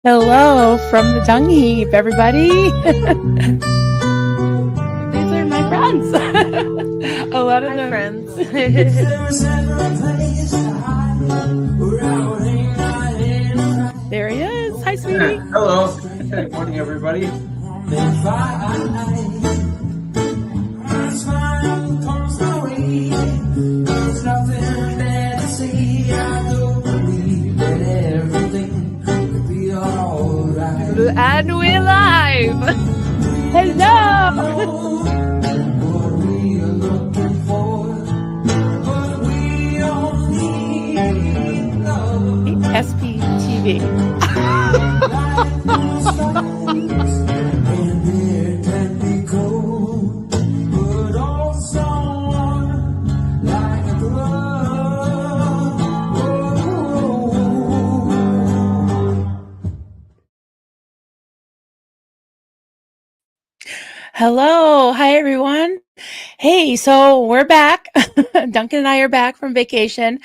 Hello from the dung heap, everybody. These are my friends. A lot of them. friends. There he is. Hi, sweetie. Hello. Good morning, everybody. And we're live. Hello. SPTV. Hello. Hi, everyone. Hey, so we're back. Duncan and I are back from vacation,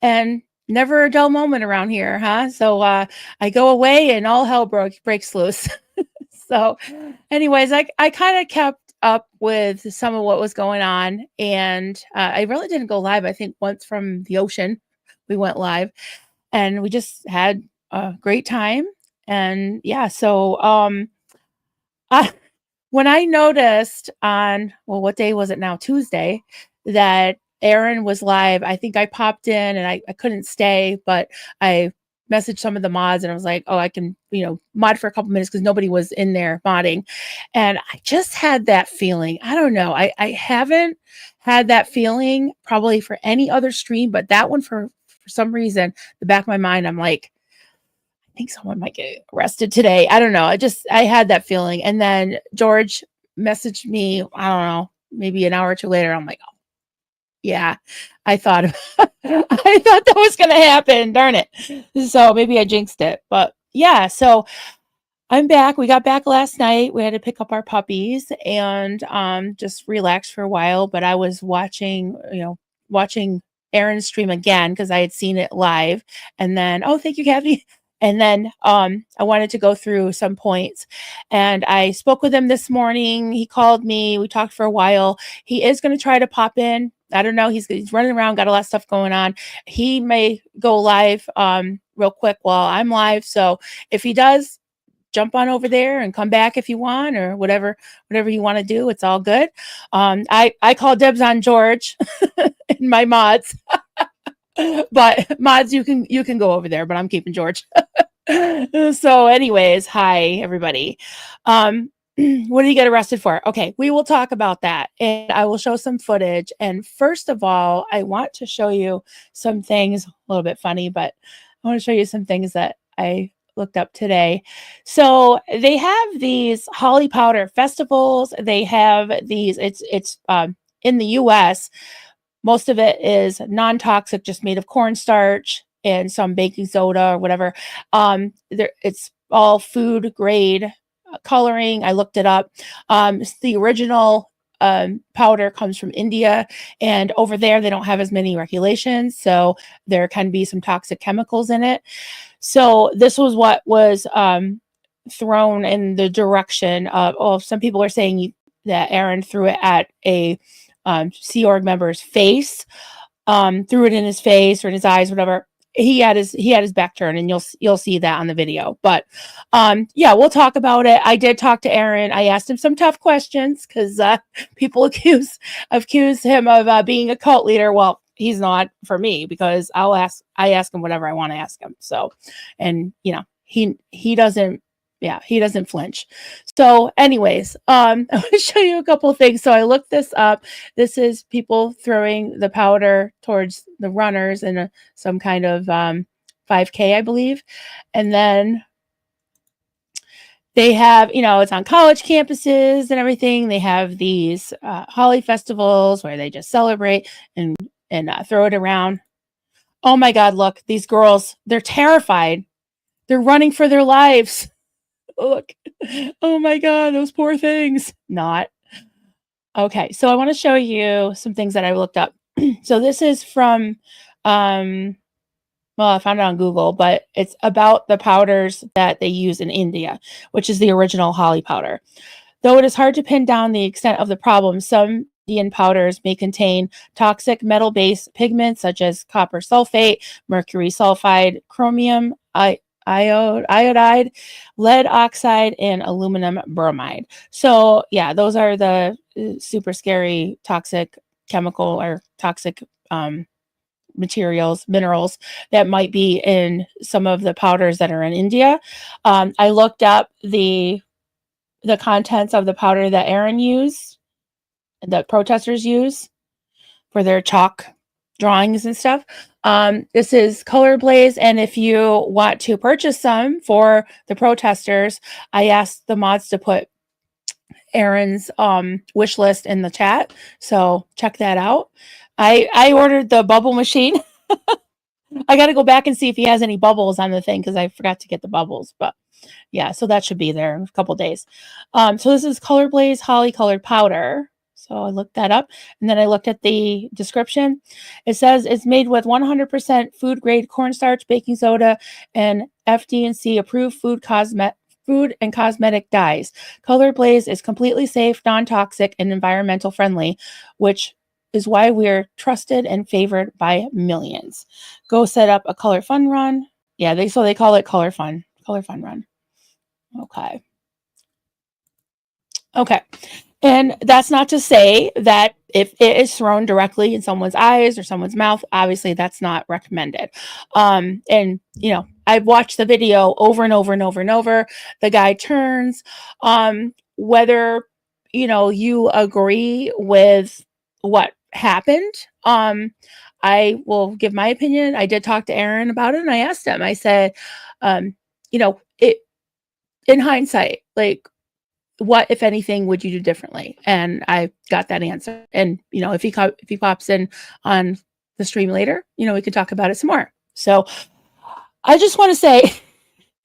and never a dull moment around here, huh? So I go away and all hell breaks loose. So anyways, I kind of kept up with some of what was going on, and I really didn't go live. I think once from the ocean, we went live, and we just had a great time. And yeah, so I when I noticed on, well, what day was it now? Tuesday, that Aaron was live, I think I popped in and I couldn't stay, but I messaged some of the mods and I was like, oh, I can, mod for a couple minutes because nobody was in there modding. And I just had that feeling. I don't know. I haven't had that feeling probably for any other stream, but that one for some reason, the back of my mind, I'm like, I think someone might get arrested today. I don't know. I had that feeling. And then George messaged me, I don't know, maybe an hour or two later. I'm like, oh, yeah, I thought, I thought that was going to happen. Darn it. So maybe I jinxed it. But yeah, so I'm back. We got back last night. We had to pick up our puppies and just relax for a while. But I was watching Aaron's stream again because I had seen it live. And then, oh, thank you, Kathy. And then I wanted to go through some points. And I spoke with him this morning. He called me. We talked for a while. He is going to try to pop in. I don't know. He's running around, got a lot of stuff going on. He may go live real quick while I'm live. So if he does, jump on over there and come back if you want, or whatever you want to do. It's all good. I call dibs on George and my mods. But mods, you can go over there, but I'm keeping George. So anyways, hi everybody. What did he get arrested for? Okay, we will talk about that, and I will show some footage. And first of all, I want to show you some things, a little bit funny, but I want to show you some things that I looked up today. So they have these Holly Powder festivals. They have these, it's in the US, most of it is non-toxic, just made of cornstarch and some baking soda or whatever. It's all food grade coloring. I looked it up. The original powder comes from India, and over there they don't have as many regulations, so there can be some toxic chemicals in it. So this was what was thrown in the direction of, oh, some people are saying that Aaron threw it at a Sea Org member's face, threw it in his face or in his eyes, whatever. He had his back turned, and you'll see that on the video. But yeah, we'll talk about it. I did talk to Aaron. I asked him some tough questions because people accuse him of being a cult leader. Well, he's not for me, because I ask him whatever I want to ask him. So, and he doesn't. Yeah, he doesn't flinch. So anyways, I want to show you a couple of things. So I looked this up. This is people throwing the powder towards the runners in some kind of 5K, I believe. And then they have, it's on college campuses and everything. They have these Holly festivals where they just celebrate and throw it around. Oh my God, look, these girls, they're terrified. They're running for their lives. Look, oh my God, those poor things. Not. Okay, so I want to show you some things that I looked up. So this is from well, I found it on Google, but it's about the powders that they use in India, which is the original holly powder. Though it is hard to pin down the extent of the problem, some Indian powders may contain toxic metal-based pigments such as copper sulfate, mercury sulfide, chromium iodide, lead oxide, and aluminum bromide. So, yeah, those are the super scary toxic chemical or toxic minerals that might be in some of the powders that are in India. I looked up the contents of the powder that Aaron used, that protesters use for their chalk drawings and stuff. This is Color Blaze, and if you want to purchase some for the protesters, I asked the mods to put Aaron's wish list in the chat, so check that out. I ordered the bubble machine. I got to go back and see if he has any bubbles on the thing because I forgot to get the bubbles, but yeah, so that should be there in a couple days. So this is Color Blaze Holly Colored Powder. So I looked that up, and then I looked at the description. It says it's made with 100% food grade cornstarch, baking soda, and FD&C approved food and cosmetic dyes. Color Blaze is completely safe, non-toxic, and environmental friendly, which is why we're trusted and favored by millions. Go set up a color fun run. Yeah, they call it color fun run. Okay. And that's not to say that if it is thrown directly in someone's eyes or someone's mouth, obviously that's not recommended. And you know, I've watched the video over and over and over and over. The guy turns, whether you know you agree with what happened. I will give my opinion. I did talk to Aaron about it, and I asked him. I said, you know, it in hindsight, like, what, if anything, would you do differently? And I got that answer. And you know, if he pops in on the stream later, you know, we could talk about it some more. So I just want to say,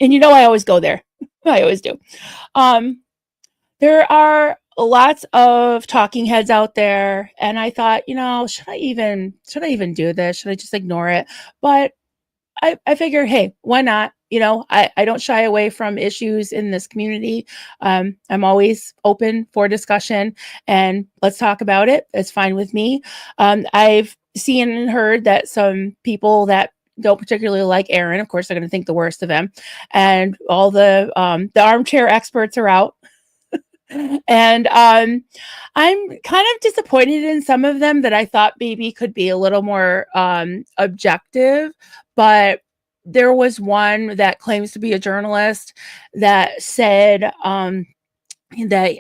and you know, I always go there. I always do. There are lots of talking heads out there, and I thought, you know, should I even do this? Should I just ignore it? But I figure, hey, why not? You know, I don't shy away from issues in this community. I'm always open for discussion, and let's talk about it. It's fine with me. I've seen and heard that some people that don't particularly like Aaron, of course, they're going to think the worst of him, and all the armchair experts are out. And I'm kind of disappointed in some of them that I thought maybe could be a little more objective, but there was one that claims to be a journalist that said that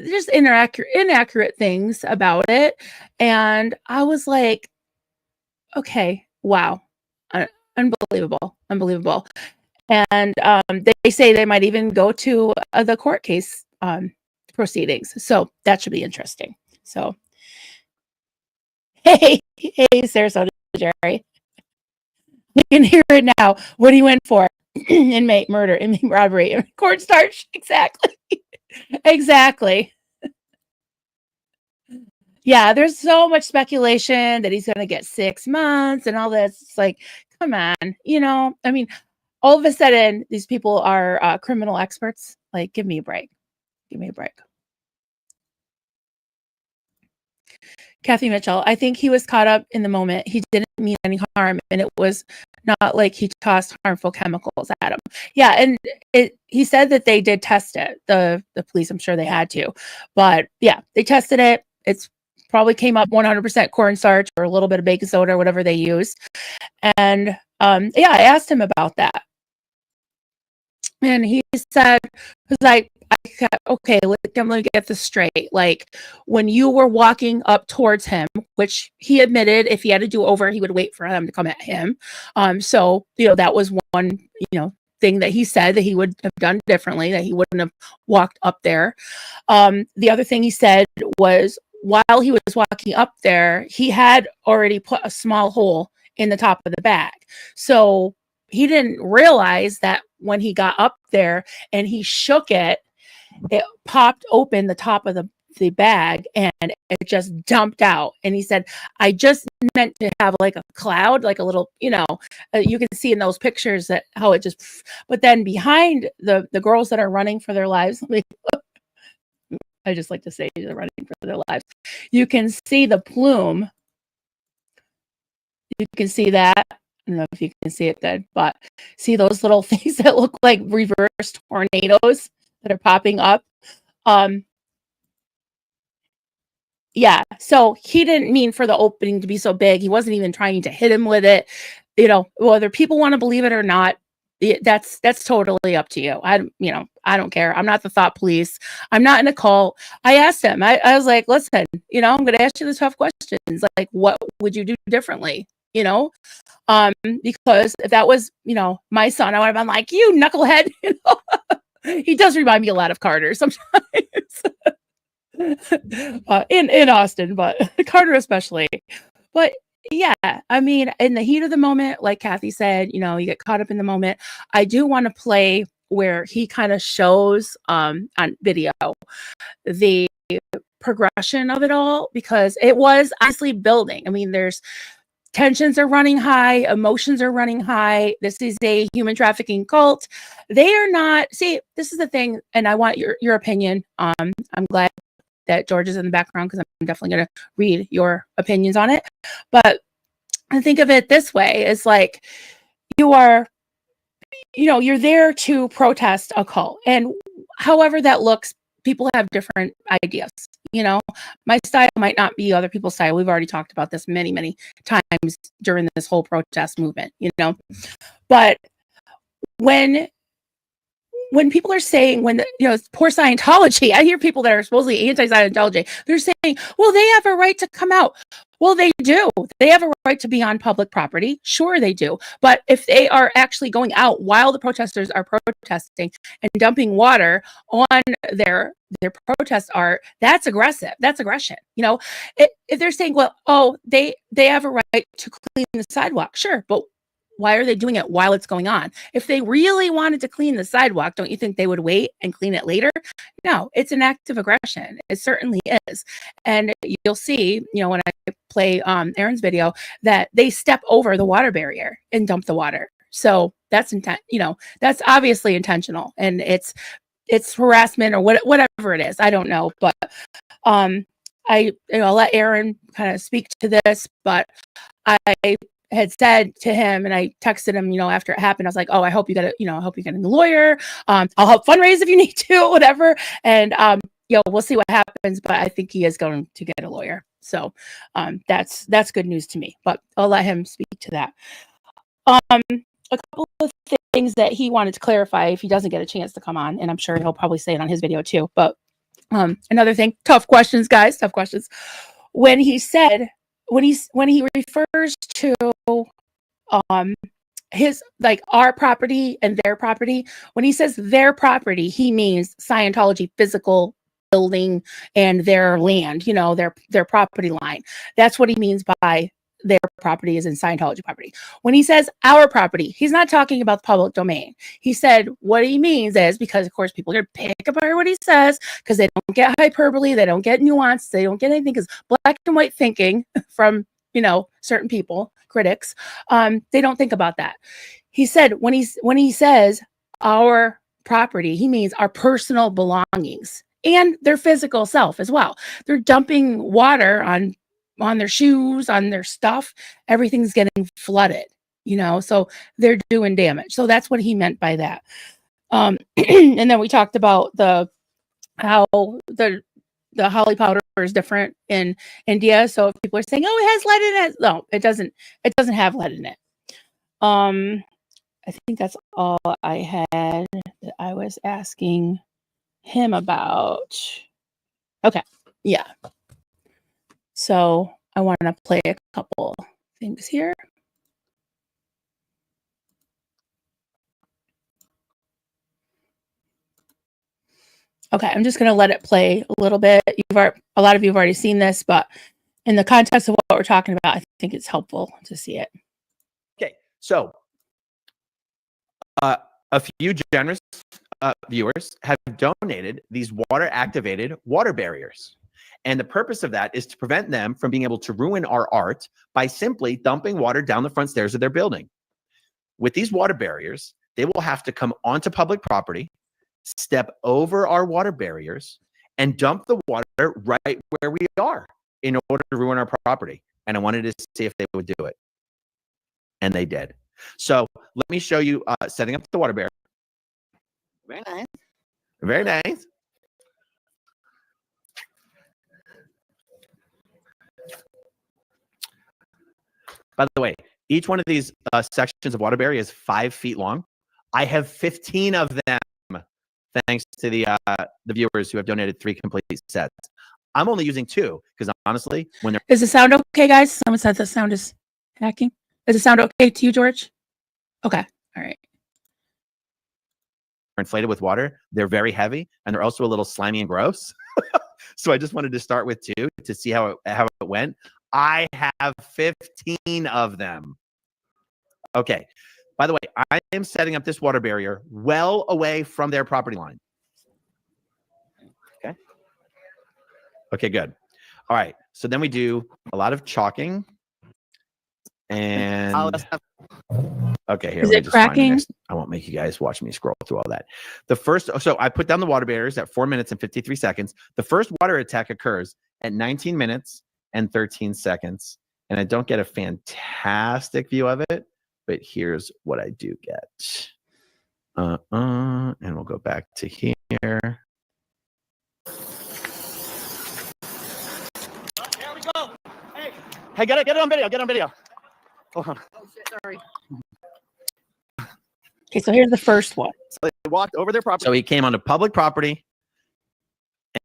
just inaccurate things about it, and I was like, okay, wow, unbelievable. And they say they might even go to the court case proceedings. So that should be interesting. So, hey, Sarasota, Jerry. You can hear it now. What are you in for? Inmate murder, inmate robbery, cornstarch. Exactly. Exactly. Yeah, there's so much speculation that he's going to get 6 months and all this. It's like, come on. You know, I mean, all of a sudden, these people are criminal experts. Like, give me a break. Give me a break. Kathy Mitchell, I think he was caught up in the moment. He didn't mean any harm, and it was not like he tossed harmful chemicals at him. Yeah, and he said that they did test it. The police, I'm sure they had to. But yeah, they tested it. It's probably came up 100% cornstarch or a little bit of baking soda or whatever they use. And yeah, I asked him about that. And he said, was like, okay, let me get this straight. Like, when you were walking up towards him, which he admitted if he had to do over, he would wait for them to come at him. So, you know, that was one, you know, thing that he said that he would have done differently, that he wouldn't have walked up there. The other thing he said was while he was walking up there, he had already put a small hole in the top of the bag. So he didn't realize that when he got up there and he shook it, it popped open the top of the the bag and it just dumped out. And he said, I just meant to have like a cloud, like a little, you can see in those pictures that how it just, but then behind the girls that are running for their lives, I just like to say they're running for their lives. You can see the plume. You can see that. I don't know if you can see it good, but see those little things that look like reverse tornadoes that are popping up. Yeah, so he didn't mean for the opening to be so big. He wasn't even trying to hit him with it. Whether people want to believe it or not, that's totally up to you. I don't care. I'm not the thought police. I'm not in a cult. I asked him. I was like, listen, I'm going to ask you the tough questions. Like, what would you do differently? Because if that was, my son, I would have been like, you knucklehead. He does remind me a lot of Carter sometimes. In Austin, but Carter especially. But yeah, I mean, in the heat of the moment, like Kathy said, you get caught up in the moment. I do want to play where he kind of shows on video the progression of it all, because it was honestly building. I mean, there's tensions are running high, emotions are running high. This is a human trafficking cult. They are not, see, this is the thing, and I want your opinion. I'm glad that George is in the background because I'm definitely going to read your opinions on it. But I think of it this way: it's like you're there to protest a cult, and however that looks, people have different ideas. My style might not be other people's style. We've already talked about this many, many times during this whole protest movement. But when people are saying, poor Scientology, I hear people that are supposedly anti-Scientology, they're saying, well, they have a right to come out. Well, they do. They have a right to be on public property. Sure, they do. But if they are actually going out while the protesters are protesting and dumping water on their protest art, that's aggressive. That's aggression. If they're saying, well, they have a right to clean the sidewalk. Sure, but why are they doing it while it's going on? If they really wanted to clean the sidewalk, don't you think they would wait and clean it later? No, it's an act of aggression. It certainly is. And you'll see, when I play Aaron's video, that they step over the water barrier and dump the water. So that's that's obviously intentional, and it's harassment or whatever it is. I don't know, but I'll let Aaron kind of speak to this, but I had said to him, and I texted him, after it happened, I was like, oh, I hope you get I hope you get a lawyer. I'll help fundraise if you need to, whatever. And, we'll see what happens, but I think he is going to get a lawyer. So, that's good news to me, but I'll let him speak to that. A couple of things that he wanted to clarify if he doesn't get a chance to come on, and I'm sure he'll probably say it on his video too. But, another thing, tough questions, guys, tough questions. When he refers to his, like, our property and their property, when he says their property, he means Scientology physical building and their land, their property line. That's what he means by their property is in Scientology property. When he says our property, he's not talking about the public domain. He said what he means is, because of course people are going to pick apart what he says because they don't get hyperbole, they don't get nuance, they don't get anything, because black and white thinking from certain people, critics, they don't think about that. He said when he says our property, he means our personal belongings and their physical self as well. They're dumping water on their shoes, on their stuff. Everything's getting flooded, so they're doing damage. So that's what he meant by that. And then we talked about how the holly powder is different in India. So if people are saying, oh, it has lead in it, no, it doesn't. It doesn't have lead in it. I think that's all I had that I was asking him about. Okay, yeah. So I want to play a couple things here. Okay, I'm just going to let it play a little bit. A lot of you have already seen this, but in the context of what we're talking about, I think it's helpful to see it. Okay, so a few generous viewers have donated these water-activated water barriers. And the purpose of that is to prevent them from being able to ruin our art by simply dumping water down the front stairs of their building. With these water barriers, they will have to come onto public property, step over our water barriers, and dump the water right where we are in order to ruin our property. And I wanted to see if they would do it. And they did. So let me show you setting up the water barrier. Very nice. Very nice. By the way, each one of these sections of water barrier is 5 feet long. I have 15 of them, thanks to the viewers who have donated 3 complete sets. I'm only using 2 because honestly, when they're Is the sound okay, guys? Someone said the sound is hacking. Is the sound okay to you, George? Okay. All right. inflated with water, they're very heavy and they're also a little slimy and gross. So I just wanted to start with 2 to see how it went. I have 15 of them. Okay. By the way, I am setting up this water barrier well away from their property line. Okay. Okay, good. All right. So then we do a lot of chalking. And okay, here. Is let me it just find the cracking? next- I won't make you guys watch me scroll through all that. The first, so I put down the water barriers at 4 minutes and 53 seconds. The first water attack occurs at 19 minutes and 13 seconds. And I don't get a fantastic view of it, but here's what I do get. And we'll go back to here. There we go. Hey, get it on video. Get it on video. Hold on. Oh shit, sorry. Okay, so here's the first one. So they walked over their property. So he came onto public property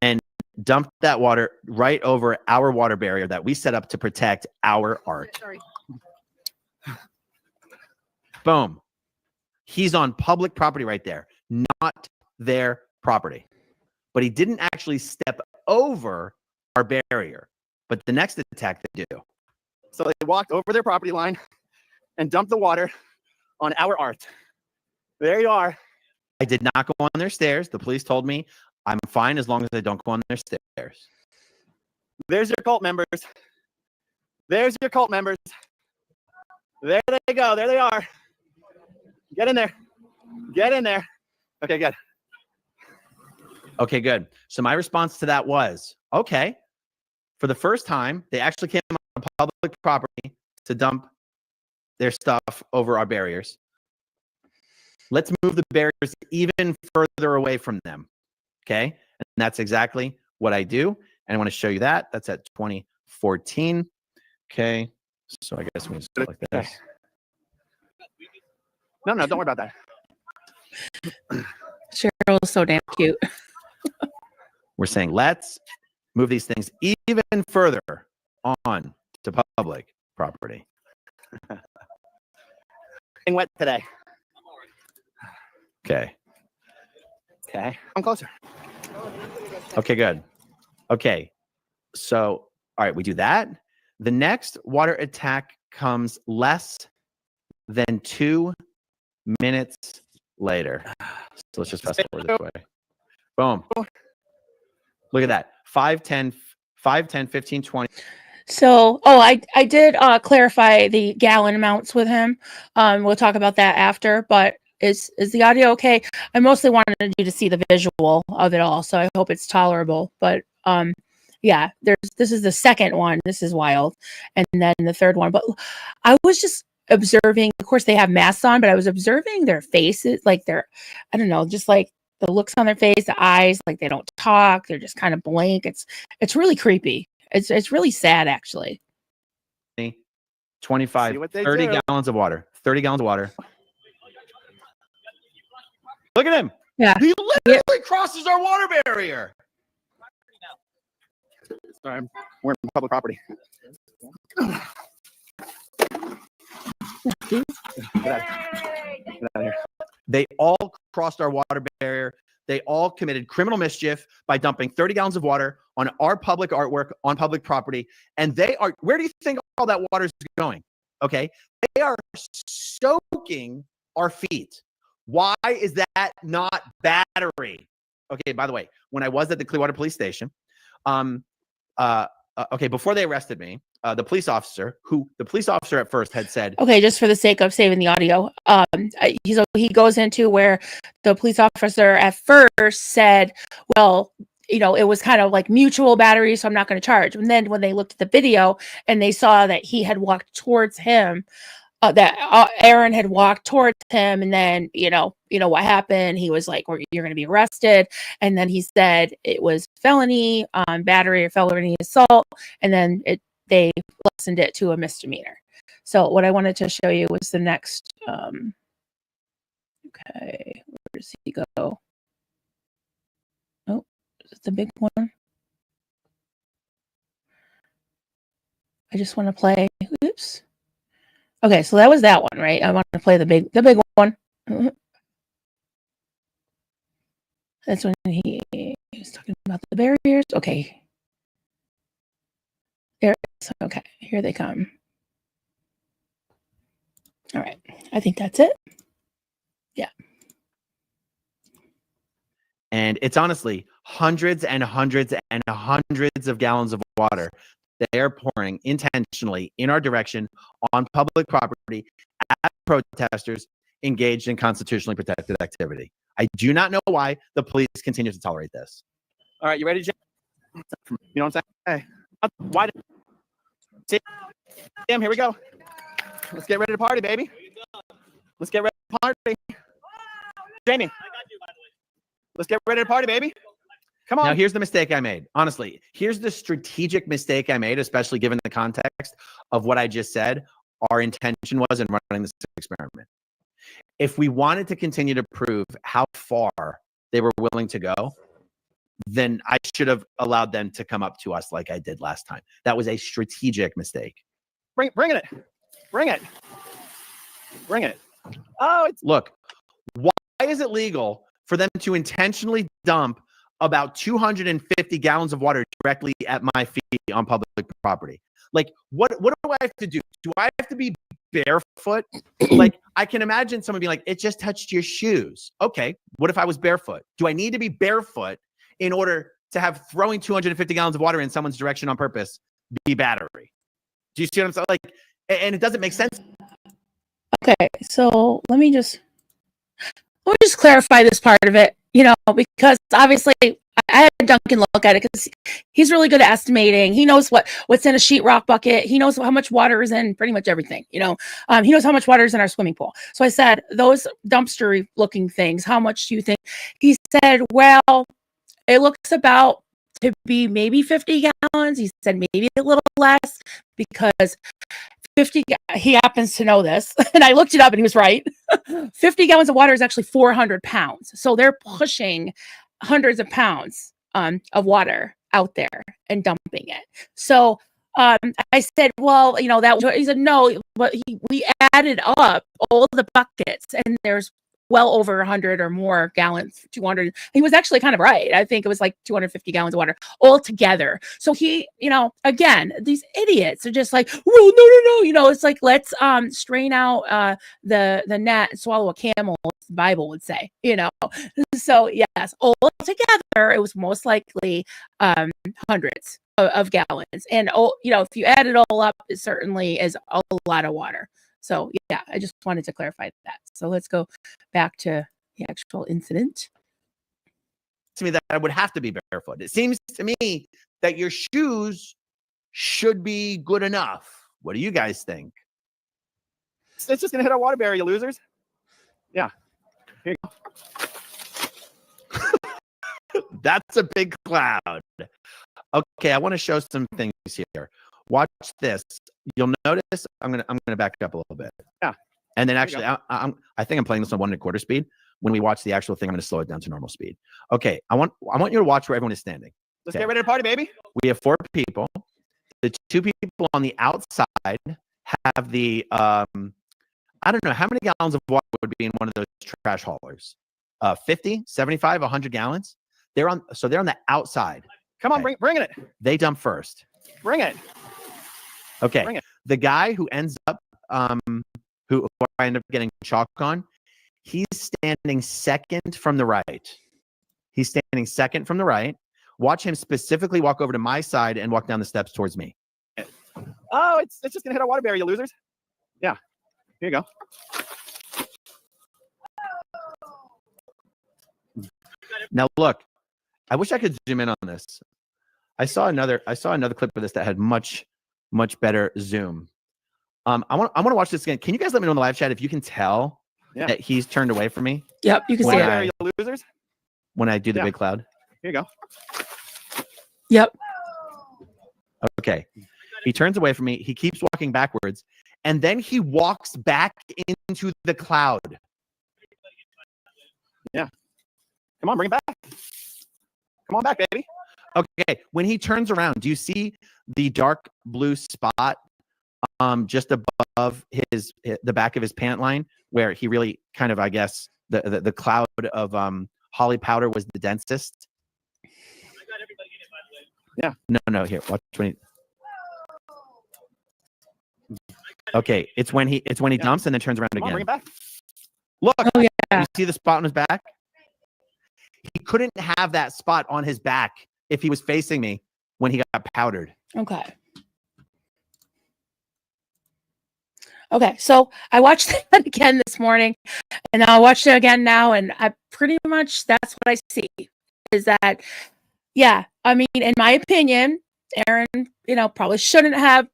and dumped that water right over our water barrier that we set up to protect our art. Sorry. Boom. He's on public property right there, not their property. But he didn't actually step over our barrier. But the next attack they do. So they walked over their property line and dumped the water on our art. There you are. I did not go on their stairs. The police told me I'm fine as long as I don't go on their stairs. There's your cult members. There's your cult members. There they go. There they are. Get in there. Get in there. Okay, good. Okay, good. So my response to that was, okay, for the first time, they actually came on public property to dump their stuff over our barriers. Let's move the barriers even further away from them. Okay. And that's exactly what I do. And I want to show you that. That's at 2014. Okay. So I guess we just go like this. No, don't worry about that. Cheryl's so damn cute. We're saying let's move these things even further on to public property. Getting wet today. Okay. Okay. I'm closer. Okay, good. Okay. So, all right, we do that. The next water attack comes less than 2 minutes later. So let's just fast forward this way. Boom. Look at that. 5, 10, 15, 20. So, I did clarify the gallon amounts with him. We'll talk about that after, but is the audio okay? I mostly wanted you to see the visual of it all, so I hope it's tolerable. But yeah, this is the second one. This is wild. And then the third one. But I was just observing, of course they have masks on, but I was observing their faces, like I don't know, just like the looks on their face, the eyes, like they don't talk, they're just kind of blank. It's really creepy. It's really sad, actually. 25, See what they 30 do. gallons of water. 30 gallons of water. Look at him. Yeah. He literally crosses our water barrier. Sorry, we're in public property. Get out of here. They all crossed our water barrier. They all committed criminal mischief by dumping 30 gallons of water on our public artwork on public property. And they are, where do you think all that water is going? Okay. They are soaking our feet. Why is that not battery? Okay. By the way, when I was at the Clearwater Police Station, okay, before they arrested me, the police officer at first had said, Okay, just for the sake of saving the audio, he goes into where the police officer at first said, well, you know, it was kind of like mutual battery, so I'm not going to charge. And then when they looked at the video and they saw that he had walked towards him, that Aaron had walked towards him, and then you know what happened. He was like, "You're going to be arrested," and then he said it was felony battery or felony assault, and then they lessened it to a misdemeanor. So what I wanted to show you was the next. Okay, where does he go? Oh, is it the big one? I just want to play. Oops. Okay, so that was that one, right? I want to play the big one. That's when he was talking about the barriers. Okay. There it is. Okay, here they come. All right. I think that's it. Yeah. and it's honestly hundreds and hundreds and hundreds of gallons of water they are pouring intentionally in our direction on public property at protesters engaged in constitutionally protected activity. I do not know why the police continue to tolerate this. All right, you ready, Jim? You know what I'm saying? Hey, why? Jim, here we go. Let's get ready to party, baby. Let's get ready to party. Jamie, let's get ready to party, baby. Come on. Now, here's the mistake I made. Honestly, here's the strategic mistake I made, especially given the context of what I just said. Our intention was in running this experiment. If we wanted to continue to prove how far they were willing to go, then I should have allowed them to come up to us like I did last time. That was a strategic mistake. Bring it. Bring it. Bring it. Oh, it's Look, why is it legal for them to intentionally dump about 250 gallons of water directly at my feet on public property? Like, what do I have to do? Do I have to be barefoot? Like, I can imagine someone being like, it just touched your shoes. Okay, what if I was barefoot? Do I need to be barefoot in order to have throwing 250 gallons of water in someone's direction on purpose be battery? Do you see what I'm saying? Like, and it doesn't make sense. Okay, so let me just clarify this part of it, you know, because obviously I had Duncan look at it because he's really good at estimating. He knows what's in a sheetrock bucket. He knows how much water is in pretty much everything, you know. He knows how much water is in our swimming pool. So I said, those dumpster looking things, how much do you think? He said, well, it looks about to be maybe 50 gallons. He said maybe a little less because 50, he happens to know this, and I looked it up and he was right. 50 gallons of water is actually 400 pounds. So they're pushing hundreds of pounds of water out there and dumping it. So I said, well, you know, he said, no, but we added up all the buckets and there's well over 100 or more gallons, 200. He was actually kind of right. I think it was like 250 gallons of water altogether. So he, you know, again, these idiots are just like, well, no. You know, it's like, let's strain out the net and swallow a camel, as the Bible would say, you know. So yes, altogether, it was most likely hundreds of gallons. And, you know, if you add it all up, it certainly is a lot of water. So yeah, I just wanted to clarify that. So let's go back to the actual incident. To me, that I would have to be barefoot. It seems to me that your shoes should be good enough. What do you guys think? It's just gonna hit our water barrier, you losers. Yeah. Here you go. That's a big cloud. Okay, I want to show some things here. Watch this. You'll notice I'm gonna back up a little bit. Yeah. And then actually, I think I'm playing this on 1 1/4 speed. When we watch the actual thing, I'm gonna slow it down to normal speed. Okay. I want you to watch where everyone is standing. Let's get ready to party, baby. We have 4 people. The 2 people on the outside have the I don't know how many gallons of water would be in one of those trash haulers. 50, 75, 100 gallons. They're on the outside. Come on, okay. bring it. They dump first. Bring it. Okay. Bring it. The guy who ends up who I end up getting chalk on, he's standing second from the right. He's standing second from the right, watch him specifically walk over to my side and walk down the steps towards me. Oh, it's just gonna hit our water barrier, you losers. Yeah, here you go. Now look, I wish I could zoom in on this. I saw another clip of this that had much better zoom. I want to watch this again. Can you guys let me know in the live chat if you can tell that he's turned away from me? Yep, you can see Water it. barrier, you losers. When I do the big cloud. Here you go. Yep. Okay. He turns away from me. He keeps walking backwards, and then he walks back into the cloud. Yeah. Come on, bring it back. Come on back, baby. Okay. When he turns around, do you see the dark blue spot just above the back of his pant line, where he really kind of, I guess, the cloud of Holly powder was the densest? Yeah. No. Here, watch when he. Okay, it's when he dumps and then turns around Come on, again. bring it back. Look, Oh yeah. you see the spot on his back? He couldn't have that spot on his back if he was facing me when he got powdered. Okay. Okay, so I watched that again this morning, and I watched it again now, and I pretty much that's what I see is that, yeah, I mean, in my opinion, Aaron, probably shouldn't have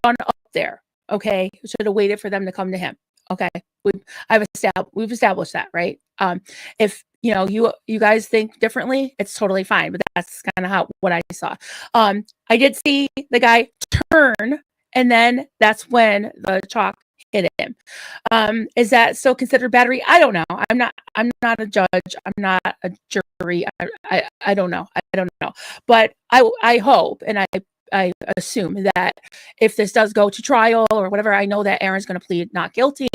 gone up there. Okay, should have waited for them to come to him. Okay, we've established that, right? If you guys think differently, it's totally fine, but that's kind of what I saw. I did see the guy turn, and then that's when the chalk hit him. Is that still considered battery? I don't know. I'm not a judge. I'm not a jury. I don't know. But I hope and I assume that if this does go to trial or whatever, I know that Aaron's going to plead not guilty.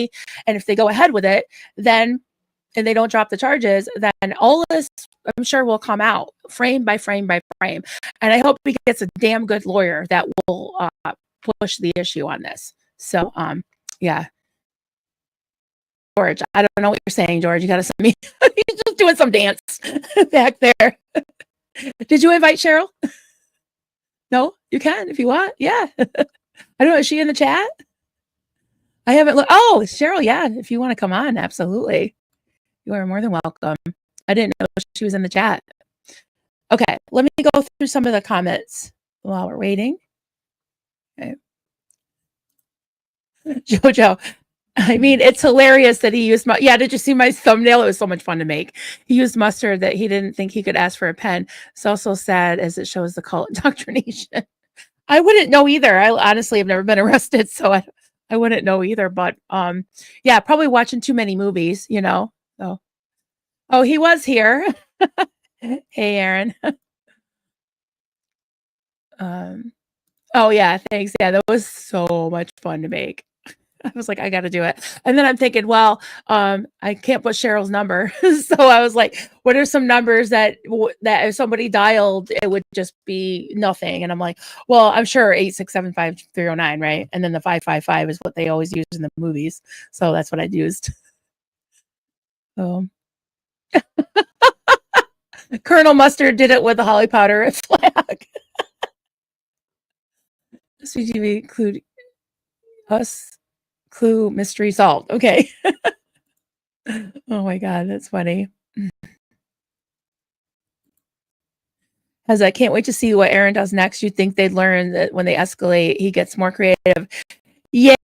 And if they go ahead with it, then and they don't drop the charges, then all this, I'm sure, will come out frame by frame by frame. And I hope he gets a damn good lawyer that will push the issue on this. So, yeah. George, I don't know what you're saying, George. You got to send me. He's just doing some dance back there. Did you invite Cheryl? No, you can if you want. Yeah. I don't know. Is she in the chat? I haven't looked. Oh, Cheryl. Yeah. If you want to come on, absolutely. You are more than welcome. I didn't know she was in the chat. Okay. Let me go through some of the comments while we're waiting. Okay. Jojo. I mean, it's hilarious that he used did you see my thumbnail? It was so much fun to make. He used mustard that he didn't think he could ask for a pen. It's also sad as it shows the cult indoctrination. I wouldn't know either. I honestly have never been arrested, so I wouldn't know either. But yeah, probably watching too many movies, So oh, he was here. Hey, Aaron. Oh yeah, thanks. Yeah, that was so much fun to make. I was like, I got to do it. And then I'm thinking, well, I can't put Cheryl's number. So I was like, what are some numbers that if somebody dialed, it would just be nothing. And I'm like, well, I'm sure 8675309, right? And then the 555 is what they always use in the movies. So that's what I used. Colonel Mustard did it with the Holly powder flag. CGV include us. Clue mystery solved. Okay. Oh my God, that's funny. As I can't wait to see what Aaron does next. You'd think they'd learn that when they escalate, he gets more creative. Yeah.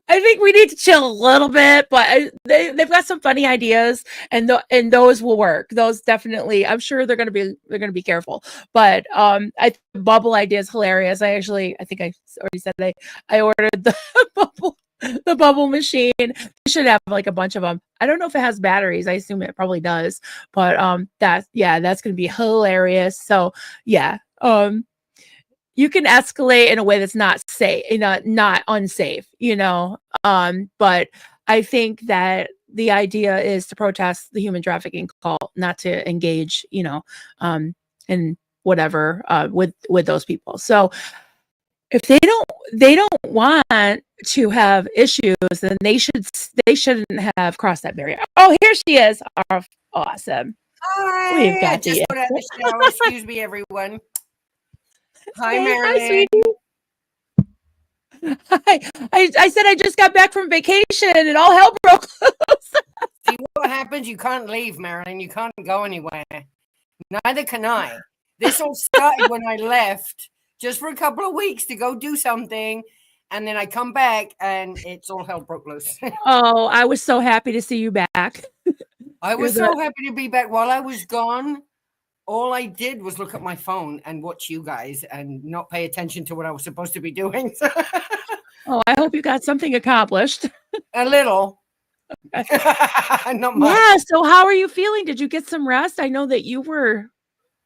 I think we need to chill a little bit, but they've got some funny ideas, and those will work. Those definitely, I'm sure they're gonna be careful. But the bubble idea is hilarious. I think I already said I ordered the bubble machine. They should have like a bunch of them. I don't know if it has batteries. I assume it probably does. But that's gonna be hilarious. So yeah. You can escalate in a way that's not safe, not unsafe, but I think that the idea is to protest the human trafficking cult, not to engage, in whatever, with those people. So if they don't want to have issues, then they shouldn't have crossed that barrier. Oh, here she is. Oh, awesome. We've Hi, I got just the got out of the shower. Excuse me, everyone. Hi, Hey, Marilyn. sweetie. I said I just got back from vacation and all hell broke loose. See what happens? You can't leave, Marilyn. You can't go anywhere. Neither can I. This all started when I left just for a couple of weeks to go do something. And then I come back and it's all hell broke loose. Oh, I was so happy to see you back. I was You're so happy to be back. While I was gone, all I did was look at my phone and watch you guys and not pay attention to what I was supposed to be doing. Oh, I hope you got something accomplished. A little. Not much. Yeah. So how are you feeling? Did you get some rest? I know that you were.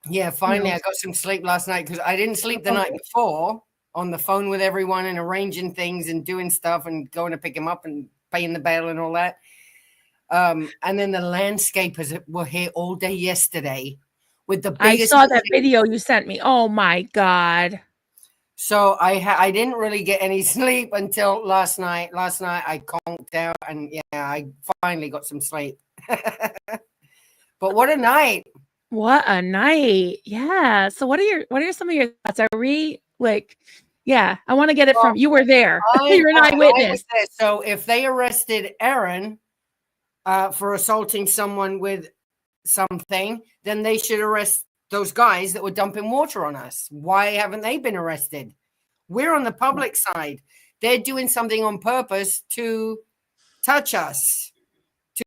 Yeah, finally, I got some sleep last night because I didn't sleep the night before on the phone with everyone and arranging things and doing stuff and going to pick him up and paying the bail and all that. And then the landscapers were here all day yesterday with the biggest. I saw that video you sent me. Oh my God. So I didn't really get any sleep until last night. Last night I conked out and yeah, I finally got some sleep. But what a night. What a night. Yeah. So what are some of your thoughts? Are we like, yeah, I want to get it from you were there. You're an eyewitness. So if they arrested Aaron for assaulting someone with something, then they should arrest those guys that were dumping water on us. Why haven't they been arrested? We're on the public side. They're doing something on purpose to touch us,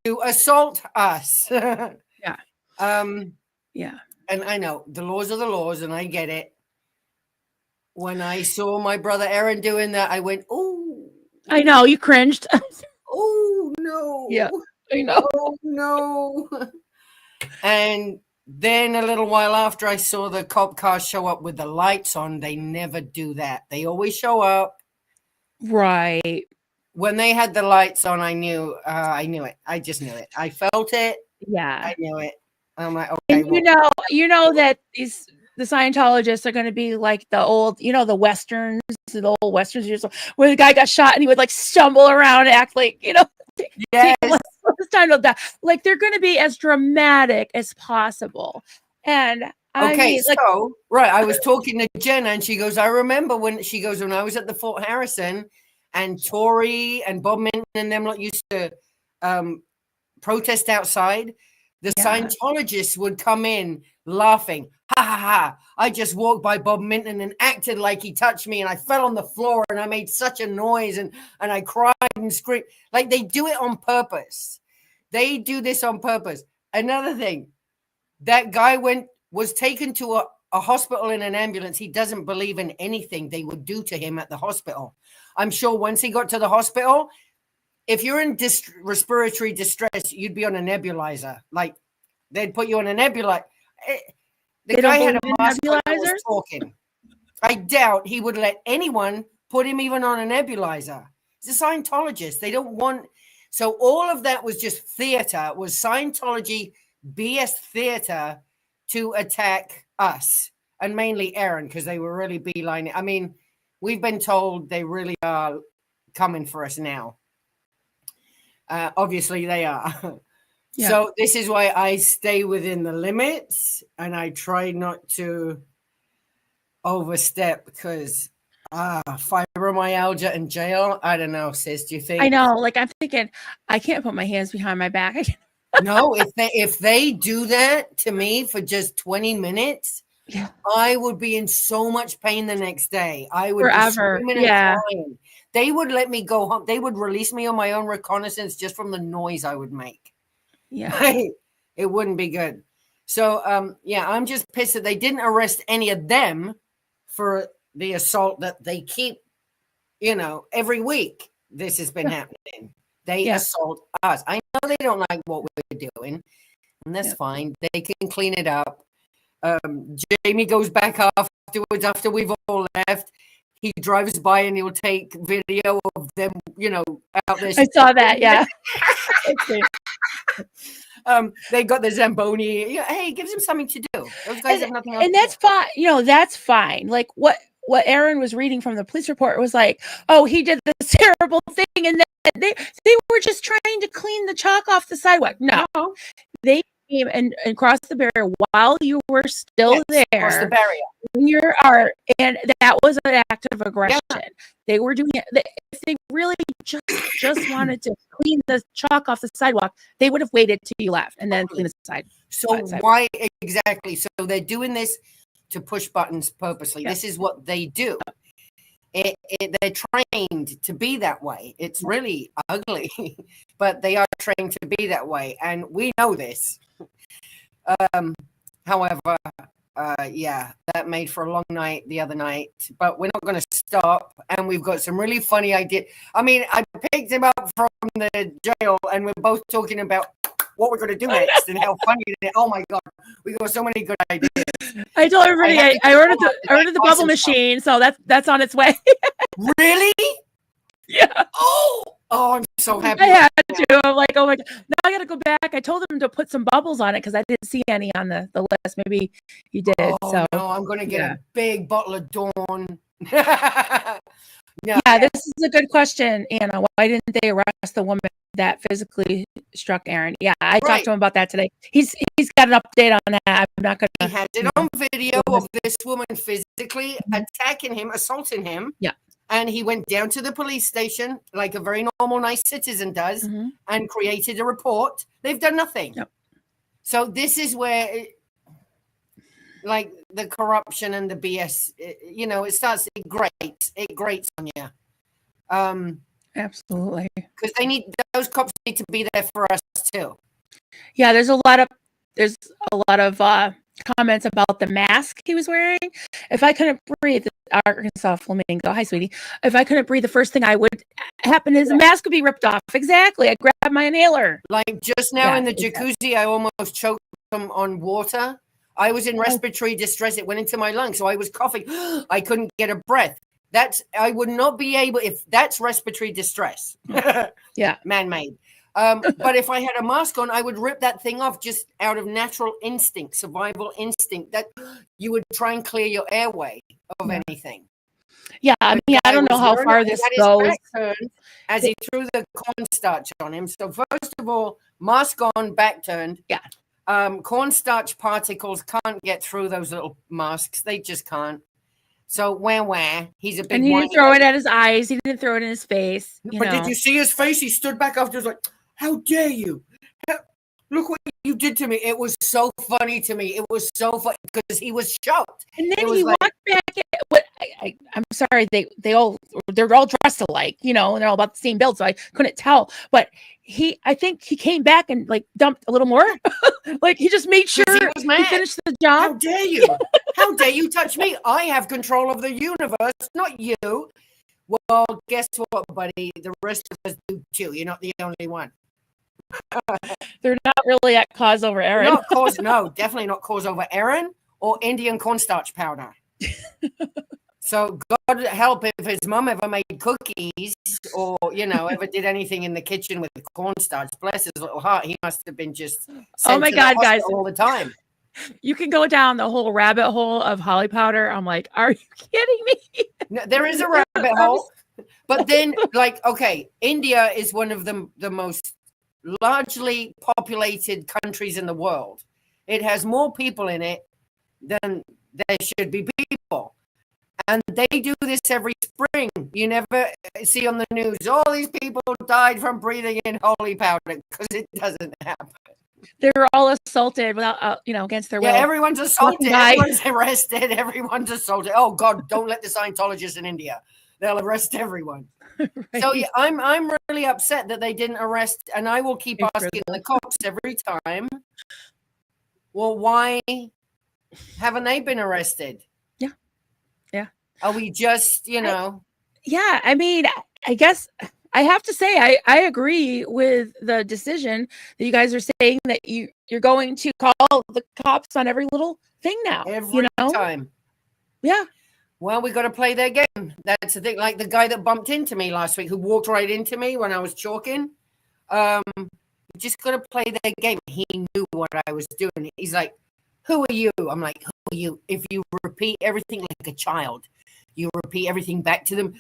to assault us. Yeah. Yeah. And I know the laws are the laws, and I get it. When I saw my brother Aaron doing that, I went, oh. I know, you cringed. Oh, no. Yeah, I know. Oh, no. And then a little while after I saw the cop car show up with the lights on, they never do that. They always show up. Right. When they had the lights on, I knew it. I just knew it. I felt it. Yeah. I knew it. I'm like, okay. And you know that the Scientologists are going to be like the old, the Westerns, the old Westerns where the guy got shot and he would like stumble around and act like, yes. Like they're going to be as dramatic as possible. And I was talking to Jenna and she goes, I remember when I was at the Fort Harrison and Tori and Bob Minton and them used to protest outside. The Scientologists would come in laughing. Ha ha ha. I just walked by Bob Minton and acted like he touched me and I fell on the floor and I made such a noise and I cried and screamed. Like they do it on purpose. They do this on purpose. Another thing, that guy was taken to a hospital in an ambulance. He doesn't believe in anything they would do to him at the hospital. I'm sure once he got to the hospital, if you're in respiratory distress, you'd be on a nebulizer. Like they'd put you on a nebulizer. The guy had a mask on and was talking. I doubt he would let anyone put him even on a nebulizer. He's a Scientologist. They don't want. So all of that was just theater. It was Scientology BS theater to attack us and mainly Aaron because they were really beelining. I mean, we've been told they really are coming for us now. Obviously they are. Yeah. So this is why I stay within the limits and I try not to overstep because fibromyalgia in jail. I don't know, sis. Do you think? I know. Like I'm thinking, I can't put my hands behind my back. No, if they do that to me for just 20 minutes, I would be in so much pain the next day. I would forever. Be screaming and crying. They would let me go home. They would release me on my own reconnaissance just from the noise I would make. Yeah. It wouldn't be good. So, I'm just pissed that they didn't arrest any of them for the assault that they keep, every week. This has been happening. They assault us. I know they don't like what we're doing, and that's fine. They can clean it up. Jamie goes back afterwards after we've all left. He drives by and he'll take video of them, out there. I saw that, yeah. They got the Zamboni. Hey, it gives them something to do. Those guys have nothing else. And that's fine. That's fine. Like what Aaron was reading from the police report was like, oh, he did this terrible thing, and then they were just trying to clean the chalk off the sidewalk. No, they came and crossed the barrier while you were still Yes, across the there barrier. in your art, and that was an act of aggression. They were doing it. If they really just wanted to clean the chalk off the sidewalk, they would have waited till you left and then clean the sidewalk. So why exactly? So they're doing this to push buttons purposely. This is what they do. They're trained to be that way. It's really ugly, but they are trained to be that way, and we know this. However, yeah, that made for a long night the other night, but we're not going to stop, and we've got some really funny ideas. I mean, I picked him up from the jail, and we're both talking about what we're going to do next and how funny it is. Oh my God, we got so many good ideas. I told everybody I ordered the bubble machine, so that's on its way. Really? Yeah. Oh, I'm so happy. I had to. I'm like, oh my God. Now I got to go back. I told them to put some bubbles on it because I didn't see any on the list. Maybe you did. Oh, so no, I'm going to get a big bottle of Dawn. Yeah, this is a good question, Anna. Why didn't they arrest the woman that physically struck Aaron? Yeah, I talked to him about that today. He's got an update on that. I'm not going to. He has it on video of this woman physically attacking him, assaulting him. Yeah. And he went down to the police station like a very normal, nice citizen does and created a report. They've done nothing. Yep. So this is where, like, the corruption and the BS, it grates on you. Absolutely. Because those cops need to be there for us too. Yeah, there's a lot of comments about the mask he was wearing. If I couldn't breathe, Arkansas Flamingo, hi sweetie. If I couldn't breathe, the first thing I would happen is the mask would be ripped off. Exactly. I grabbed my inhaler. Like just now in the jacuzzi, I almost choked him on water. I was in respiratory distress. It went into my lungs, so I was coughing. I couldn't get a breath. I would not be able, if that's respiratory distress. Yeah. Man-made. But if I had a mask on, I would rip that thing off just out of natural instinct, survival instinct, that you would try and clear your airway of anything. Yeah, I mean, I don't know how far this goes. As he threw the cornstarch on him. So first of all, mask on, back turned. Yeah. Cornstarch particles can't get through those little masks. They just can't. So wah, he's a big. And he didn't throw it at his eyes. He didn't throw it in his face. Did you see his face? He stood back afterwards like, how dare you? Look what you did to me. It was so funny to me. It was so funny because he was shocked. And then he walked back. I'm sorry, they're all dressed alike, and they're all about the same build, so I couldn't tell. But I think he came back and like dumped a little more. Like he just made sure he finished the job. How dare you? How dare you touch me? I have control of the universe, not you. Well, guess what, buddy? The rest of us do too. You're not the only one. They're not really at cause over Aaron. No, definitely not cause over Aaron or Indian cornstarch powder. So God help if his mom ever made cookies or, ever did anything in the kitchen with cornstarch. Bless his little heart. He must have been just oh my God, guys, all the time. You can go down the whole rabbit hole of holly powder. I'm like, are you kidding me? No, there is a rabbit hole. But then, India is one of the most largely populated countries in the world. It has more people in it than there should be people. And they do this every spring. You never see on the news, all these people died from breathing in holy powder, because it doesn't happen. They're all assaulted without, against their will. Yeah, everyone's assaulted. Everyone's arrested. Everyone's assaulted. Oh God, don't let the Scientologists in India. They'll arrest everyone. Right. So yeah, I'm really upset that they didn't arrest, and I will keep asking the cops every time. Well, why haven't they been arrested? Yeah. Are we just, Yeah, I mean, I guess I have to say I agree with the decision that you guys are saying that you're going to call the cops on every little thing now. Every time. Yeah. Well, we got to play their game. That's the thing. Like the guy that bumped into me last week, who walked right into me when I was chalking. Just got to play their game. He knew what I was doing. He's like, "Who are you?" I'm like, "Who are you?" If you repeat everything like a child, you repeat everything back to them.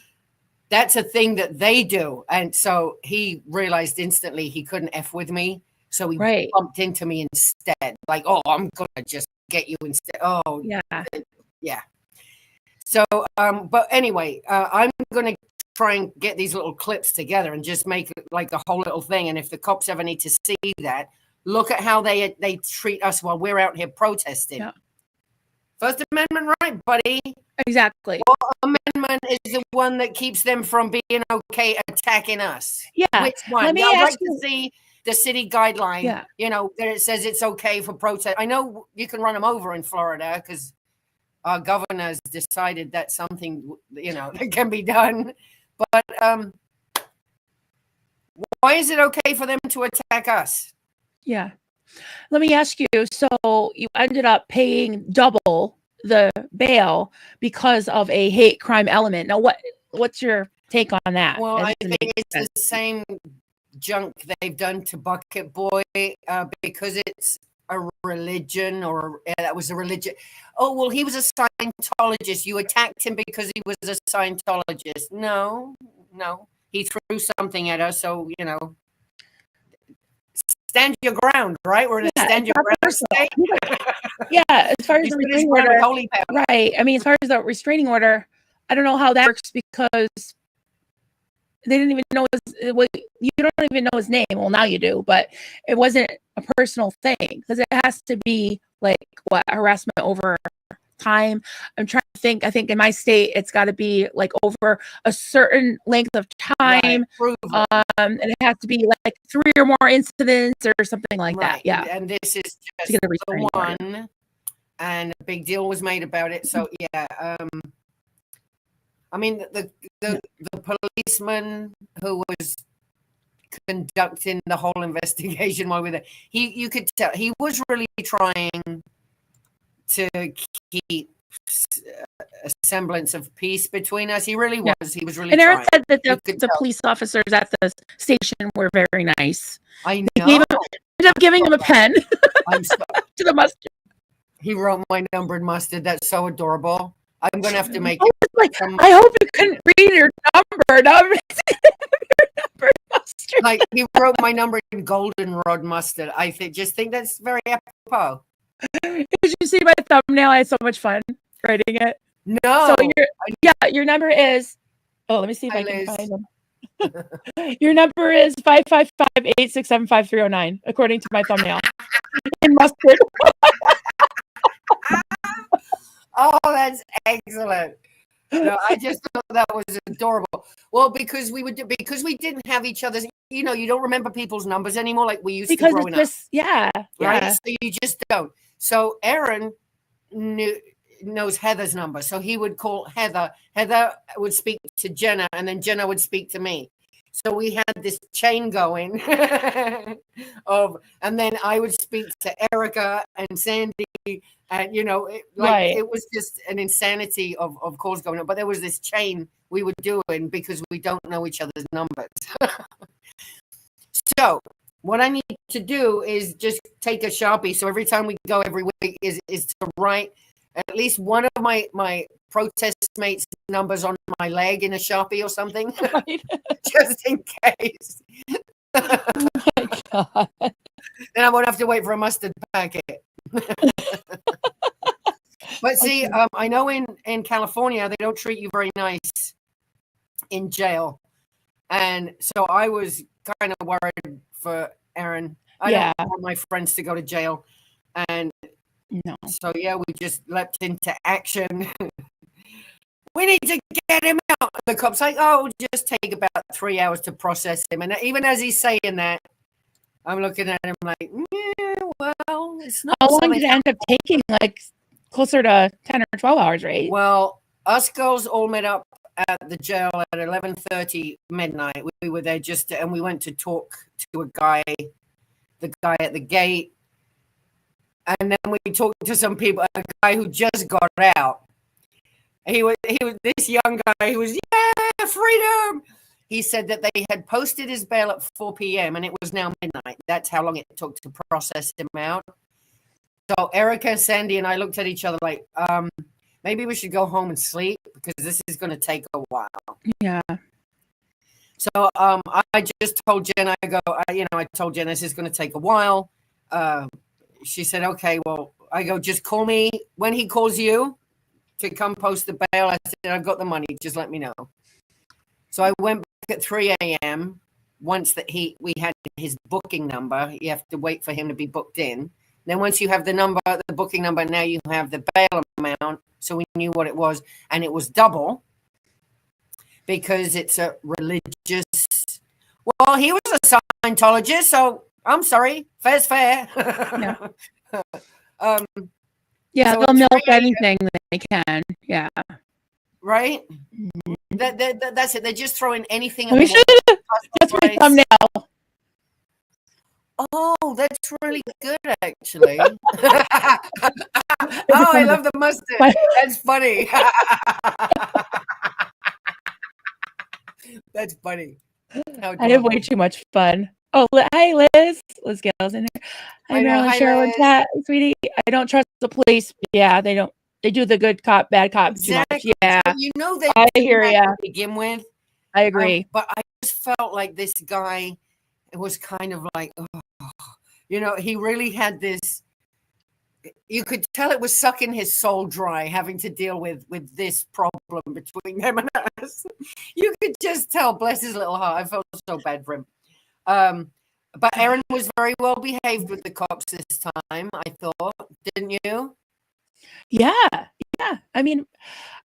That's a thing that they do. And so he realized instantly he couldn't F with me. So he Right. bumped into me instead. Like, oh, I'm gonna just get you instead. Oh, Yeah. yeah. So, but anyway, I'm gonna try and get these little clips together and just make it like a whole little thing. And if the cops ever need to see that, look at how they treat us while we're out here protesting. Yeah. First Amendment right, buddy. Exactly. What amendment is the one that keeps them from being okay attacking us? Yeah. Which one? Let me I'd ask like you. to see the city guideline, Yeah. that it says it's okay for protest. I know you can run them over in Florida because our governor has decided that's something, that can be done. But why is it okay for them to attack us? Yeah. Let me ask you. So you ended up paying double the bail because of a hate crime element. Now, what's your take on that? Well, That I doesn't think make it's sense. the same junk they've done to Bucket Boy because it's a religion, or that was a religion. Oh, well, he was a Scientologist. You attacked him because he was a Scientologist. No. He threw something at us. So, stand your ground, right? We're in a Yeah, stand it's your not ground personal. state. Yeah, as far as He's the put his restraining ground with order, holy power. right? I mean, as far as the restraining order, I don't know how that works because they didn't even know you don't even know his name. Well, now you do, but it wasn't a personal thing because it has to be like harassment over time. I'm trying to think. I think in my state, it's got to be like over a certain length of time, Right, prove it. and it has to be like 3 or more incidents or something like that. Right. Yeah, And this is to just get a the restraining order. one, and a big deal was made about it. So yeah, I mean the policeman who was conducting the whole investigation while we were there, you could tell he was really trying to keep a semblance of peace between us. He really Yeah. was. He was really And Aaron trying. said that You the could tell. police officers at the station were very nice. I They gave know. him, ended up giving him a pen I'm so, to the mustard. he wrote my number in mustard. That's so adorable. I'm gonna have to make I it was like, some, I hope you couldn't read your number. No, your number in mustard. like he wrote my number in goldenrod mustard. I just think that's very apropos. Did you see my thumbnail? I had so much fun writing it. No, So your number is. Oh, let me see if Hi, I can Liz. find them. Your number is 555-867-5309, according to my thumbnail. In mustard. oh, that's excellent. No, I just thought that was adorable. Well, because we didn't have each other's. You don't remember people's numbers anymore like we used to Because growing it's just, yeah. up, right? Yeah. So you just don't. So Aaron knows Heather's number, so he would call Heather. Heather would speak to Jenna, and then Jenna would speak to me. So we had this chain going and then I would speak to Erica and Sandy, and Right. it was just an insanity of calls going on. But there was this chain we were doing because we don't know each other's numbers. So what I need to do is just take a Sharpie. So every time we go every week is to write at least one of my protest mates' numbers on my leg in a Sharpie or something, Right. just in case. Oh my God. Then I won't have to wait for a mustard packet. But see, I know in California, they don't treat you very nice in jail. And so I was kind of worried for Aaron. I Yeah. don't want my friends to go to jail. And No. so, yeah, we just leapt into action. We need to get him out. The cop's like, oh, just take about 3 hours to process him. And even as he's saying that, I'm looking at him like, yeah, well, it's not. How long something- did it end up taking? Like closer to 10 or 12 hours, right? Well, us girls all met up at the jail at 11:30 midnight. We were there and we went to talk to the guy at the gate. And then we talked to some people, a guy who just got out. He was this young guy who was, yeah, freedom. He said that they had posted his bail at 4 p.m. and it was now midnight. That's how long it took to process him out. So Erica, Sandy, and I looked at each other like, maybe we should go home and sleep because this is going to take a while. Yeah. So I just told Jen, I told Jen this is going to take a while. She said, okay, well, I go, just call me when he calls you to come post the bail. I said, I've got the money. Just let me know. So I went back at 3 a.m. Once that we had his booking number, you have to wait for him to be booked in. Then once you have the booking number, now you have the bail amount. So we knew what it was, and it was double because it's a religious. Well, he was a Scientologist, so I'm sorry, fair's fair. Yeah. So they'll it's milk really- anything they can. Yeah. right? That's it. They're just throwing anything. We at should. the That's my place. thumbnail. Oh, that's really good, actually. Oh, I love the mustard. That's funny. That's funny. How I have way adorable. too much fun. Oh, hi, Liz. Liz Gale's in here. Hi, I know. Marilyn, Hi, Cheryl, Liz. chat, sweetie. I don't trust the police. Yeah, they don't. They do the good cop, bad cop too much. Exactly. Yeah, So you know they I do hear that ya. to begin with. I agree. But I just felt like this guy, it was kind of like, he really had this. You could tell it was sucking his soul dry, having to deal with this problem between them and us. You could just tell, bless his little heart. I felt so bad for him. But Aaron was very well behaved with the cops this time, I thought, didn't you? Yeah. I mean,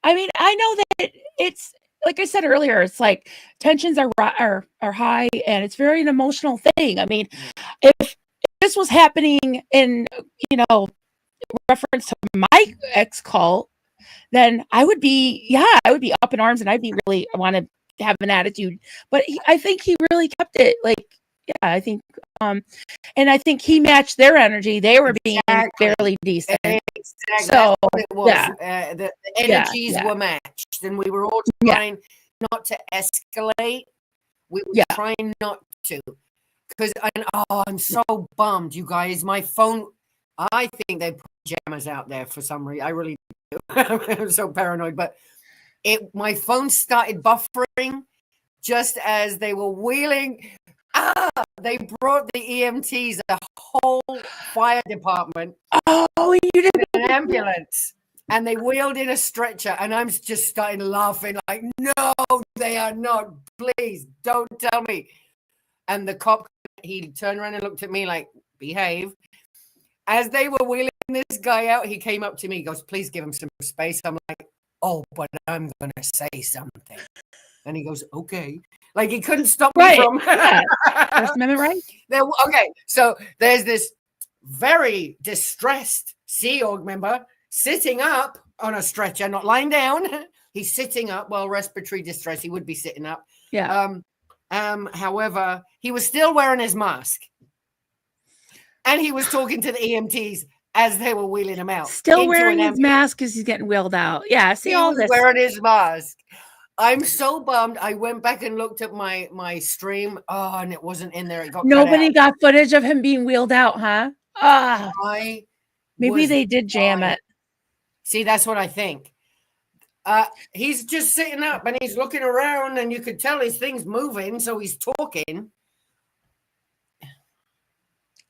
I know that it's like I said earlier. It's like tensions are high, and it's very an emotional thing. I mean, if this was happening in reference to my ex cult, then I would be up in arms, and I'd be really want to have an attitude. But I think he really kept it like, I think, and I think he matched their energy. They were being Exactly. fairly decent. Exactly. So, That's what it was. yeah. The energies yeah. were matched, and we were all Yeah. trying not to escalate. We were Yeah. trying not to, because I'm so bummed, you guys. My phone. I think they put jammers out there for some reason. I really do. I'm so paranoid, but my phone started buffering just as they were wheeling. They brought the EMTs, the whole fire department, Oh, you didn't. an ambulance, and they wheeled in a stretcher, and I'm just starting laughing like, no, they are not. Please don't tell me. And the cop, he turned around and looked at me like, behave. As they were wheeling this guy out, he came up to me. He goes, please give him some space. I'm like, oh, but I'm going to say something. And he goes, okay. Like he couldn't stop me from. Yeah. First Amendment right? Okay. So there's this very distressed Sea Org member sitting up on a stretcher, not lying down. He's sitting up. Well, respiratory distress. He would be sitting up. Yeah. However, he was still wearing his mask. And he was talking to the EMTs as they were wheeling him out. Still into wearing an his mask because he's getting wheeled out. Yeah. See He all was this. wearing his mask. I'm so bummed. I went back and looked at my stream. Oh, and it wasn't in there. It got cut Nobody out. got footage of him being wheeled out, huh? I Maybe was they did jam dying. it. See, that's what I think. He's just sitting up and he's looking around, and you could tell his thing's moving, so he's talking.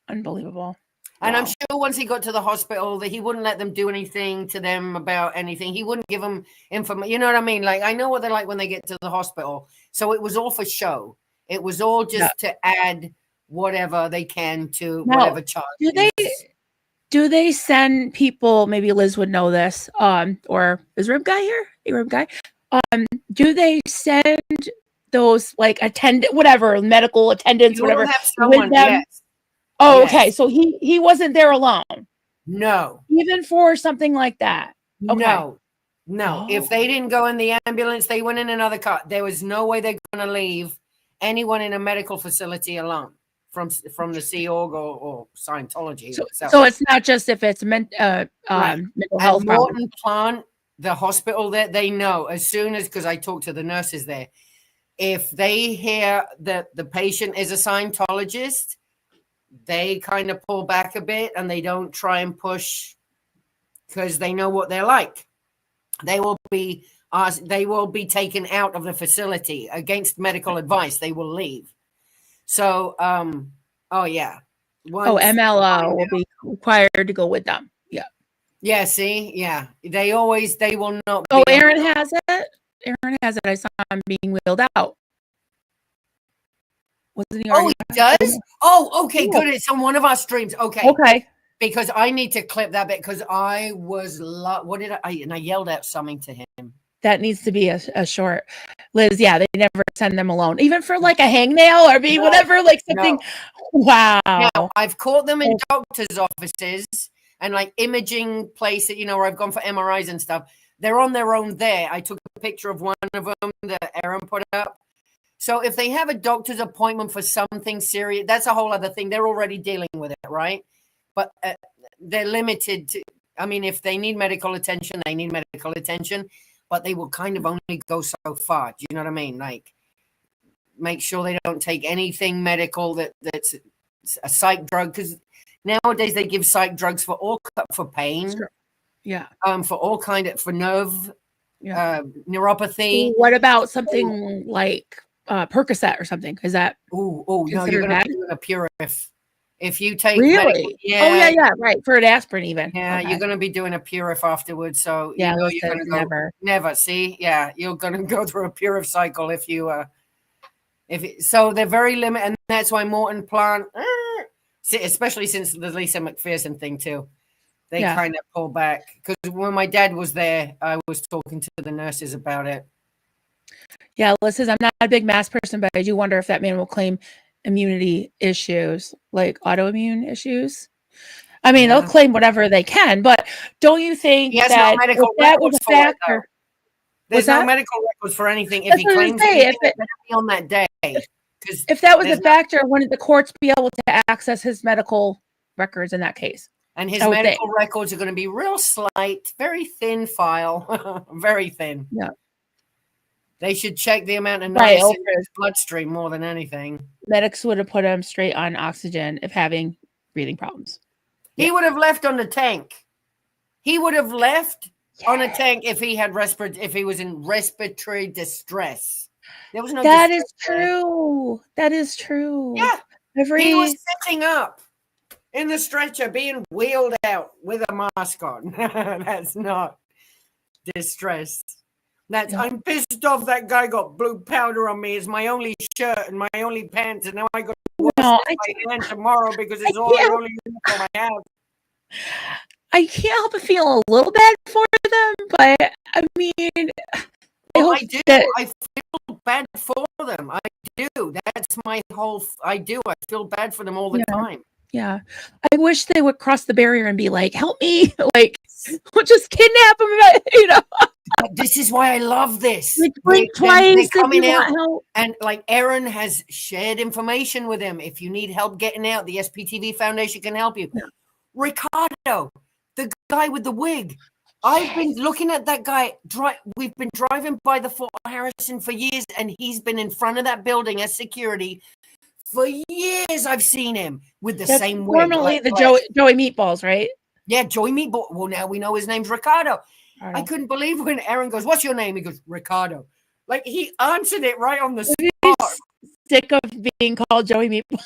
Unbelievable. And I'm Wow. sure once he got to the hospital that he wouldn't let them do anything to them about anything. He wouldn't give them information. You know what I mean? Like, I know what they're like when they get to the hospital. So it was all for show. It was all just to add whatever they can to Now, whatever charge. Do they send people, maybe Liz would know this, or is Rib Guy here? Hey, Rib Guy. Do they send those like whatever, medical attendants, You whatever, will have someone, with them? yes. Oh, Yes. okay. So he wasn't there alone, No. even for something like that. Okay. No. Oh. If they didn't go in the ambulance, they went in another car. There was no way they're going to leave anyone in a medical facility alone from the Sea Org or Scientology. So it's not just if it's mental health At problem. Morton Plant, the hospital that they know as soon as, because I talked to the nurses there, if they hear that the patient is a Scientologist, they kind of pull back a bit and they don't try and push because they know what they're like. They will be they will be taken out of the facility against medical advice. They will leave. So, oh yeah. MLO will be required to go with them. Yeah. Yeah. See, yeah, they will not. Oh, be Aaron has it. Aaron has it. I saw him being wheeled out. Wasn't he? Oh, already- he does. Oh, okay, Yeah. good. It's on one of our streams. Okay. Okay. Because I need to clip that bit because I was what did I yelled out something to him. That needs to be a short. Liz, yeah, they never send them alone, even for like a hangnail or whatever, like something. Wow. Now, I've caught them in doctors' offices and like imaging places, where I've gone for MRIs and stuff. They're on their own there. I took a picture of one of them that Aaron put up. So if they have a doctor's appointment for something serious, that's a whole other thing. They're already dealing with it, right? But they're limited to, if they need medical attention, they need medical attention, but they will kind of only go so far. Do you know what I mean? Like, make sure they don't take anything medical that's a psych drug, because nowadays they give psych drugs for pain. Sure. Yeah. For all for nerve, Yeah. neuropathy. What about something like Percocet or something? Is that no, you're considered gonna bad? be doing a Purif. If you take really? medical, Oh yeah, right. For an aspirin, even. yeah, Okay. you're gonna be doing a Purif afterwards. So Yeah, you're Liz gonna says go never. See, yeah, you're gonna go through a Purif cycle if you so they're very limited, and that's why Morton Plant, especially since the Lisa McPherson thing too, they kind of pull back. Because when my dad was there, I was talking to the nurses about it. Yeah, Liz says, I'm not a big mask person, but I do wonder if that man will claim immunity issues, like autoimmune issues. I mean, they'll claim whatever they can, but don't you think He has that no medical if that was records a for it, factor? There's What's no that? medical records for anything. If That's he what I was claims gonna say, anything, it's gonna be on that day. If that was a there's no- factor, wouldn't the courts be able to access his medical records in that case? And his I would medical think. records are going to be real slight, very thin file, very thin. Yeah. They should check the amount of Right, niacin in his bloodstream more than anything. Medics would have put him straight on oxygen if having breathing problems. He would have left on the tank. He would have left on a tank if he had if he was in respiratory distress. There was no. That is distress there. true. That is true. Yeah. Every He was sitting up in the stretcher being wheeled out with a mask on. That's not distress. That's I'm pissed off that guy got blue powder on me. It's my only shirt and my only pants, and now I got to wash No, my hand tomorrow because it's all the only uniform I have. I can't help but feel a little bad for them, but I mean, I hope I do. that I feel bad for them. I do. That's my whole. I do. I feel bad for them all the time. yeah. I wish they would cross the barrier and be like, "Help me!" Like, we'll just kidnap them. But this is why I love this. Like, blink twice if you coming out, want help. and like Aaron has shared information with him. If you need help getting out, the SPTV Foundation can help you. Yeah. Ricardo, the guy with the wig. I've been looking at that guy. We've been driving by the Fort Harrison for years, and he's been in front of that building as security for years. I've seen him with the That's same wig. normally like the Flash. Joey Meatballs, right? Yeah, Joey Meatball. Well, now we know his name's Ricardo. I Right. couldn't believe when Aaron goes, "What's your name?" He goes, "Ricardo." Like he answered it right on the He's spot. sick of being called Joey Meatballs.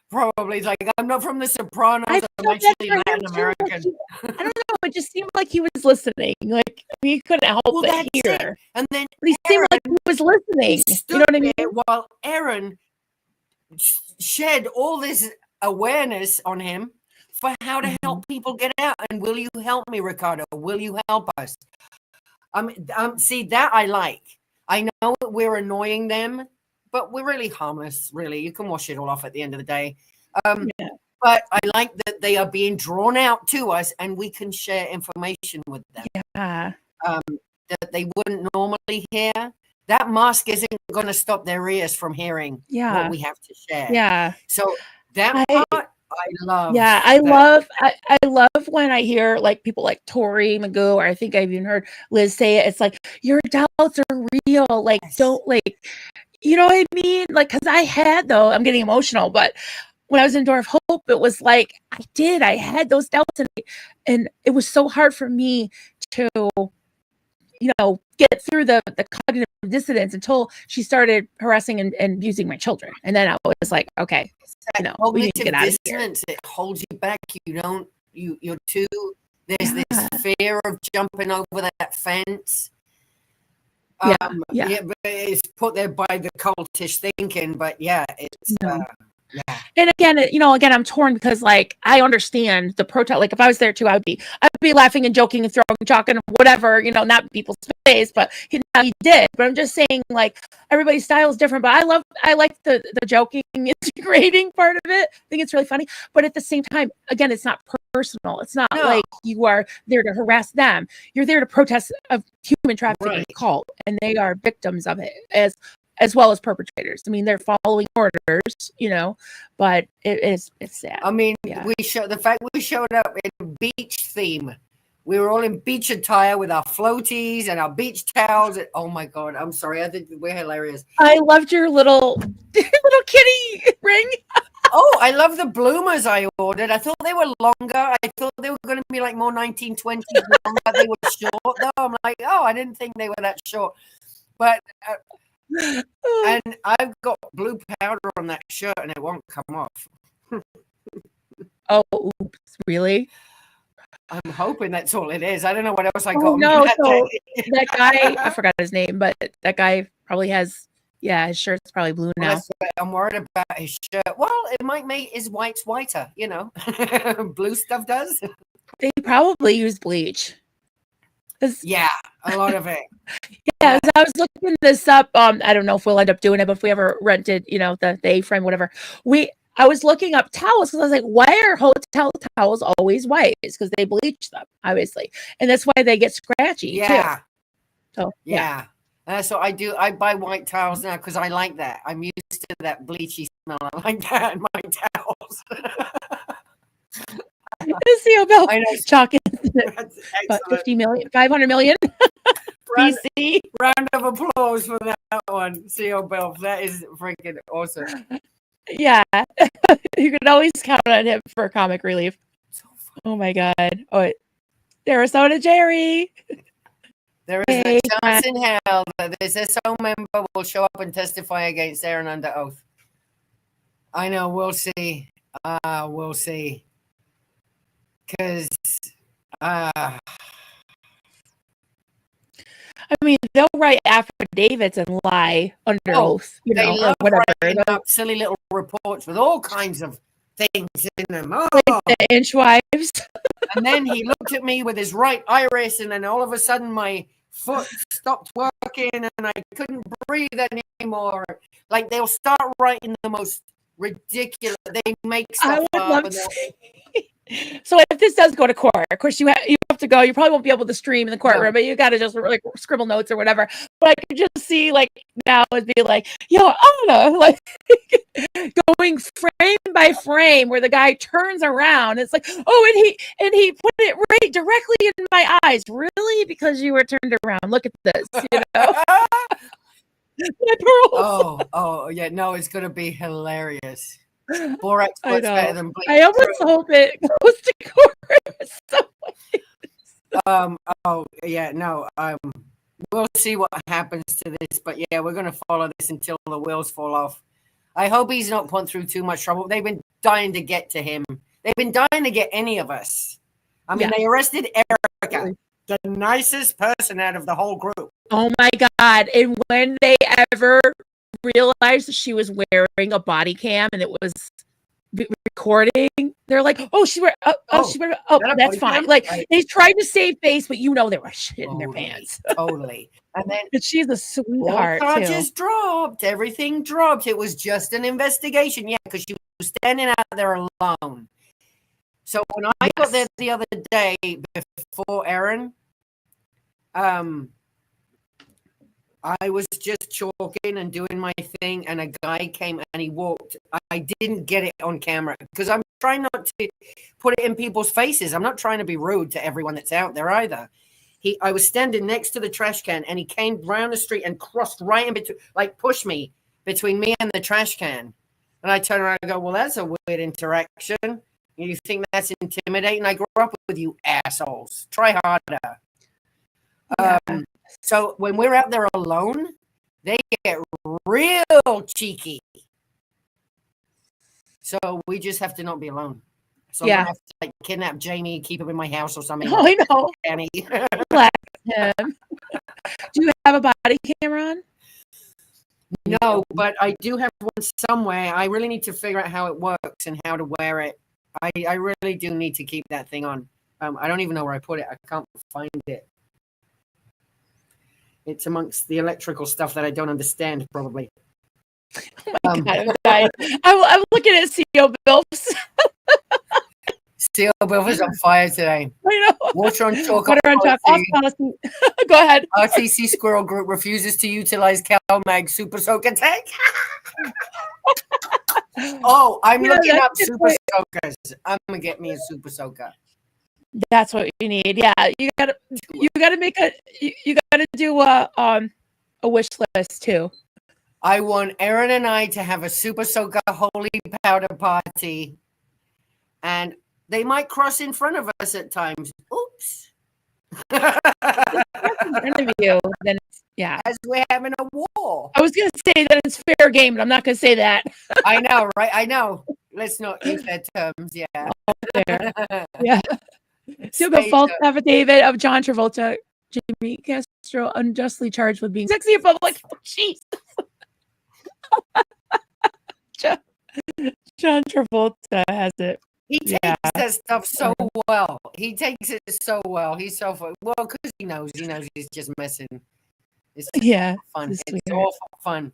Probably. It's like, I'm not from The Sopranos. I I'm felt bad actually for him Latin too. American. I don't know. It just seemed like he was listening. Like he couldn't help Well, but that's hear. it. And then But he seemed like he was listening. he You stood know what I mean? there while Aaron shed all this awareness on him for how to help people get out. And will you help me, Ricardo? Will you help us? See, that I like. I know that we're annoying them, but we're really harmless, really. You can wash it all off at the end of the day. But I like that they are being drawn out to us and we can share information with them Yeah. that they wouldn't normally hear. That mask isn't going to stop their ears from hearing Yeah. what we have to share. Yeah. So that part I love. Yeah, I that. love when I hear like people like Tori Magoo, or I think I've even heard Liz say it. It's like your doubts are real. Like, don't like, you know what I mean? Like, because I had though, I'm getting emotional, but when I was in Door of Hope, it was like I had those doubts, and it was so hard for me to, get through the cognitive dissonance until she started harassing and abusing my children. And then I was like, okay, we need to get out of here. Dissonance, it holds you back. You're too, there's Yeah. this fear of jumping over that fence. Yeah. But it's put there by the cultish thinking, but it's No. And again, I'm torn because like I understand the protest. Like if I was there too, I'd be laughing and joking and throwing chalk and whatever, not in people's face, but he did. But I'm just saying, like everybody's style is different. But I like the joking, integrating part of it. I think it's really funny. But at the same time, again, it's not personal. It's not like you are there to harass them. You're there to protest a human trafficking cult, and they are victims of it as well as perpetrators. I mean, they're following orders, but it's sad. I mean, the fact we showed up in beach theme. We were all in beach attire with our floaties and our beach towels. Oh my God, I'm sorry. I think we're hilarious. I loved your little kitty ring. Oh, I love the bloomers I ordered. I thought they were longer. I thought they were going to be like more 1920s longer. They were short though. I'm like, I didn't think they were that short. But and I've got blue powder on that shirt and it won't come off. Oh, oops, really? I'm hoping that's all it is. I don't know what else I got. Oh, no, so that guy, I forgot his name, but that guy probably has, his shirt's probably blue now. Well, I'm worried about his shirt. Well, it might make his whites whiter, Blue stuff does. They probably use bleach. Yeah, a lot of it. Yeah, I was looking this up. I don't know if we'll end up doing it, but if we ever rented, the A-frame, whatever. I was looking up towels because I was like, why are hotel towels always white? It's because they bleach them, obviously, and that's why they get scratchy. Yeah. Too. So So I do. I buy white towels now because I like that. I'm used to that bleachy smell. I like that in my towels. CO Bell I know. chalk is Excellent. 50 million, 500 million. BC. Round of applause for that one, CO Bell. That is freaking awesome. Yeah, you can always count on him for comic relief. Oh my God! Oh, Sarasota Jerry. There is a chance in hell that this SO member will show up and testify against Aaron under oath. I know. We'll see. We'll see. Because, I mean, they'll write affidavits and lie under oath, they or love whatever. writing up silly little reports with all kinds of things in them. Like the Inchwives. And then he looked at me with his right iris, and then all of a sudden my foot stopped working, and I couldn't breathe anymore. Like they'll start writing the most ridiculous. They make stuff I would up. love And to So if this does go to court, of course you have to go. You probably won't be able to stream in the courtroom, but you got to just like scribble notes or whatever. But I could just see like now it'd be like, yo, Anna, like going frame by frame where the guy turns around. It's like, and he put it right directly in my eyes. Really? Because you were turned around. Look at this, My pearls. Oh yeah, no, it's gonna be hilarious. Borax I works know. better than bleach. I almost hope it goes to court. We'll see what happens to this, but yeah, we're gonna follow this until the wheels fall off. I hope he's not put through too much trouble. They've been dying to get to him. They've been dying to get any of us. I mean, they arrested Erica, the nicest person out of the whole group. Oh my God. And when they ever realized she was wearing a body cam and it was recording, they're like, that's fine. Like they tried to save face, but they were shit in their pants. Totally. And then she's a sweetheart. all charges dropped. Everything dropped. It was just an investigation. Yeah, because she was standing out there alone. So when I got there the other day before Aaron, I was just chalking and doing my thing, and a guy came and he walked. I didn't get it on camera because I'm trying not to put it in people's faces. I'm not trying to be rude to everyone that's out there either. I was standing next to the trash can, and he came round the street and crossed right in between, like pushed me between me and the trash can. And I turn around and go, well, that's a weird interaction. You think that's intimidating? I grew up with you assholes. Try harder. Yeah. So when we're out there alone, they get real cheeky. So we just have to not be alone. So I'm Yeah. gonna have to like kidnap Jamie, keep him in my house or something. Oh, I know. Annie. Relax him. Do you have a body camera on? No, but I do have one somewhere. I really need to figure out how it works and how to wear it. I really do need to keep that thing on. I don't even know where I put it. I can't find it. It's amongst the electrical stuff that I don't understand, probably. Oh my God, I'm dying. I'm looking at CO Bills. Steel Bill is on fire today. I know. Water on chalk. Water on chalk. Policy. Go ahead. RTC Squirrel Group refuses to utilize CalMag Super Soaker tank. Oh, I'm Yeah, looking that's up a good Super point. Soakers. I'm gonna get me a Super Soaker. That's what you need. Yeah, you gotta make you gotta do a wish list too. I want Aaron and I to have a Super Soaker holy powder party, and they might cross in front of us at times. Oops. In front of you, then yeah. As we're having a war. I was gonna say that it's fair game, but I'm not gonna say that. I know, right? I know. Let's not use their terms. Yeah. Fair. Yeah. So the Stay false tuned. affidavit of John Travolta, Jimmy Castro unjustly charged with being sexy in public. Oh, jeez. John Travolta has it. He takes Yeah. that stuff so well. He takes it so well. He's so fun. Well, because he knows he's just messing. It's just Yeah. fun. it's It's weird. all fun.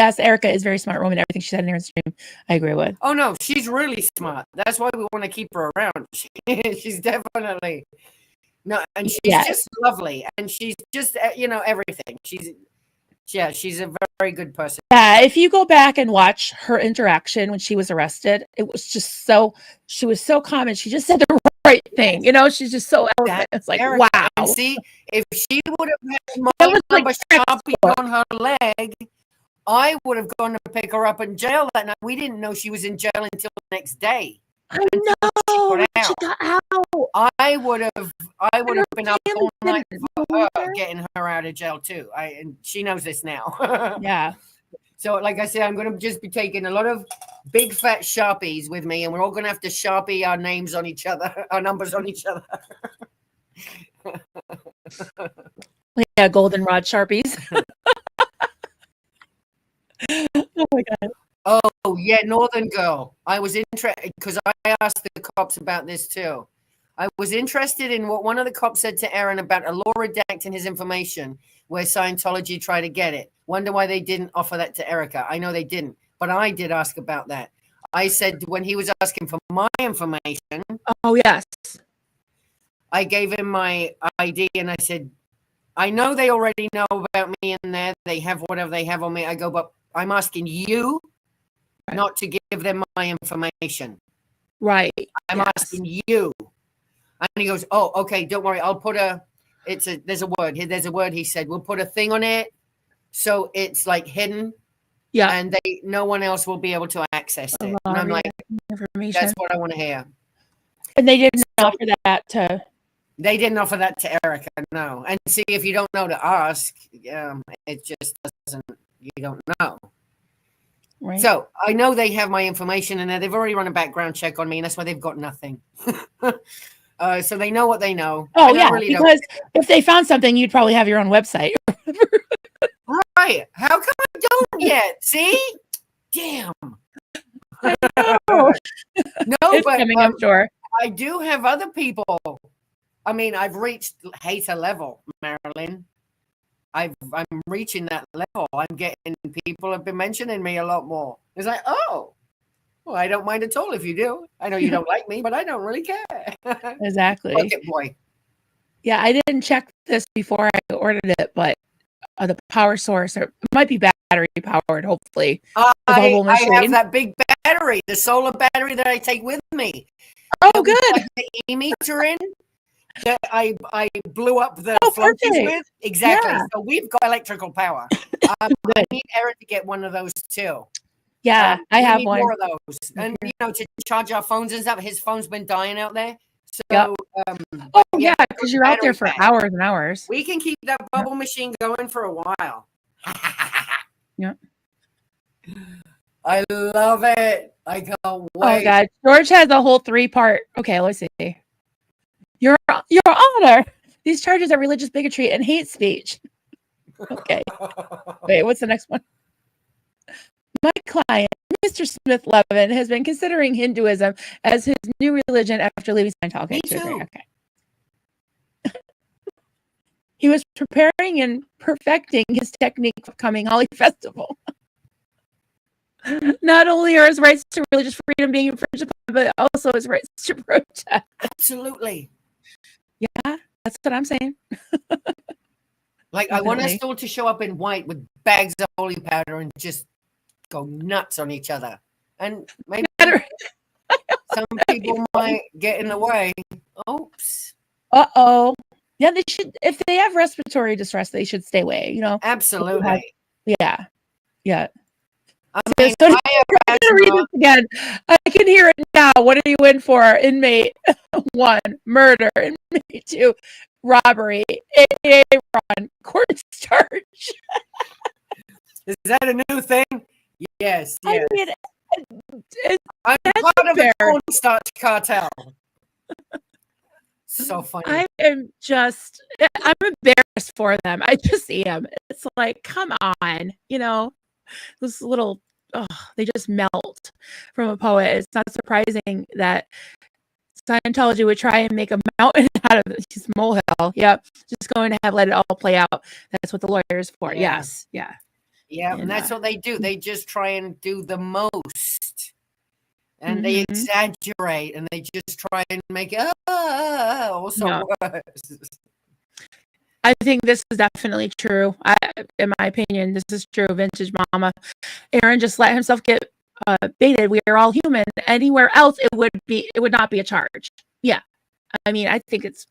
Yes, Erica is a very smart woman. Everything she said in her stream, I agree with. Oh no, she's really smart. That's why we want to keep her around. She's definitely no, and she's Yes. just lovely, and she's just everything. She's a very good person. Yeah, if you go back and watch her interaction when she was arrested, it was just she was so calm and she just said the right thing. She's just so eloquent. It's like, Erica, wow. And see, if she would have had That my was like number Sharpie on her leg, I would have gone to pick her up in jail that night. We didn't know she was in jail until the next day. I know. got She out. got out. I would have been up all family night didn't for know her, her. getting her out of jail too. And she knows this now. Yeah. So, like I said, I'm going to just be taking a lot of big fat Sharpies with me, and we're all going to have to Sharpie our names on each other, our numbers on each other. Yeah, goldenrod Sharpies. Oh my God. Oh, yeah, Northern Girl. I was interested because I asked the cops about this too. I was interested in what one of the cops said to Aaron about a law redacting his information where Scientology tried to get it. Wonder why they didn't offer that to Erica. I know they didn't, but I did ask about that. I said when he was asking for my information, Oh yes. I gave him my ID and I said, I know they already know about me in there. They have whatever they have on me. I go, but I'm asking you Right. not to give them my information. Right. I'm Yes. asking you. And he goes, oh, okay, don't worry. I'll put there's a word he said. We'll put a thing on it so it's like hidden Yeah. and no one else will be able to access it. And I'm like, Information. that's what I want to hear. And they didn't offer that to. They didn't offer that to Erica, no. And see, if you don't know to ask, it just doesn't, you don't know. Right. So I know they have my information in there. They've already run a background check on me, and that's why they've got nothing. So they know what they know. Oh And I yeah, really don't- because if they found something, you'd probably have your own website. Right. How come I don't yet? See? Damn. Oh, No, it's but coming, I'm sure. I do have other people. I mean, I've reached hater level, Marilyn. I'm reaching that level. I'm getting people have been mentioning me a lot more. It's like, oh, well, I don't mind at all if you do. I know you don't like me, but I don't really care. Exactly. Bucket boy. Yeah, I didn't check this before I ordered it, but the power source, or it might be battery powered, hopefully. I whole have machine. that big battery, the solar battery that I take with me. Oh, That we good. plug the e-meter in that I blew up the Oh, floaties perfect. with. Exactly. Yeah. So we've got electrical power. I need Aaron to get one of those too. Yeah, I We have need one. more of those. And to charge our phones and stuff. His phone's been dying out there. So Yep. um, Oh, Oh yeah, because you're out there for battery pack. hours and hours. We can keep that bubble machine going for a while. Yeah. I love it. I can't Oh wait. God, George has a whole 3-part. Okay, let's see. Your Honor, these charges are religious bigotry and hate speech. Okay, wait, what's the next one? My client, Mr. Smith Levin, has been considering Hinduism as his new religion after leaving Scientology. Me Okay, too. okay. He was preparing and perfecting his technique for coming Holi Festival. Not only are his rights to religious freedom being infringed upon, but also his rights to protest. Absolutely. Yeah, that's what I'm saying. Like, I want us Definitely. all to show up in white with bags of holy powder and just go nuts on each other. And maybe some people might get in the way. Oops. Uh-oh. Yeah, they should, if they have respiratory distress, they should stay away, you know? Absolutely. Yeah. Yeah. I So- mean, so- I have I'm gonna read asthma. this again. I can hear it now. What are you in for? Inmate 1, murder. Inmate 2, robbery. AA run, cornstarch. Is that a new thing? Yes. I Yes. mean, I'm that's part of the fair. cornstarch cartel. So funny. I am just, I'm embarrassed for them. I just am. It's like, come on, you know, those little, they just melt from a poet. It's not surprising that Scientology would try and make a mountain out of this molehill. Yep. Just going to let it all play out. That's what the lawyer is for. Yeah. Yes. Yeah. Yeah, And, and that's what they do. They just try and do the most. And they Mhm. exaggerate and they just try and make it also Yeah. worse. I think this is definitely true. In my opinion, this is true. Vintage Mama. Aaron just let himself get baited. We are all human. Anywhere else, it would not be a charge. Yeah. I mean, I think it's,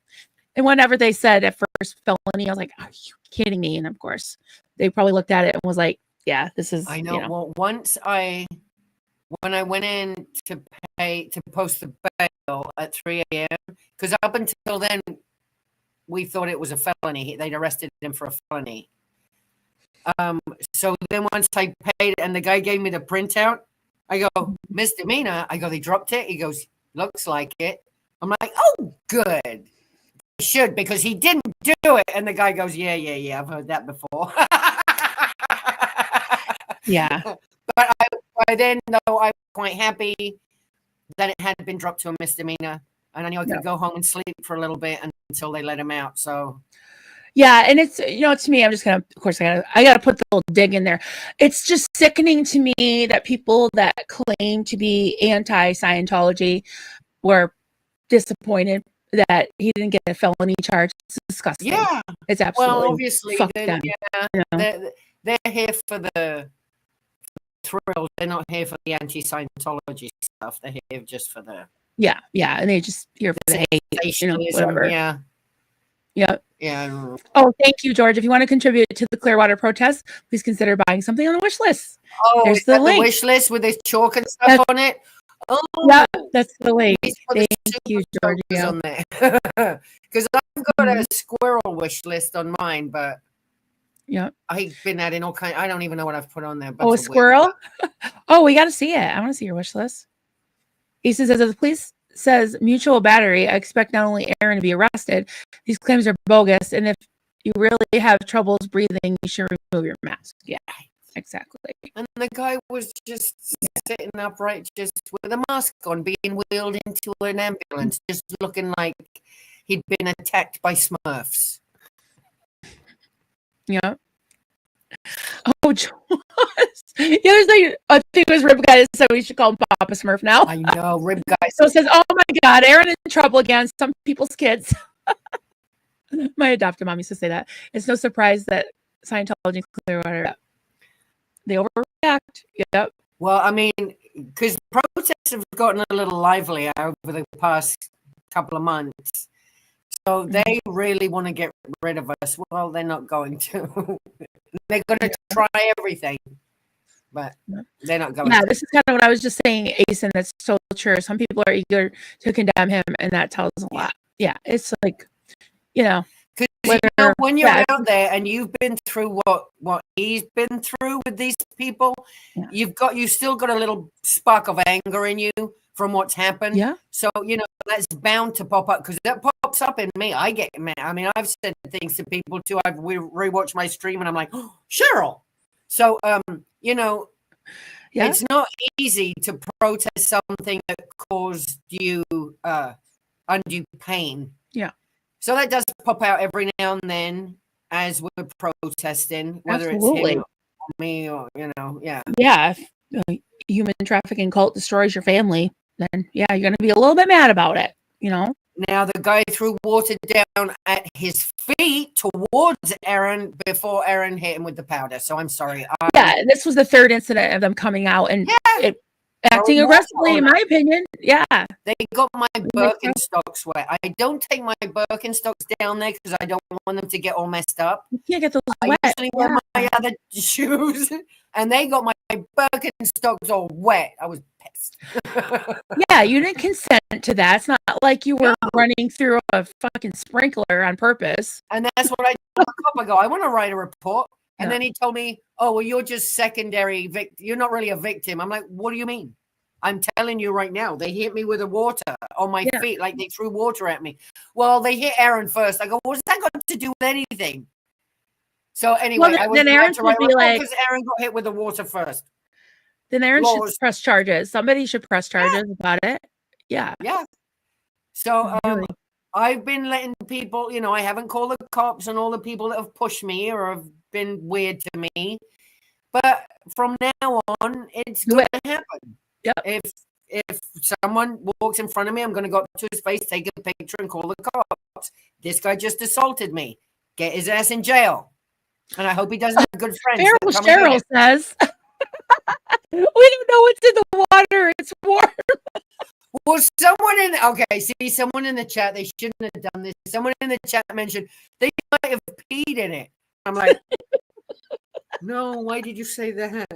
and whenever they said at first felony, I was like, are you kidding me? And of course, they probably looked at it and was like, yeah, this is, I know. Well, when I went in to post the bail at 3 a.m., because up until then, we thought it was a felony. They'd arrested him for a felony. So then once I paid and the guy gave me the printout, I go, misdemeanor. I go, they dropped it. He goes, looks like it. I'm like, oh, good. They should, because he didn't do it. And the guy goes, yeah. I've heard that before. yeah. But by then, though, I was quite happy that it had been dropped to a misdemeanor. And I knew I could go home and sleep for a little bit until they let him out. So Yeah, and it's, you know, to me, I'm just gonna, of course, I gotta put the little dig in there. It's just sickening to me that people that claim to be anti-Scientology were disappointed that he didn't get a felony charge. It's disgusting. yeah, It's absolutely well, obviously, fuck they're, them. yeah, you know? they're here for the thrills. They're not here for the anti-Scientology stuff. They're here just for the Yeah, and they just here for the hate, you know, sensationalism. whatever. Yeah, Yeah. Oh, thank you, George. If you want to contribute to the Clearwater protest, please consider buying something on the wish list. Oh, There's is the that the link. wish list with this chalk and stuff That's- on it? Oh, Yeah, that's the link. please put the Thank you, super Georgia. jokers on there. Because I've got Mm-hmm. a squirrel wish list on mine, but Yeah. I've been adding all kind. I don't even know what I've put on there. Oh, a squirrel? Oh, we got to see it. I want to see your wish list. Ethan says, if the police says mutual battery, I expect not only Aaron to be arrested, these claims are bogus. And if you really have troubles breathing, you should remove your mask. Yeah, exactly. And the guy was just sitting upright, just with a mask on, being wheeled into an ambulance, just looking like he'd been attacked by Smurfs. Yeah. Oh, Joyce. Yeah, there's like, I think it was Rib Guy that said we should call him Papa Smurf now. I know, rib guys. So it says, oh my God, Aaron in trouble again. Some people's kids. My adopted mom used to say that. It's no surprise that Scientology and Clearwater, they overreact. Yep. Well, I mean, because protests have gotten a little livelier over the past couple of months. So they really want to get rid of us. Well, they're not going to. They're going to try everything, but they're not going Yeah, to. this is kind of what I was just saying, Asen. That's so true. Some people are eager to condemn him, and that tells a lot. Yeah, it's like, you know, Because whether, when you're yeah, out there and you've been through what he's been through with these people, Yeah. you've still got a little spark of anger in you from what's happened. yeah, So that's bound to pop up, because that pops up in me. I get mad. I mean, I've said things to people too. I've rewatched my stream and I'm like, oh, Cheryl. So yeah, it's not easy to protest something that caused you undue pain. Yeah. So that does pop out every now and then as we're protesting, whether Absolutely. it's him or me or, yeah. yeah. If human trafficking cult destroys your family, then yeah, you're going to be a little bit mad about it, you know? Now, the guy threw water down at his feet towards Aaron before Aaron hit him with the powder. So I'm sorry. Yeah, this was the third incident of them coming out and acting Oh, aggressively, in my opinion. Yeah. They got my Birkenstocks wet. I don't take my Birkenstocks down there because I don't want them to get all messed up. You can't get those I wet. usually wear my other shoes, and they got my Birkenstocks all wet. I was pissed. Yeah, you didn't consent to that. It's not like you were running through a fucking sprinkler on purpose. And that's what I told the cop. I go, I want to write a report. And Yeah. then he told me, oh, well, you're just secondary victim. You're not really a victim. I'm like, what do you mean? I'm telling you right now, they hit me with the water on my feet, like they threw water at me. Well, they hit Aaron first. I go, what's that got to do with anything? So anyway, I was then Aaron to write should be like, because Aaron got hit with the water first. then Aaron should Laws. press charges. Somebody should press charges about it. Yeah. Yeah. So Really. I've been letting people, I haven't called the cops and all the people that have pushed me or have been weird to me. But from now on, it's going to happen. Yep. If someone walks in front of me, I'm going to go up to his face, take a picture, and call the cops. This guy just assaulted me. Get his ass in jail. And I hope he doesn't have good friends. Cheryl says, we don't know what's in the water. It's warm. Well, someone in the chat, they shouldn't have done this. Someone in the chat mentioned they might have peed in it. I'm like, no, why did you say that?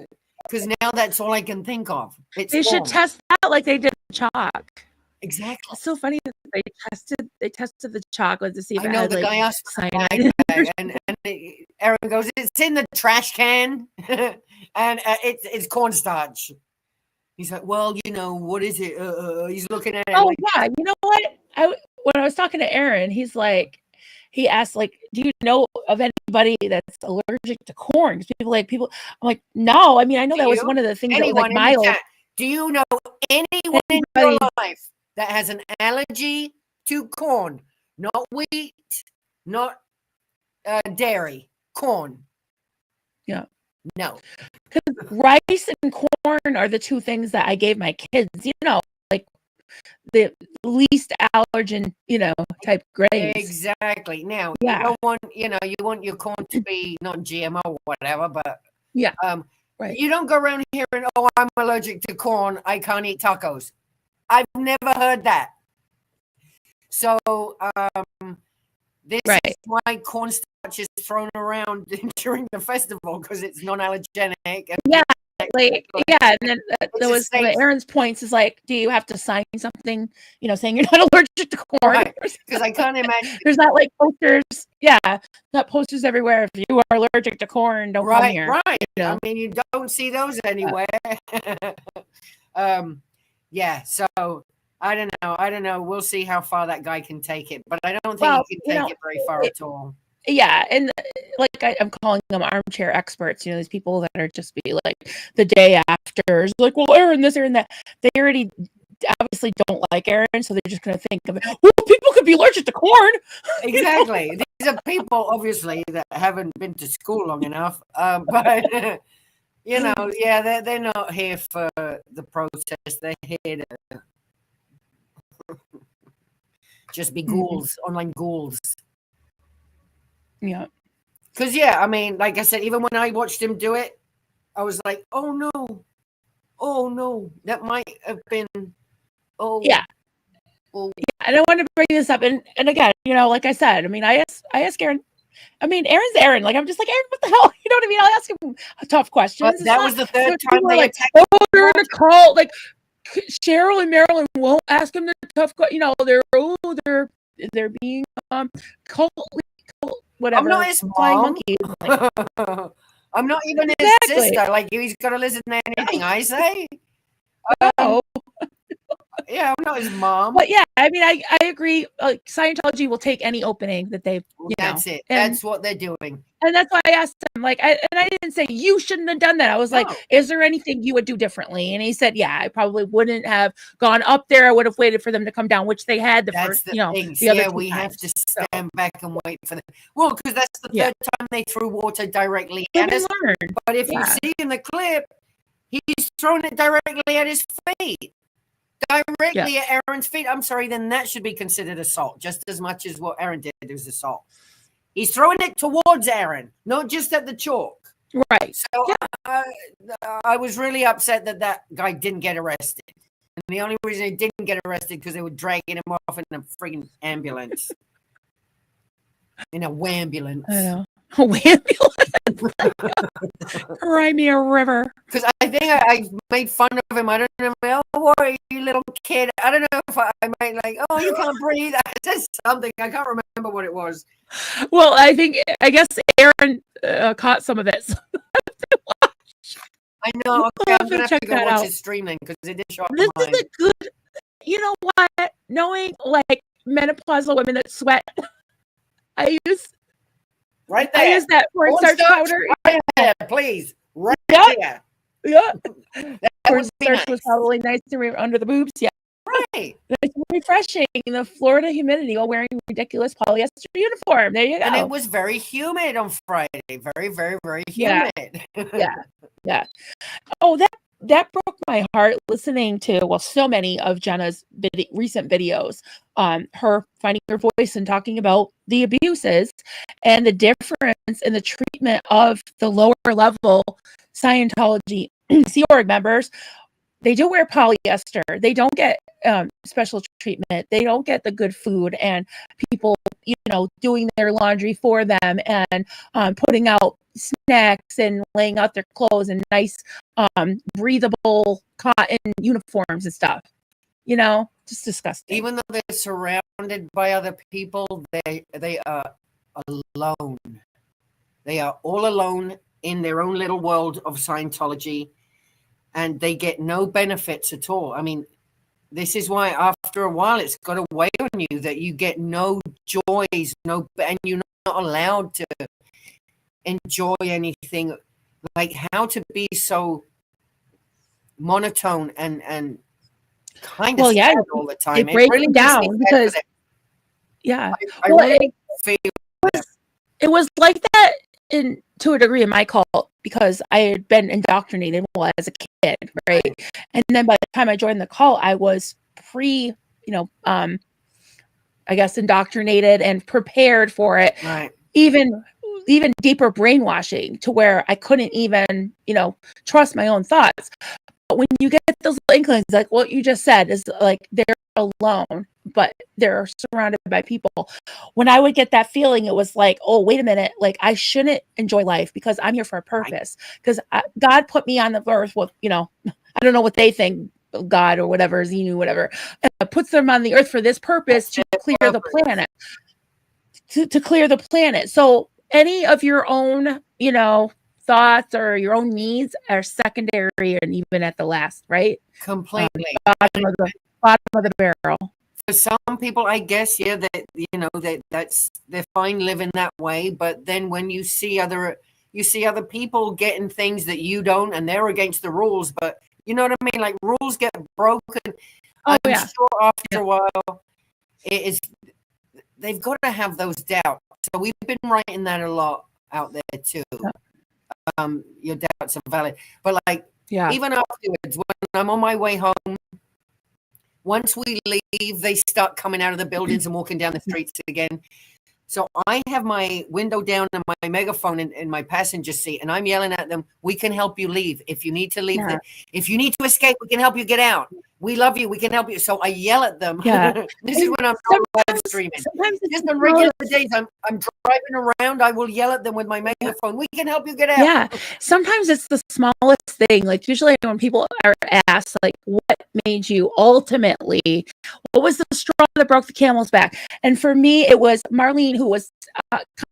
Because now that's all I can think of. They should test that like they did chalk. Exactly. It's so funny that they tested the chocolate to see if I it know had, the like, guy asked for cyanide. and Aaron goes, it's in the trash can, and it's cornstarch. He's like, well, what is it? He's looking at it. Oh like, yeah, you know what? When I was talking to Aaron, he asked, like, do you know of anybody that's allergic to corn? People. I'm like, no. I mean, I know that was one of the things that was like mild. Do you know anyone in your life that has an allergy to corn? Not wheat, not dairy, corn. Yeah. No. Because rice and corn are the two things that I gave my kids, like the least allergen, type grains. Exactly. Now, Yeah. you want your corn to be not GMO or whatever, but Yeah. Right. You don't go around here and, oh, I'm allergic to corn, I can't eat tacos. I've never heard that. So this is why cornstarch is thrown around during the festival, because it's non-allergenic. And yeah. And then there was one of Aaron's points is like, do you have to sign something, saying you're not allergic to corn? Right. Because I can't imagine. There's not like posters. Yeah. Not posters everywhere. If you are allergic to corn, don't come here. Right. I mean, you don't see those anywhere. Yeah. So I don't know. We'll see how far that guy can take it, but I don't think he can take it very far at all. Yeah, and I'm calling them armchair experts. These people that are just be like the day after, it's like, well, Aaron this, Aaron that. They already obviously don't like Aaron, so they're just going to think of it. Well, people could be allergic to corn. Exactly. These are people obviously that haven't been to school long enough, but they're not here for the protest. They're here to just be ghouls, online ghouls. Yeah. Because, I mean, like I said, even when I watched him do it, I was like, oh, no, that might have been, Yeah. And I want to bring this up. And again, like I said, I mean, I ask Aaron. I mean, Aaron's Aaron. Like, I'm just like, Aaron, what the hell? You know what I mean? I'll ask him tough questions. But that was the third time they like, attacked. oh, they're in a cult. Like, Cheryl and Marilyn won't ask him the tough questions. They're they're being cult whatever. I'm not his flying mom. monkeys. I'm not even Exactly. his sister. Like, he's got to listen to anything I say. No. Yeah, I'm not his mom. But yeah, I mean, I agree. Scientology will take any opening that they, That's it. and- That's what they're doing. And that's why I asked him, like, I didn't say you shouldn't have done that. I was like, No. is there anything you would do differently? And he said, yeah, I probably wouldn't have gone up there. I would have waited for them to come down, which they had the That's first, the the thing. other Yeah, two we have times. to stand back and wait for them. Well, because that's the Yeah. third time they threw water directly Live at and us. learn. But if you Yeah. see in the clip, he's thrown it directly at his feet. Directly at Aaron's feet. I'm sorry, then that should be considered assault, just as much as what Aaron did was assault. He's throwing it towards Aaron, not just at the chalk. Right. So I was really upset that that guy didn't get arrested. And the only reason he didn't get arrested because they were dragging him off in a freaking ambulance. In a wambulance. I know. Wambulance. Cry me a river. Because I think I made fun of him. I don't know. Oh, what are you, little kid? I don't know if I made like, oh, you can't breathe. I said something. I can't remember what it was. Well, I guess Aaron caught some of it. So I know. Okay, We'll I'm have to gonna have check to go that watch out. his stream then because it did show up this on is mine. a good, you know what? Knowing like menopausal women that sweat, I use Right I there. use that cornstarch Cornstarch, powder. right there, please. Right Yeah. there. Yeah, That would be cornstarch nice. was probably nice to under the boobs. Yeah, Right. it's refreshing in the Florida humidity while wearing a ridiculous polyester uniform. There you go. And it was very humid on Friday. Very, very, very Yeah. humid. Yeah. Oh, that broke my heart listening to so many of Jenna's recent videos. Her finding her voice and talking about the abuses and the difference in the treatment of the lower level Scientology Sea Org members. They do wear polyester. They don't get special treatment. They don't get the good food and people, doing their laundry for them and putting out snacks and laying out their clothes in nice, breathable cotton uniforms and stuff. Just disgusting. Even though they're surrounded by other people, they are alone. They are all alone in their own little world of Scientology, and they get no benefits at all. I mean, this is why after a while it's got to weigh on you that you get no joys, and you're not allowed to enjoy anything. Like how to be so monotone and kind of sad all the time. They break really them makes me down sad because for them. yeah, I Well, really feel it was like that to a degree in my cult because I had been indoctrinated as a kid, right? And then by the time I joined the cult, I was I guess indoctrinated and prepared for it. right. Even deeper brainwashing to where I couldn't even, trust my own thoughts. But when you get those inklings, like what you just said, is like they're alone, but they're surrounded by people. When I would get that feeling, it was like, oh, wait a minute, like I shouldn't enjoy life because I'm here for a purpose. Because God put me on the earth with, I don't know what they think, God or whatever, Xenu, whatever, puts them on the earth for this purpose to clear the planet. To clear the planet. So any of your own, thoughts or your own needs are secondary and even at the last, right? Completely. Bottom of the barrel. For some people, I guess, yeah, that's they're fine living that way. But then when you see other people getting things that you don't, and they're against the rules, but you know what I mean? Like rules get broken. Oh, I'm yeah. sure after a while, they've got to have those doubts. So we've been writing that a lot out there too. Your doubts are valid, but like Yeah. even afterwards, when I'm on my way home, once we leave, they start coming out of the buildings and walking down the streets again. So I have my window down and my megaphone in my passenger seat, and I'm yelling at them, we can help you leave. If you need to leave, Yeah. if you need to escape, we can help you get out. we love you. We can help you. So I yell at them. Yeah. This is when I'm not live streaming. Sometimes it's Just on regular days, I'm driving around. I will yell at them with my megaphone. We can help you get out. Yeah. Sometimes it's the smallest thing. Like usually when people are asked, like, what made you ultimately, what was the straw that broke the camel's back? And for me, it was Marlene, who was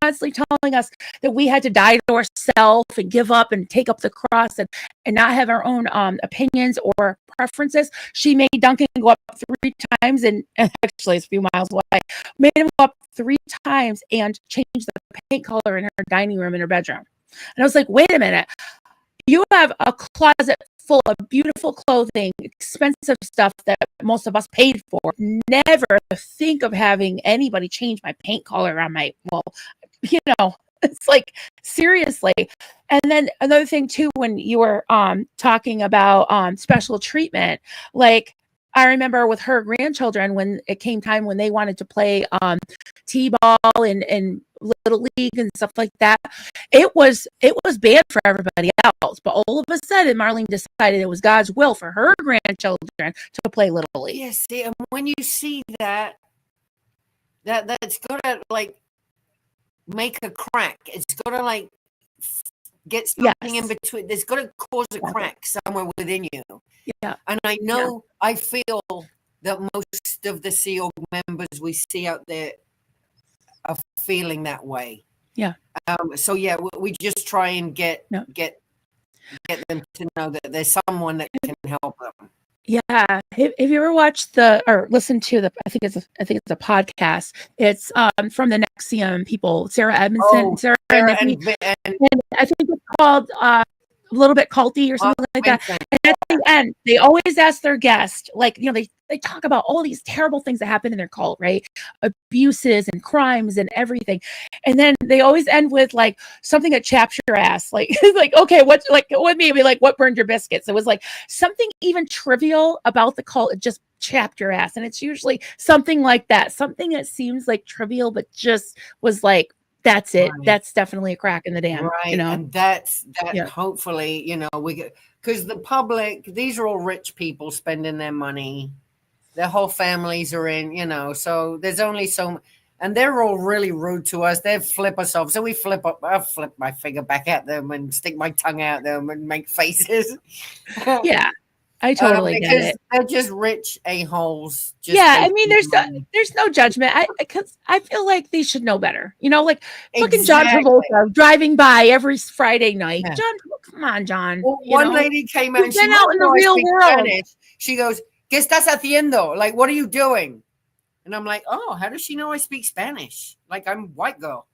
constantly telling us that we had to die to ourselves and give up and take up the cross and not have our own opinions or preferences. She made Duncan go up 3 times, and actually it's a few miles away, made him go up 3 times and change the paint color in her dining room in her bedroom. And I was like, wait a minute, you have a closet full of beautiful clothing, expensive stuff that most of us paid for. Never think of having anybody change my paint color on my, well, you know, it's like, seriously. And then another thing too, when you were talking about special treatment, like I remember with her grandchildren, when it came time when they wanted to play t-ball and little league and stuff like that, it was bad for everybody else. But all of a sudden, Marlene decided it was God's will for her grandchildren to play little league. Yes, and when you see that's gonna like make a crack. It's gonna like get something in between. There's gonna cause a crack somewhere within you. Yeah. And I know, I feel that most of the Sea Org members we see out there are feeling that way. Yeah. So yeah, we just try and get them to know that there's someone that can help them. Yeah. Have you ever watched or listened to I think it's a podcast. It's from the NXIVM people, Sarah Edmondson, Sarah and I think it's called a little bit culty or something like that. And at the end, they always ask their guest, like, you know, they talk about all these terrible things that happen in their cult, right? Abuses and crimes and everything. And then they always end with like something that chaps your ass. Like, like, okay, what maybe like what burned your biscuits? It was like something even trivial about the cult. It just chapped your ass. And it's usually something like that. Something that seems like trivial, but just was like, that's it. Right. That's definitely a crack in the dam. Right. You know? And that's hopefully, you know, we get, because the public, these are all rich people spending their money. Their whole families are in, you know, so there's only so, and they're all really rude to us. They flip us off. So we I flip my finger back at them and stick my tongue out them and make faces. Yeah. I totally get it. They're just rich a-holes. Yeah, I mean, there's no judgment. Because I feel like they should know better. You know, like fucking John Travolta driving by every Friday night. Yeah. John, come on, John. Well, one lady came out. She's been out in the real world. Spanish. She goes, ¿Qué estás haciendo? Like, what are you doing? And I'm like, oh, how does she know I speak Spanish? Like, I'm white girl.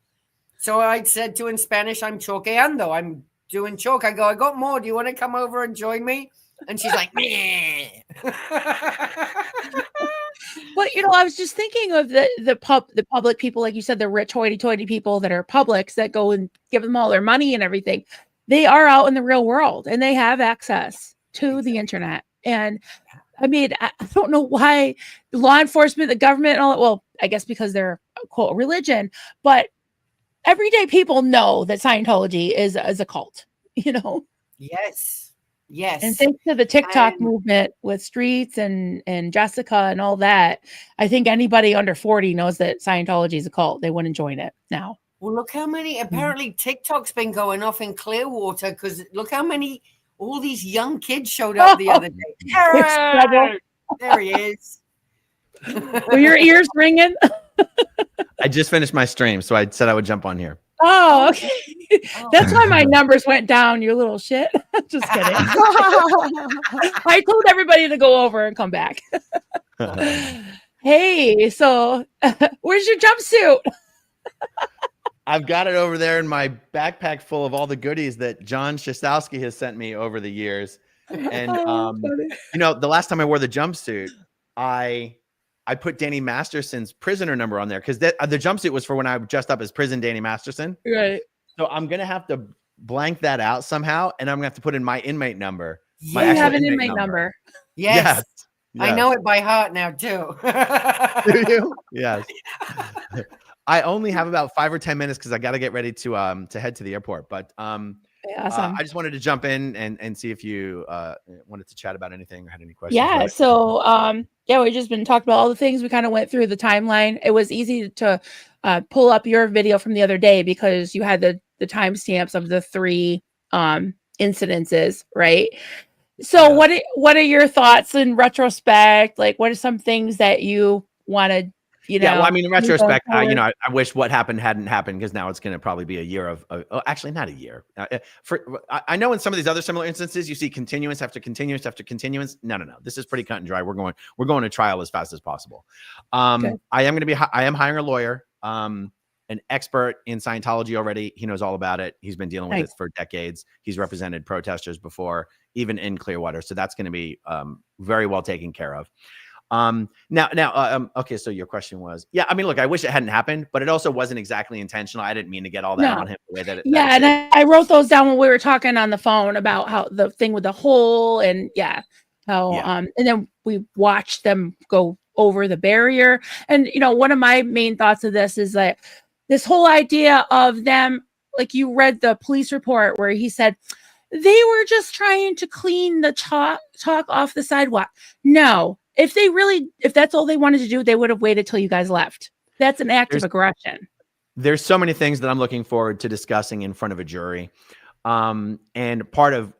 So I said to her in Spanish, I'm choqueando. I'm doing choke. I go, I got more. Do you want to come over and join me? And she's like, meh. But you know, I was just thinking of the public people, like you said, the rich hoity-toity people that are publics that go and give them all their money and everything. They are out in the real world and they have access to the internet. And I mean, I don't know why law enforcement, the government, and all that. Well, I guess because they're quote religion, but everyday people know that Scientology is a cult. You know. Yes. Yes. And thanks to the TikTok movement with Streets and Jessica and all that, I think anybody under 40 knows that Scientology is a cult. They wouldn't join it now. Well, look how many, apparently TikTok's been going off in Clearwater because look how many, all these young kids showed up the other day. There he is. Were your ears ringing? I just finished my stream, so I said I would jump on here. Oh, okay. That's why my numbers went down, you little shit. Just kidding. I told everybody to go over and come back. Hey, so where's your jumpsuit? I've got it over there in my backpack full of all the goodies that John Shastowski has sent me over the years. And, you know, the last time I wore the jumpsuit, I put Danny Masterson's prisoner number on there because the jumpsuit was for when I dressed up as prison Danny Masterson. Right. So I'm going to have to blank that out somehow. And I'm going to have to put in my inmate number. You have an inmate number. Yes. I know it by heart now too. Do you? Yes. I only have about 5 or 10 minutes because I got to get ready to head to the airport. But Awesome. I just wanted to jump in and see if you wanted to chat about anything or had any questions. Yeah. really. So, yeah, we just been talking about all the things. We kind of went through the timeline. It was easy to pull up your video from the other day because you had the timestamps of the 3 incidences, right? So, Yeah. what are your thoughts in retrospect? Like, what are some things that you wanted? Yeah, well, I mean, in do going retrospect, you forward? know, I wish what happened hadn't happened because now it's going to probably be a year of oh, actually not a year. I know in some of these other similar instances, you see continuance after continuance after continuance. No. This is pretty cut and dry. We're going to trial as fast as possible. Good. I am hiring a lawyer, an expert in Scientology already. He knows all about it. He's been dealing with Nice. it for decades. He's represented protesters before, even in Clearwater. So that's going to be very well taken care of. Okay, so your question was, yeah, I mean, look, I wish it hadn't happened, but it also wasn't exactly intentional. I didn't mean to get all that No. on him the way that it Yeah, that it and did. I wrote those down when we were talking on the phone about how the thing with the hole and how Yeah. and then we watched them go over the barrier. And one of my main thoughts of this is that this whole idea of them, like you read the police report where he said they were just trying to clean the chalk off the sidewalk. No, if that's all they wanted to do, they would have waited till you guys left. That's an act of aggression. There's so many things that I'm looking forward to discussing in front of a jury. And part of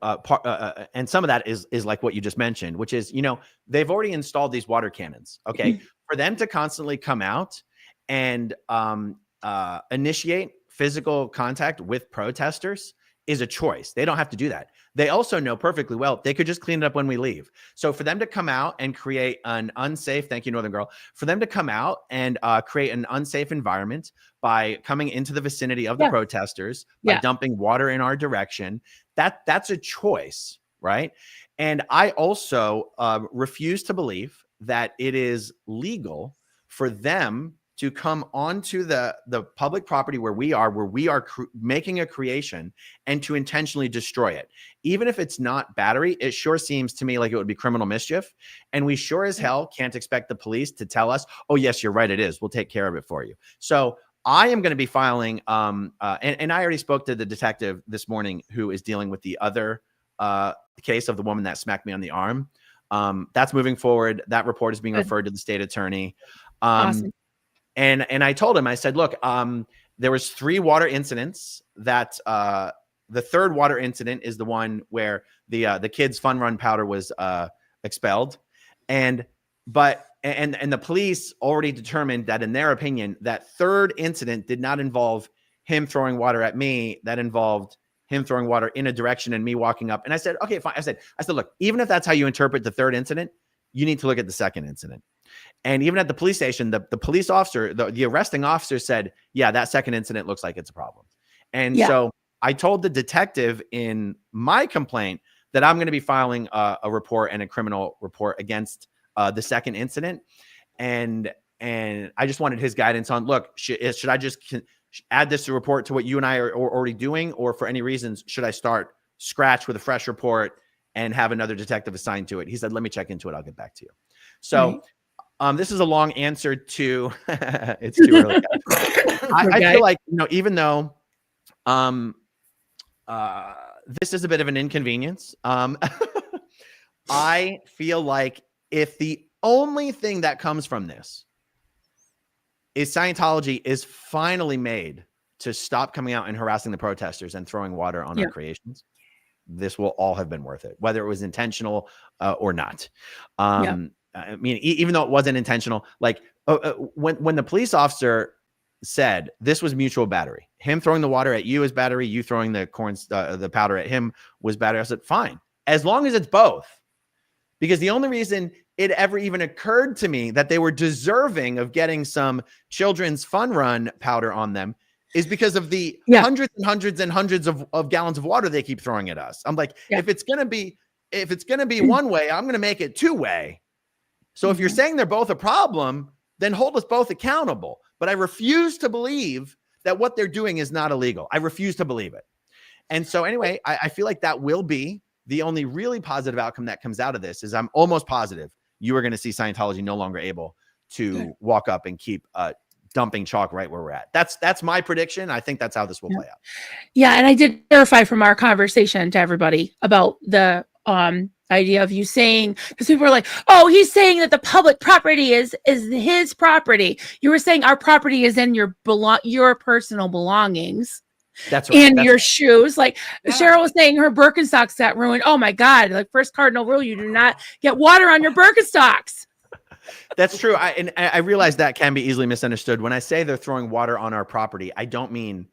and some of that is like what you just mentioned, which is, they've already installed these water cannons. Okay. For them to constantly come out and initiate physical contact with protesters is a choice. They don't have to do that. They also know perfectly well they could just clean it up when we leave. So for them to come out and create an unsafe, thank you, Northern Girl, for them to come out and create an unsafe environment by coming into the vicinity of the protesters, by dumping water in our direction, that's a choice, right? And I also refuse to believe that it is legal for them to come onto the public property where we are making a creation and to intentionally destroy it. Even if it's not battery, it sure seems to me like it would be criminal mischief. And we sure as hell can't expect the police to tell us, oh, yes, you're right, it is. We'll take care of it for you. So I am going to be filing, and I already spoke to the detective this morning who is dealing with the other case of the woman that smacked me on the arm. That's moving forward. That report is being referred to the state attorney. Awesome. And I told him, I said, look, there was 3 water incidents that the third water incident is the one where the kids' fun run powder was expelled. And the police already determined that in their opinion, that third incident did not involve him throwing water at me. That involved him throwing water in a direction and me walking up. And I said, okay, fine. I said, look, even if that's how you interpret the third incident, you need to look at the second incident. And even at the police station, the police officer, the arresting officer said, yeah, that second incident looks like it's a problem. And so I told the detective in my complaint that I'm going to be filing a report and a criminal report against the second incident. And I just wanted his guidance on, look, should I just add this to report to what you and I are already doing? Or for any reasons, should I start scratch with a fresh report and have another detective assigned to it? He said, let me check into it. I'll get back to you. So this is a long answer to it's too early. I feel like, even though this is a bit of an inconvenience, I feel like if the only thing that comes from this is Scientology is finally made to stop coming out and harassing the protesters and throwing water on our creations, this will all have been worth it, whether it was intentional or not. I mean, even though it wasn't intentional, like when the police officer said this was mutual battery, him throwing the water at you is battery, you throwing the the powder at him was battery. I said, fine, as long as it's both. Because the only reason it ever even occurred to me that they were deserving of getting some children's fun run powder on them is because of the hundreds and hundreds and hundreds of gallons of water they keep throwing at us. I'm like, if it's gonna be one way, I'm gonna make it 2-way. So if you're saying they're both a problem, then hold us both accountable. But I refuse to believe that what they're doing is not illegal. I refuse to believe it. And so anyway, I feel like that will be the only really positive outcome that comes out of this. Is I'm almost positive you are going to see Scientology no longer able to walk up and keep dumping chalk right where we're at. That's my prediction. I think that's how this will play out. Yeah, and I did verify from our conversation to everybody about the idea of you saying, because people were like, oh, he's saying that the public property is his property. You were saying our property is in your personal belongings. That's right. In That's your right. shoes. Like Yeah. Cheryl was saying her Birkenstocks got ruined. Oh my God. Like first cardinal rule, you do not get water on your Birkenstocks. That's true. I realize that can be easily misunderstood. When I say they're throwing water on our property, I don't mean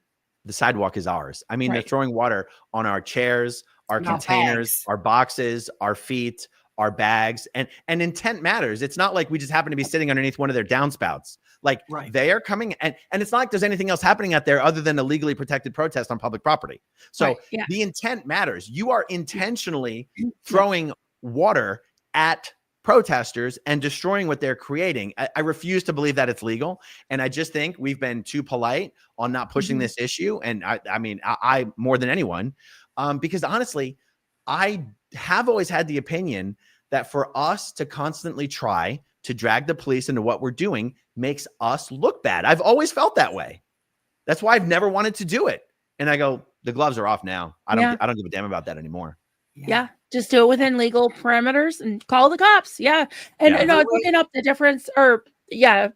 the sidewalk is ours. I mean, they're Right. throwing water on our chairs, our And our containers, bags. our boxes, our feet, our bags, and intent matters. It's not like we just happen to be sitting underneath one of their downspouts. Like Right. they are coming, and it's not like there's anything else happening out there other than a legally protected protest on public property. So Right, yeah. the intent matters. You are intentionally throwing water at protesters and destroying what they're creating. I refuse to believe that it's legal. And I just think we've been too polite on not pushing Mhm. this issue. And I mean, I more than anyone, because honestly, I have always had the opinion that for us to constantly try to drag the police into what we're doing makes us look bad. I've always felt that way. That's why I've never wanted to do it. And I go, the gloves are off now. I don't give a damn about that anymore. Yeah. Just do it within legal parameters and call the cops. Yeah. And Yeah. you know, looking up the difference or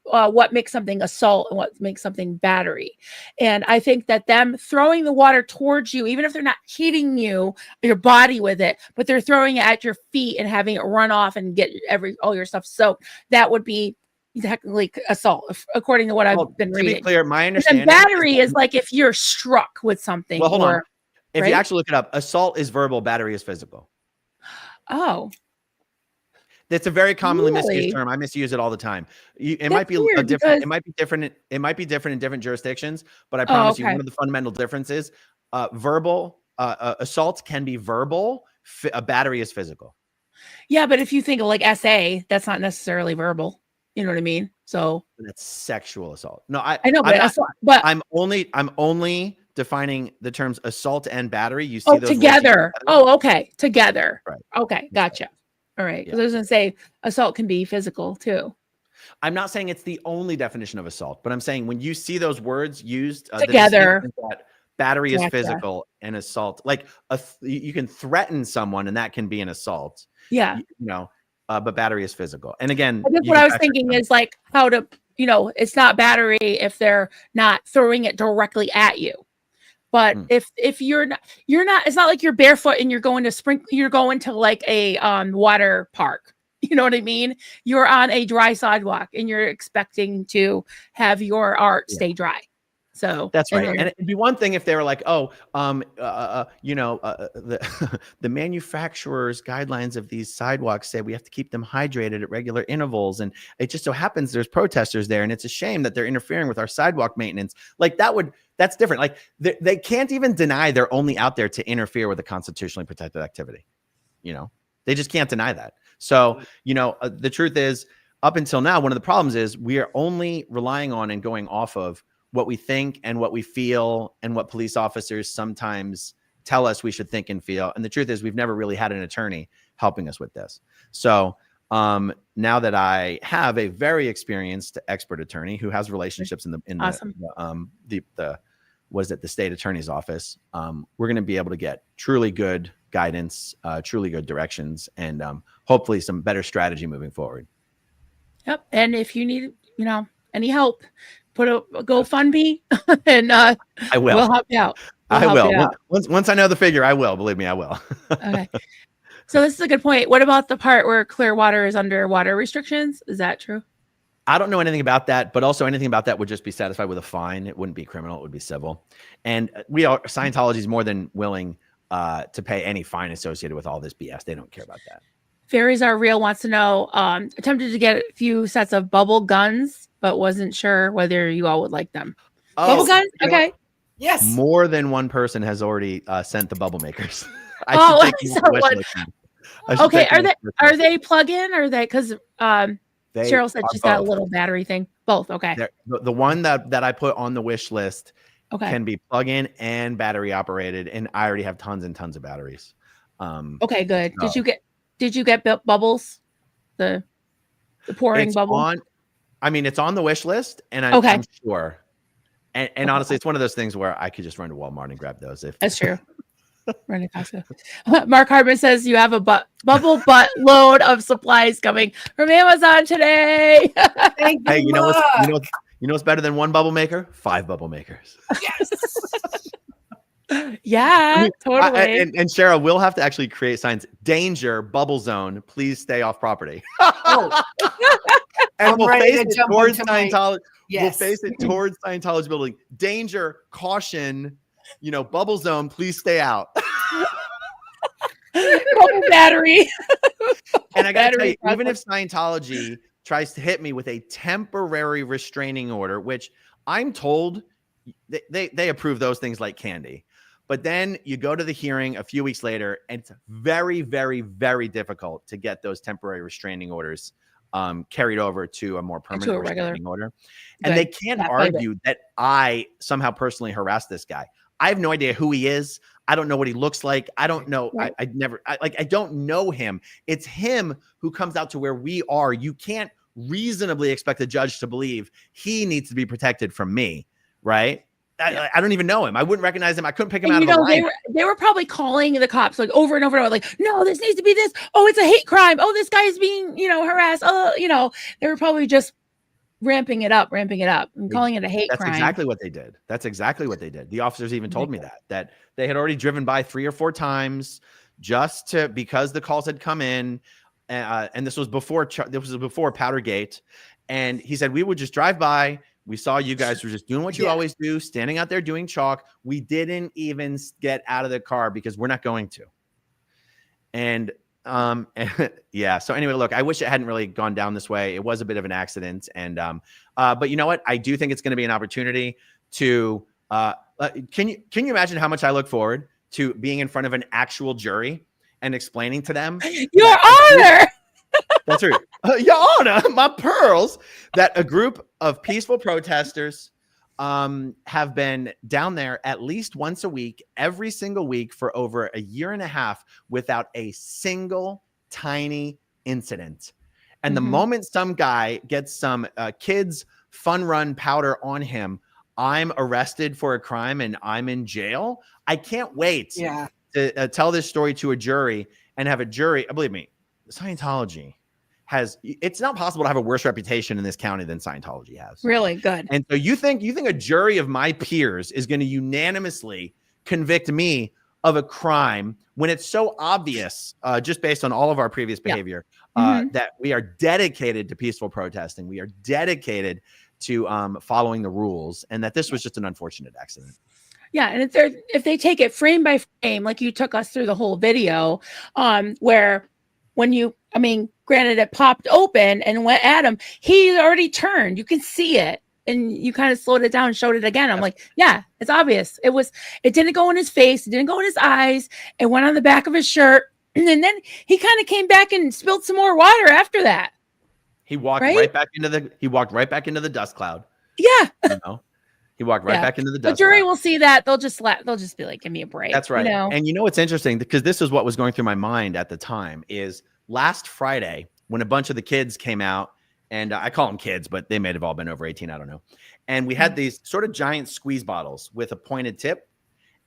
what makes something assault and what makes something battery. And I think that them throwing the water towards you, even if they're not hitting your body with it, but they're throwing it at your feet and having it run off and get all your stuff soaked, that would be technically assault, according to what Well, I've been to reading. be clear, my And understanding battery is like if you're struck with something. Well, hold on. or, If you right? actually look it up, assault is verbal, battery is physical. Oh, That's a very commonly Really? misused term. I misuse it all the time. It That's might be a weird different. because- It might be different. It might be different in different jurisdictions. But I promise you, okay. one of the fundamental differences: verbal assault can be verbal. A battery is physical. yeah, but if you think of like SA, that's not necessarily verbal. You know what I mean? So And that's sexual assault. No, I know, I'm but not- assault, but I'm only defining the terms assault and battery. You see those words together. Oh, okay, together. Right. Okay, gotcha. All right, because Yeah. I was gonna say assault can be physical too. I'm not saying it's the only definition of assault, but I'm saying when you see those words used the Together. distinction is that battery is Gotcha. physical and assault, like you can threaten someone and that can be an assault, Yeah, but battery is physical. And again, I guess you what can I was factor thinking in- is like how to, it's not battery if they're not throwing it directly at you. But Hmm. if you're not, it's not like you're barefoot and you're going to like a water park. You know what I mean? You're on a dry sidewalk and you're expecting to have your art Yeah. stay dry. So That's right. then- And it'd be one thing if they were like, the the manufacturer's guidelines of these sidewalks say we have to keep them hydrated at regular intervals. And it just so happens there's protesters there. And it's a shame that they're interfering with our sidewalk maintenance. Like that's different. Like they can't even deny they're only out there to interfere with a constitutionally protected activity. They just can't deny that. So, the truth is, up until now, one of the problems is we are only relying on and going off of what we think and what we feel and what police officers sometimes tell us we should think and feel. And the truth is we've never really had an attorney helping us with this. So now that I have a very experienced expert attorney who has relationships in Awesome. the state attorney's office, we're going to be able to get truly good guidance, truly good directions, and hopefully some better strategy moving forward. Yep. And if you need, any help, put a GoFundMe and I will. we'll help you out. We'll I help will. you out. Once I know the figure, I will. Believe me, I will. Okay. So this is a good point. What about the part where Clearwater is under water restrictions? Is that true? I don't know anything about that, but also anything about that would just be satisfied with a fine. It wouldn't be criminal. It would be civil. And Scientology is more than willing to pay any fine associated with all this BS. They don't care about that. Fairies Are Real wants to know, attempted to get a few sets of bubble guns, but wasn't sure whether you all would like them. Bubble guns? you know Okay. Yes. More than one person has already sent the bubble makers. I Oh, should take I them saw off the wish one. list now. I should Okay. take them Are they off the wish list. plug-in? Or are they, because They Cheryl said are she's got a both. little battery thing. Both. Okay. The one that I put on the wish list Okay. can be plug-in and battery operated, and I already have tons and tons of batteries. Okay, good. No. Did you get bubbles? The pouring It's bubble? on. I mean, it's on the wish list, and Okay. I'm sure. And honestly, it's one of those things where I could just run to Walmart and grab those. If That's true. Running Costco. Mark Hardman says you have a bubble butt load of supplies coming from Amazon today. Thank hey, you, you know what's Mark. what's better than one bubble maker? 5 bubble makers. Yeah, totally. And Cheryl, we'll have to actually create signs. Danger, bubble zone. Please stay off property. Oh, And I'm we'll ready face to it jump towards onto my- Scientology. yes. We'll face it towards Scientology building. Danger, caution. Bubble zone. Please stay out. Bubble battery. And I got to tell Battery you, even if process. Scientology tries to hit me with a temporary restraining order, which I'm told they approve those things like candy. But then you go to the hearing a few weeks later, and it's very, very, very difficult to get those temporary restraining orders carried over to a more permanent a regular- restraining order. And they can't Yeah, fight it. argue that I somehow personally harassed this guy. I have no idea who he is. I don't know what he looks like. I don't know. Right. I don't know him. It's him who comes out to where we are. You can't reasonably expect a judge to believe he needs to be protected from me, right? I don't even know him. I wouldn't recognize him. I couldn't pick him And out of the line. they were probably calling the cops like over and over and over, like, no, this needs to be this. Oh, it's a hate crime. Oh, this guy is being, harassed. Oh, they were probably just ramping it up and calling it a hate That's crime. exactly what they did. That's exactly what they did. The officers even told me that they had already driven by 3 or 4 times because the calls had come in. And this was before Powdergate. And he said, we would just drive by. We saw you guys were just doing what you always do, standing out there doing chalk. We didn't even get out of the car because we're not going to. And yeah. So anyway, look, I wish it hadn't really gone down this way. It was a bit of an accident. And but you know what? I do think it's going to be an opportunity to can you imagine how much I look forward to being in front of an actual jury and explaining to them, Your Honor. that's right, Your Honor, my pearls, that a group of peaceful protesters have been down there at least once a week, every single week for over a year and a half without a single tiny incident. And the moment some guy gets some kids fun run powder on him, I'm arrested for a crime and I'm in jail. I can't wait to tell this story to a jury and have a jury. Believe me, Scientology it's not possible to have a worse reputation in this county than Scientology has. Really good. And so you think a jury of my peers is going to unanimously convict me of a crime when it's so obvious, just based on all of our previous behavior, that we are dedicated to peaceful protesting. We are dedicated to following the rules, and that this was just an unfortunate accident. Yeah, and if they take it frame by frame, like you took us through the whole video, where granted it popped open and went at him, he already turned. You can see it, and you kind of slowed it down and showed it again. I'm like, yeah, it's obvious. It didn't go in his face, it didn't go in his eyes, it went on the back of his shirt, and then he kind of came back and spilled some more water after that. He walked right back into the dust cloud. Yeah. He walked right back into the dust. The jury cloud. will see that. They'll just be like, give me a break. That's right. And you know what's interesting, because this is what was going through my mind at the time, is last Friday when a bunch of the kids came out, and I call them kids, but they may have all been over 18. I don't know. And we had these sort of giant squeeze bottles with a pointed tip,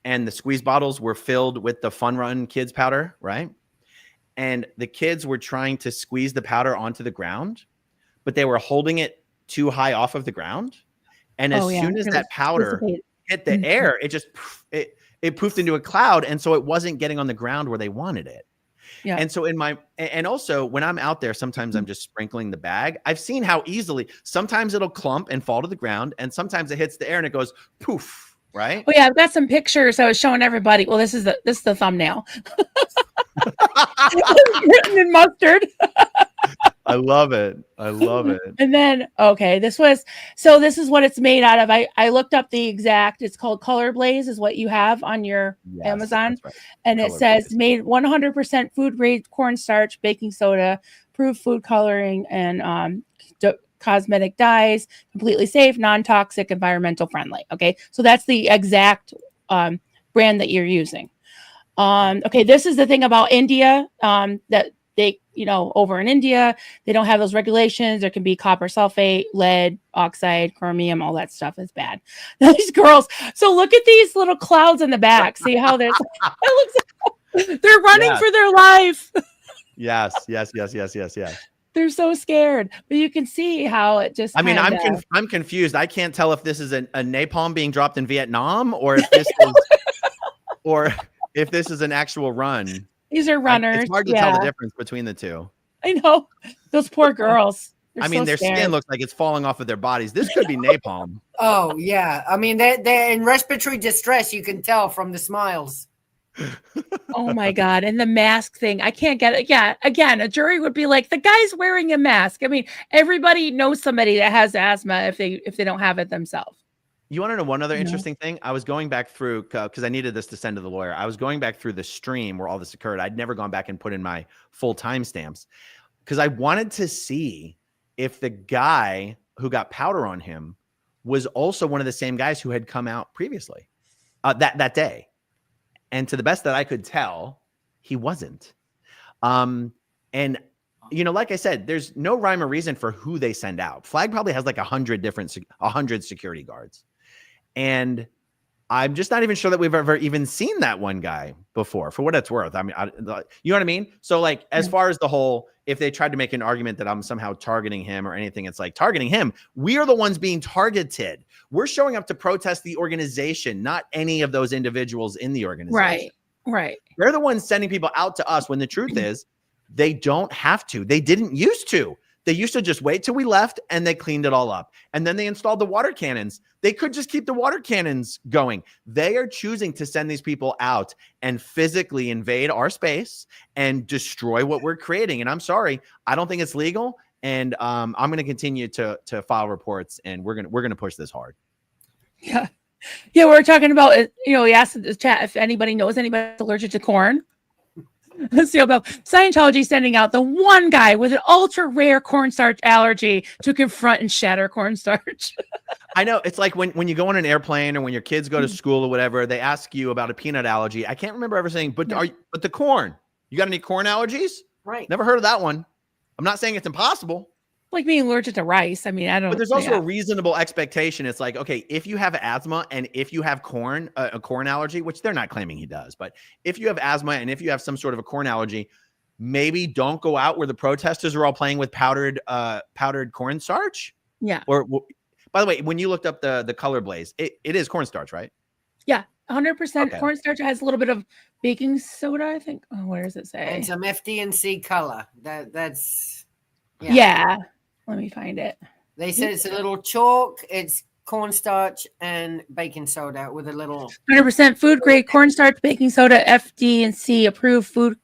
and the squeeze bottles were filled with the Fun Run kids powder, right? And the kids were trying to squeeze the powder onto the ground, but they were holding it too high off of the ground. And as soon as that powder hit the air, it just it poofed into a cloud, and so it wasn't getting on the ground where they wanted it. Yeah. And so and also when I'm out there, sometimes I'm just sprinkling the bag. I've seen how easily sometimes it'll clump and fall to the ground, and sometimes it hits the air and it goes poof, right? Oh yeah, I've got some pictures I was showing everybody. Well, this is the thumbnail. Written in mustard. I love it. And then, this is what it's made out of. I looked up the exact, it's called Color Blaze is what you have on your Amazon. Right. And it says made 100% food grade cornstarch, baking soda, approved food coloring, and cosmetic dyes, completely safe, non-toxic, environmental friendly. Okay. So that's the exact brand that you're using. This is the thing about India, that they, over in India, they don't have those regulations. There can be copper sulfate, lead, oxide, chromium, all that stuff is bad. These girls. So look at these little clouds in the back. See how there's, it looks like they're running Yes. for their life. Yes. They're so scared, but you can see how it just. I mean, I'm confused. I can't tell if this is a napalm being dropped in Vietnam, or if this is, or if this is an actual run. These are runners. It's hard to tell the difference between the two. I know, those poor girls. I mean, their skin looks like it's falling off of their bodies. This could be napalm. Oh yeah, I mean they're in respiratory distress. You can tell from the smiles. Oh my God. And the mask thing, I can't get it. Yeah. Again, a jury would be like, the guy's wearing a mask. I mean, everybody knows somebody that has asthma if they don't have it themselves. You want to know one other interesting thing? I was going back through, because I needed this to send to the lawyer. I was going back through the stream where all this occurred. I'd never gone back and put in my full timestamps because I wanted to see if the guy who got powder on him was also one of the same guys who had come out previously that day. And to the best that I could tell, he wasn't. And, like I said, there's no rhyme or reason for who they send out. Flag probably has like 100 security guards. And I'm just not even sure that we've ever even seen that one guy before, for what it's worth. I mean, you know what I mean? So like, as far as the whole, if they tried to make an argument that I'm somehow targeting him or anything, it's like targeting him. We are the ones being targeted. We're showing up to protest the organization, not any of those individuals in the organization. Right. They're the ones sending people out to us when the truth is they don't have to. They didn't used to. They used to just wait till we left and they cleaned it all up. And then they installed the water cannons. They could just keep the water cannons going. They are choosing to send these people out and physically invade our space and destroy what we're creating. And I'm sorry, I don't think it's legal. And I'm going to continue to file reports, and we're going to push this hard. Yeah. We're talking about, we asked in the chat if anybody knows anybody that's allergic to corn. Let's see about Scientology sending out the one guy with an ultra rare cornstarch allergy to confront and shatter cornstarch. I know. It's like when you go on an airplane or when your kids go to school or whatever, they ask you about a peanut allergy. I can't remember ever saying, but the corn, you got any corn allergies? Right. Never heard of that one. I'm not saying it's impossible. Like being allergic to rice. I mean, I don't. But there's also a reasonable expectation. It's like, okay, if you have asthma and if you have a corn allergy, which they're not claiming he does, but if you have asthma and if you have some sort of a corn allergy, maybe don't go out where the protesters are all playing with powdered cornstarch. Yeah. Or, by the way, when you looked up the color blaze, it is cornstarch, right? Yeah. 100% Okay. cornstarch. It has a little bit of baking soda, I think. Oh, where does it say? And some FD&C color. That's Yeah. Let me find it. They said it's a little chalk. It's cornstarch and baking soda with a little 100% food grade cornstarch, baking soda, FD&C approved food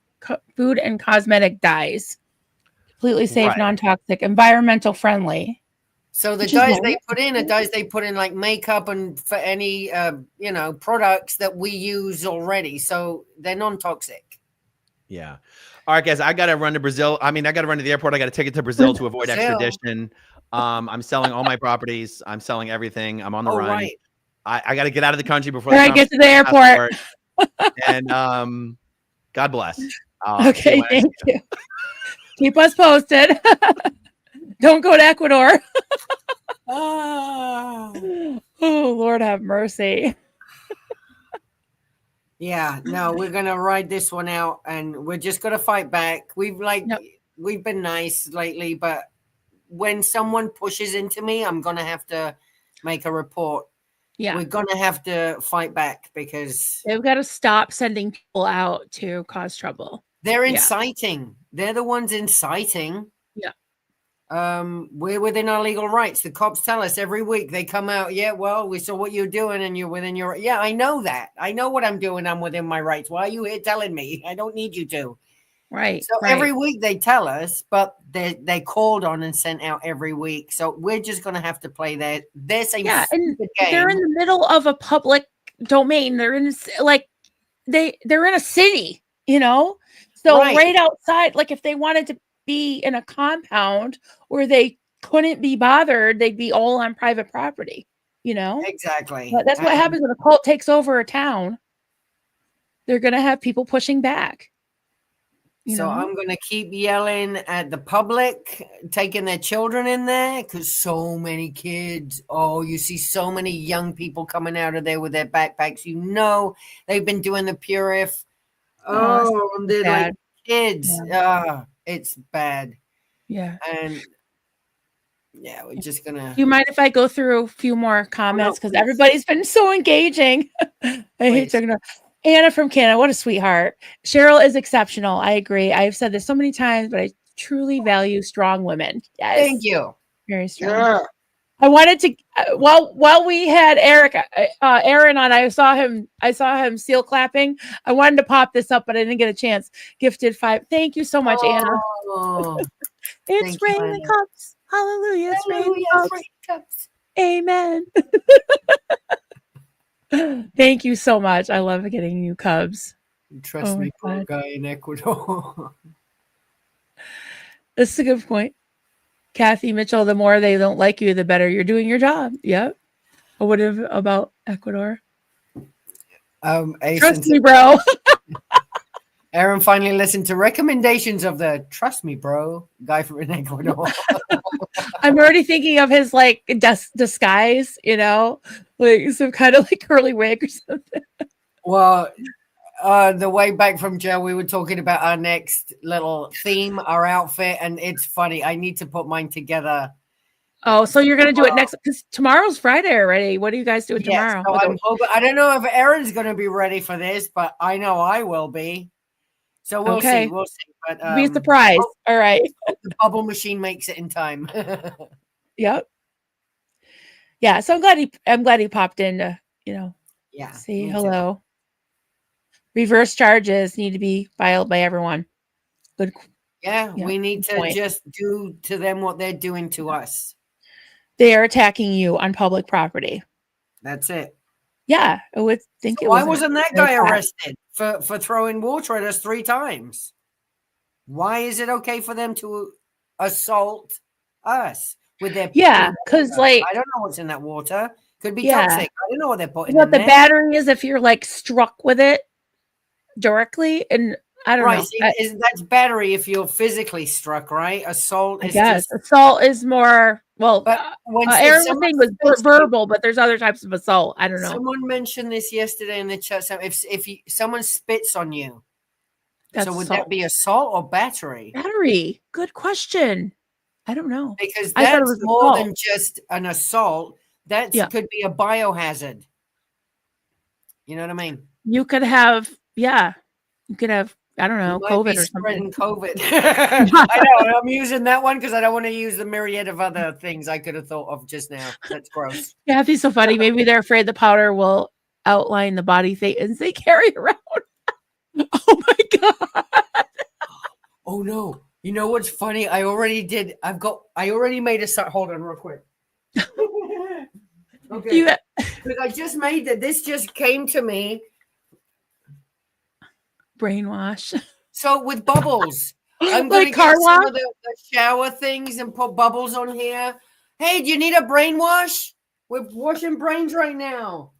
and cosmetic dyes. Completely safe, Right. non-toxic, environmental friendly. So the Which is dyes nice. they put in are dyes they put in like makeup and for any products that we use already. So they're non-toxic. Yeah. All right, guys, I got to run to Brazil. I mean, I got to run to the airport. I got to take it to Brazil to avoid Brazil. extradition. I'm selling all my properties. I'm selling everything. I'm on the Oh, run. right. I got to get out of the country before Before I get to the airport. And God bless. Okay, thank you. Keep us posted. Don't go to Ecuador. Oh, Lord have mercy. Yeah, no, we're gonna ride this one out, and we're just gonna fight back. We've been nice lately, but when someone pushes into me, I'm gonna have to make a report. Yeah, We're gonna have to fight back because they've got to stop sending people out to cause trouble. they're Yeah. inciting. They're the ones inciting. Yeah. We're within our legal rights. The cops tell us every week. They come out, yeah, well, we saw what you're doing and you're within your, yeah, I know that. I know what I'm doing. I'm within my rights. Why are you here telling me? I don't need you to. Right. So right. every week they tell us, but they called on and sent out every week. So we're just going to have to play their same Yeah, and stupid they're game. in the middle of a public domain. They're in they're in a city, So Right. right outside, like if they wanted to be in a compound where they couldn't be bothered, they'd be all on private property, Exactly. But that's what happens when a cult takes over a town. They're going to have people pushing back. You So know? I'm going to keep yelling at the public, taking their children in there because so many kids. Oh, you see so many young people coming out of there with their backpacks. You know, they've been doing the Purif. Oh, Oh, and they're sad. like kids. It's bad. Yeah. And yeah, we're just going Do you to. mind if I go through a few more comments? Because please. everybody's been so engaging. I hate Please. talking about Anna from Canada. What a sweetheart. Cheryl is exceptional. I agree. I've said this so many times, but I truly value strong women. Yes. Thank you. Very strong. Yeah. I wanted to while we had Eric Aaron on, I saw him seal clapping. I wanted to pop this up, but I didn't get a chance. Gifted 5. Thank you so much, Anna. Oh, It's thank you, raining Anna. cups. Hallelujah. It's raining hallelujah, cups. cups. Amen. Thank you so much. I love getting new cubs. Trust Oh my me, poor God. guy in Ecuador. That's a good point. Kathy Mitchell, the more they don't like you, the better you're doing your job. Yep. What about Ecuador? Trust me, bro. Aaron finally listened to recommendations of the Trust Me Bro guy from Ecuador. I'm already thinking of his like disguise, you know, like some kind of like curly wig or something. Well, the way back from jail, we were talking about our next little theme, our outfit, and it's funny. I need to put mine together. Oh, so you're gonna do it next? Because tomorrow's Friday already. What are you guys doing Yes, tomorrow? so I'm hoping. I don't know if Aaron's going to be ready for this, but I know I will be. So we'll Okay. see. We'll see. But Be surprised. All right. the bubble machine makes it in time. Yep. Yeah. So I'm glad he popped in to, you know, Yeah. say me too. hello. Reverse charges need to be filed by everyone. Good. Yeah, Yeah, we need to point. just do to them what they're doing to us. They are attacking you on public property. That's it. Yeah, I would think it was. Why wasn't that guy arrested for throwing water at us 3 times? Why is it okay for them to assault us with their because like I don't know what's in that water. Could be Yeah. toxic. I don't know what they're putting what in the there. battery is if you're like struck with it directly, and I don't Right, know. see, that's battery if you're physically struck, right? Assault I is guess just. assault is more well. But when Aaron was someone saying was spits you- verbal, but there's other types of assault. I don't know. Someone mentioned this yesterday in the chat. So if someone spits on you, That's so would assault. that be assault or battery? Battery. Good question. I don't know. Because I thought it that's was more assault. than just an assault. That Yeah. could be a biohazard. You know what I mean? You could have, yeah, you could have, I don't know, You might COVID be or something. spreading COVID. I know. I'm using that one because I don't want to use the myriad of other things I could have thought of just now. That's gross. Yeah, it'd be so funny. Maybe they're afraid the powder will outline the body things they carry around. Oh my God. Oh no. You know what's funny? I already made a hold on real quick. Okay. You, Because I just made that. This just came to me. brainwash. So with bubbles, I'm Like going to car get some wash? of the shower things and put bubbles on here. Hey, do you need a brainwash? We're washing brains right now.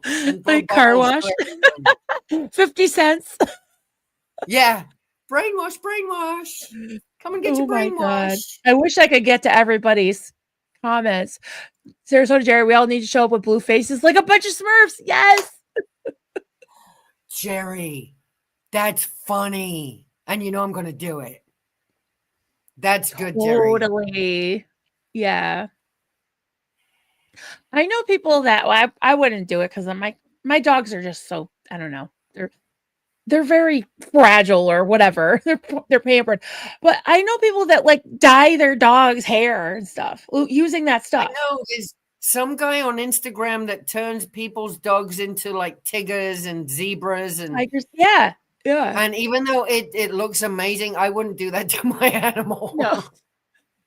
And put Like car bubbles wash? for 50 cents. Yeah. Brainwash. Come and get Oh your my God. brainwash. I wish I could get to everybody's comments. Sarasota Jerry, we all need to show up with blue faces like a bunch of Smurfs. Yes. Jerry, that's funny. And you know I'm going to do it. That's good, Jerry. Totally. Yeah. I know people that well, I wouldn't do it because my dogs are just so, I don't know. They're very fragile or whatever. They're pampered. But I know people that like dye their dog's hair and stuff using that stuff. I know there's some guy on Instagram that turns people's dogs into like tigers and zebras and Tigers. Yeah. and even though it looks amazing, I wouldn't do that to my animal. No.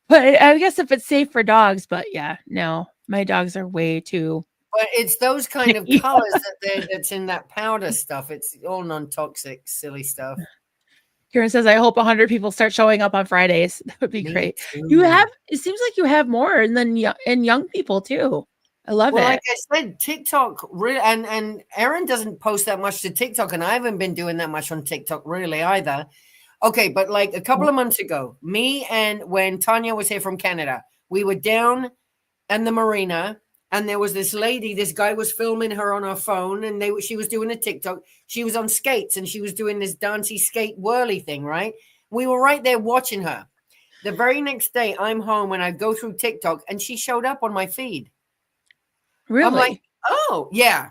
But I guess if it's safe for dogs, but yeah, no. My dogs are way too. But it's those kind of Yeah. colors that's in that powder stuff. It's all non-toxic, silly stuff. Karen says, I hope 100 people start showing up on Fridays. That would be Me great. too. It seems like you have more than young people too. I love Well, it. like I said, TikTok really, and Aaron doesn't post that much to TikTok, and I haven't been doing that much on TikTok really either. Okay, but like a couple of months ago, me and when Tanya was here from Canada, we were down in the marina, and there was this lady. This guy was filming her on her phone, and she was doing a TikTok. She was on skates, and she was doing this dancey skate whirly thing. Right? We were right there watching her. The very next day, I'm home and I go through TikTok, and she showed up on my feed. Really? I'm like, oh yeah.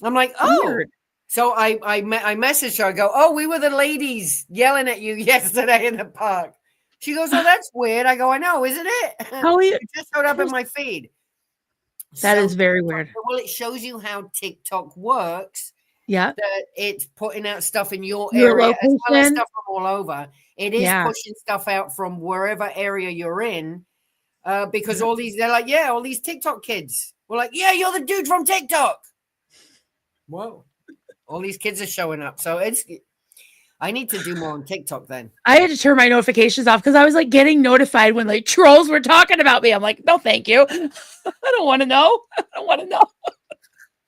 I'm like, oh. Weird. So I messaged her. I go, oh, we were the ladies yelling at you yesterday in the park. She goes, oh, that's weird. I go, I know, isn't it? How weird. It just showed up in my feed. That So is very weird. Well, it shows you how TikTok works. Yeah. That it's putting out stuff in your Your area as well as location. stuff from all over. It is Yeah. pushing stuff out from wherever area you're in. Because all these, they're like, yeah, all these TikTok kids. We're like, yeah, you're the dude from TikTok. Whoa. All these kids are showing up. So I need to do more on TikTok then. I had to turn my notifications off because I was like getting notified when like trolls were talking about me. I'm like, no, thank you. I don't want to know. I don't want to know.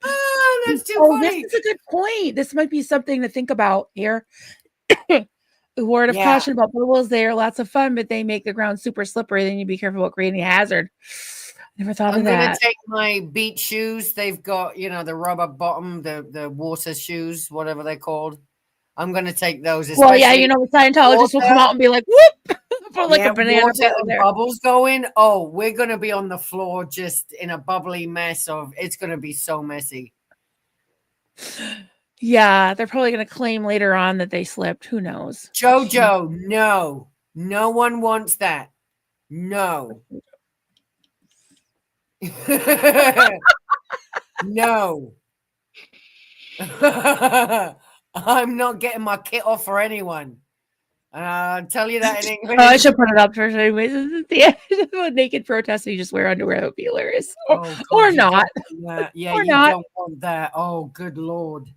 Oh, that's too Oh, funny. this is a good point. This might be something to think about here. A word of Yeah. caution about bubbles. They are lots of fun, but they make the ground super slippery. Then you be careful about creating a hazard. Never thought I'm of gonna that. take my beach shoes. They've got, the rubber bottom, the water shoes, whatever they're called. I'm gonna take those. Well, yeah, especially the Scientologists will come water. out and be like, whoop, put like yeah, a banana water peel in and there. bubbles going. Oh, we're gonna be on the floor just in a bubbly mess of. It's gonna be so messy. Yeah, they're probably going to claim later on that they slipped. Who knows? Jojo, no one wants that. No. No. I'm not getting my kit off for anyone. I'll tell you that in English. Oh, I should put it up first anyways. The naked protest you just wear underwear. That would be hilarious. Oh, God, Or you not. don't want that. Yeah, Or you not. don't want that. Oh, good Lord.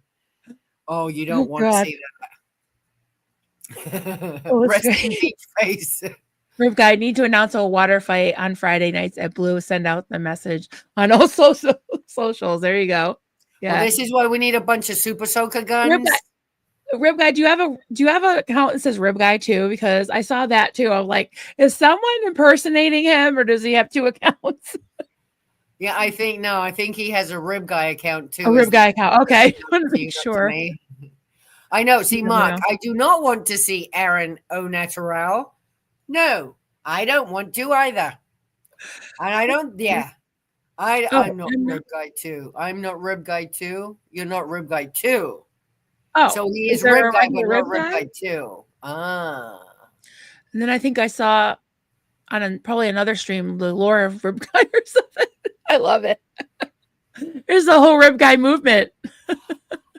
Oh, you Oh, don't want God. to see that. Oh, it's Rest in great. peace face. Rib Guy, need to announce a water fight on Friday nights at Blue. Send out the message on all socials. There you go. Yeah. Well, this is why we need a bunch of super soaker guns. Rib Guy, do you have a account that says Rib Guy too? Because I saw that too. I'm like, is someone impersonating him or does he have two accounts? Yeah, I think he has a Rib Guy account too. A Rib Guy account. Okay. I want to Leave make that to sure. me. I know. See, You never Mark, know. I do not want to see Aaron Au Natural. No, I don't want to either. And I don't, yeah. I'm not Rib Guy 2. I'm not Rib Guy 2. You're not Rib Guy 2. Oh, So he is is there Rib a Guy, but regular not Rib Rib Guy? Guy 2. Ah. And then I think I saw on probably another stream the lore of Rib Guy or something. I love it. There's the whole Rib Guy movement.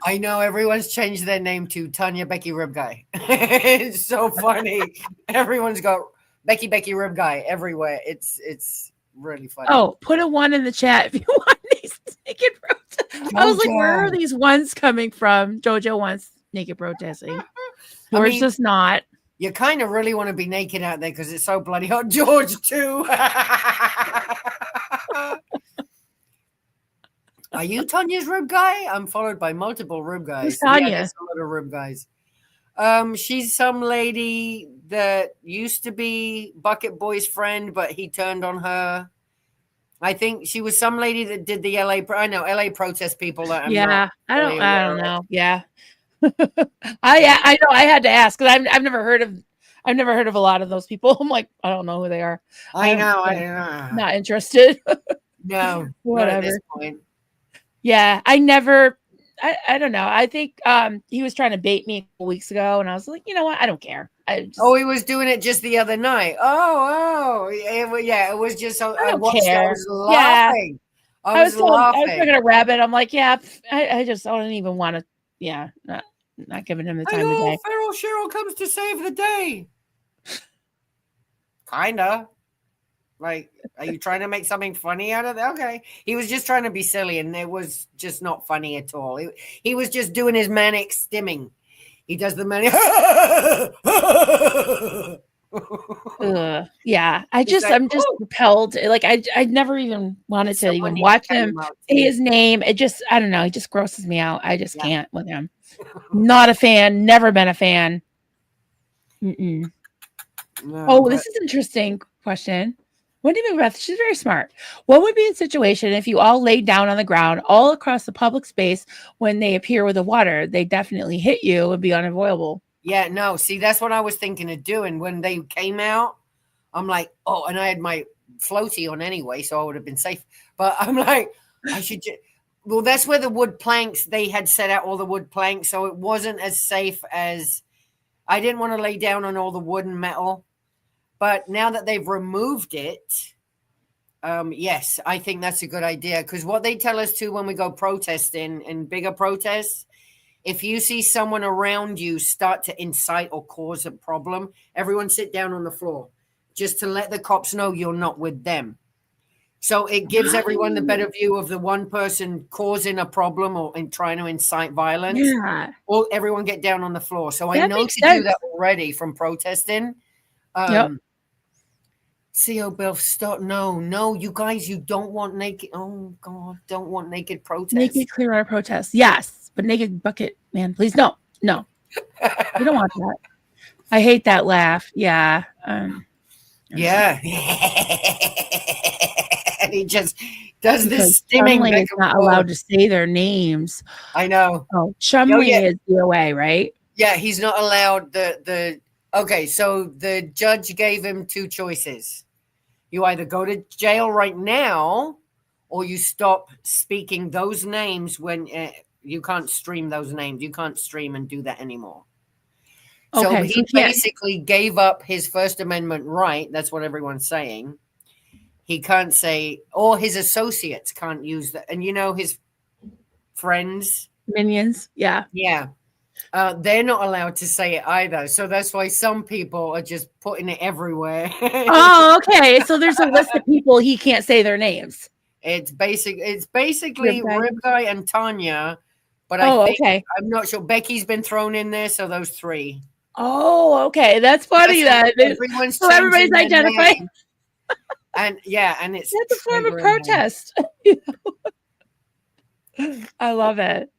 I know everyone's changed their name to Tanya Becky Rib Guy. It's so funny. Everyone's got Becky Rib Guy everywhere. It's really funny. Oh, put a 1 in the chat if you want these naked protests. I was like, where are Jojo. these ones coming from? Jojo wants naked protesting. George mean- does not. You kind of really want to be naked out there because it's so bloody hot. George, too. Are you Tanya's Rib Guy? I'm followed by multiple Rib Guys. Who's Tanya? there's a lot of Rib Guys. She's some lady that used to be Bucket Boy's friend, but he turned on her. I think she was some lady that did the LA. I know LA protest people. That I'm Yeah, not I really don't aware of. know. Yeah. I know I had to ask because I've never heard of a lot of those people. I'm like, I don't know who they are. I I'm know. not interested. No, not at Whatever. this point. Yeah, I don't know. I think he was trying to bait me a couple weeks ago, and I was like, you know what? I don't care. Oh, he was doing it just the other night. Yeah, it was just. I don't watched it. I care. was laughing. I was I was laughing. talking to Rabbit. I'm like, yeah, I don't even want to. Yeah, not giving him the time of day. Feral Cheryl comes to save the day. Kinda. Like, are you trying to make something funny out of that? Okay. He was just trying to be silly, and it was just not funny at all. He was just doing his manic stimming. He does the manic. Yeah, I'm just repelled. Like I never even wanted to even watch him say his name. It just, I don't know. It just grosses me out. I just can't with him. Not a fan. Never been a fan. Mm-mm. No, Oh, but- this is an interesting question. Wendy Macbeth, she's very smart. What would be a situation if you all laid down on the ground all across the public space when they appear with the water? They definitely hit you and be unavoidable. yeah, no. See, that's what I was thinking of doing when they came out. I'm like, oh, and I had my floaty on anyway, so I would have been safe. But I'm like, I should just. Well, that's where the wood planks, they had set out all the wood planks, so it wasn't as safe as. I didn't want to lay down on all the wood and metal. But now that they've removed it, yes, I think that's a good idea. Because what they tell us too when we go protesting in bigger protests, if you see someone around you start to incite or cause a problem, everyone sit down on the floor just to let the cops know you're not with them. So it gives everyone the better view of the one person causing a problem or in trying to incite violence. Yeah. Or everyone get down on the floor. So I That know makes to do sense. that already from protesting. Yep. CO Bill, stop. No, you guys, you don't want naked. Oh, God, don't want naked protests. Naked clear our protests. Yes. But naked bucket, man, please. No. We don't want that. I hate that laugh. Yeah. Yeah. And he just does this Because stimming Chumley back is and not forth. allowed to say their names. I know. Oh, Chumley yeah. is DOA, right? Yeah, he's not allowed the okay, so the judge gave him two choices. You either go to jail right now or you stop speaking those names when you can't stream those names. You can't stream and do that anymore. So Okay, he so he can't- basically gave up his First Amendment right. That's what everyone's saying. He can't say, or his associates can't use that. And his friends. Minions. Yeah. Yeah. They're not allowed to say it either. So that's why some people are just putting it everywhere. Oh, okay. So there's a list of people he can't say their names. It's basically Rib Ribguy and Tanya. But Okay. I'm not sure. Becky's been thrown in there. So those three. Oh, okay. That's funny. That's That everyone's so everybody's changing their identifying. name. And yeah, and it's That's a form of triggering them. protest. I love it.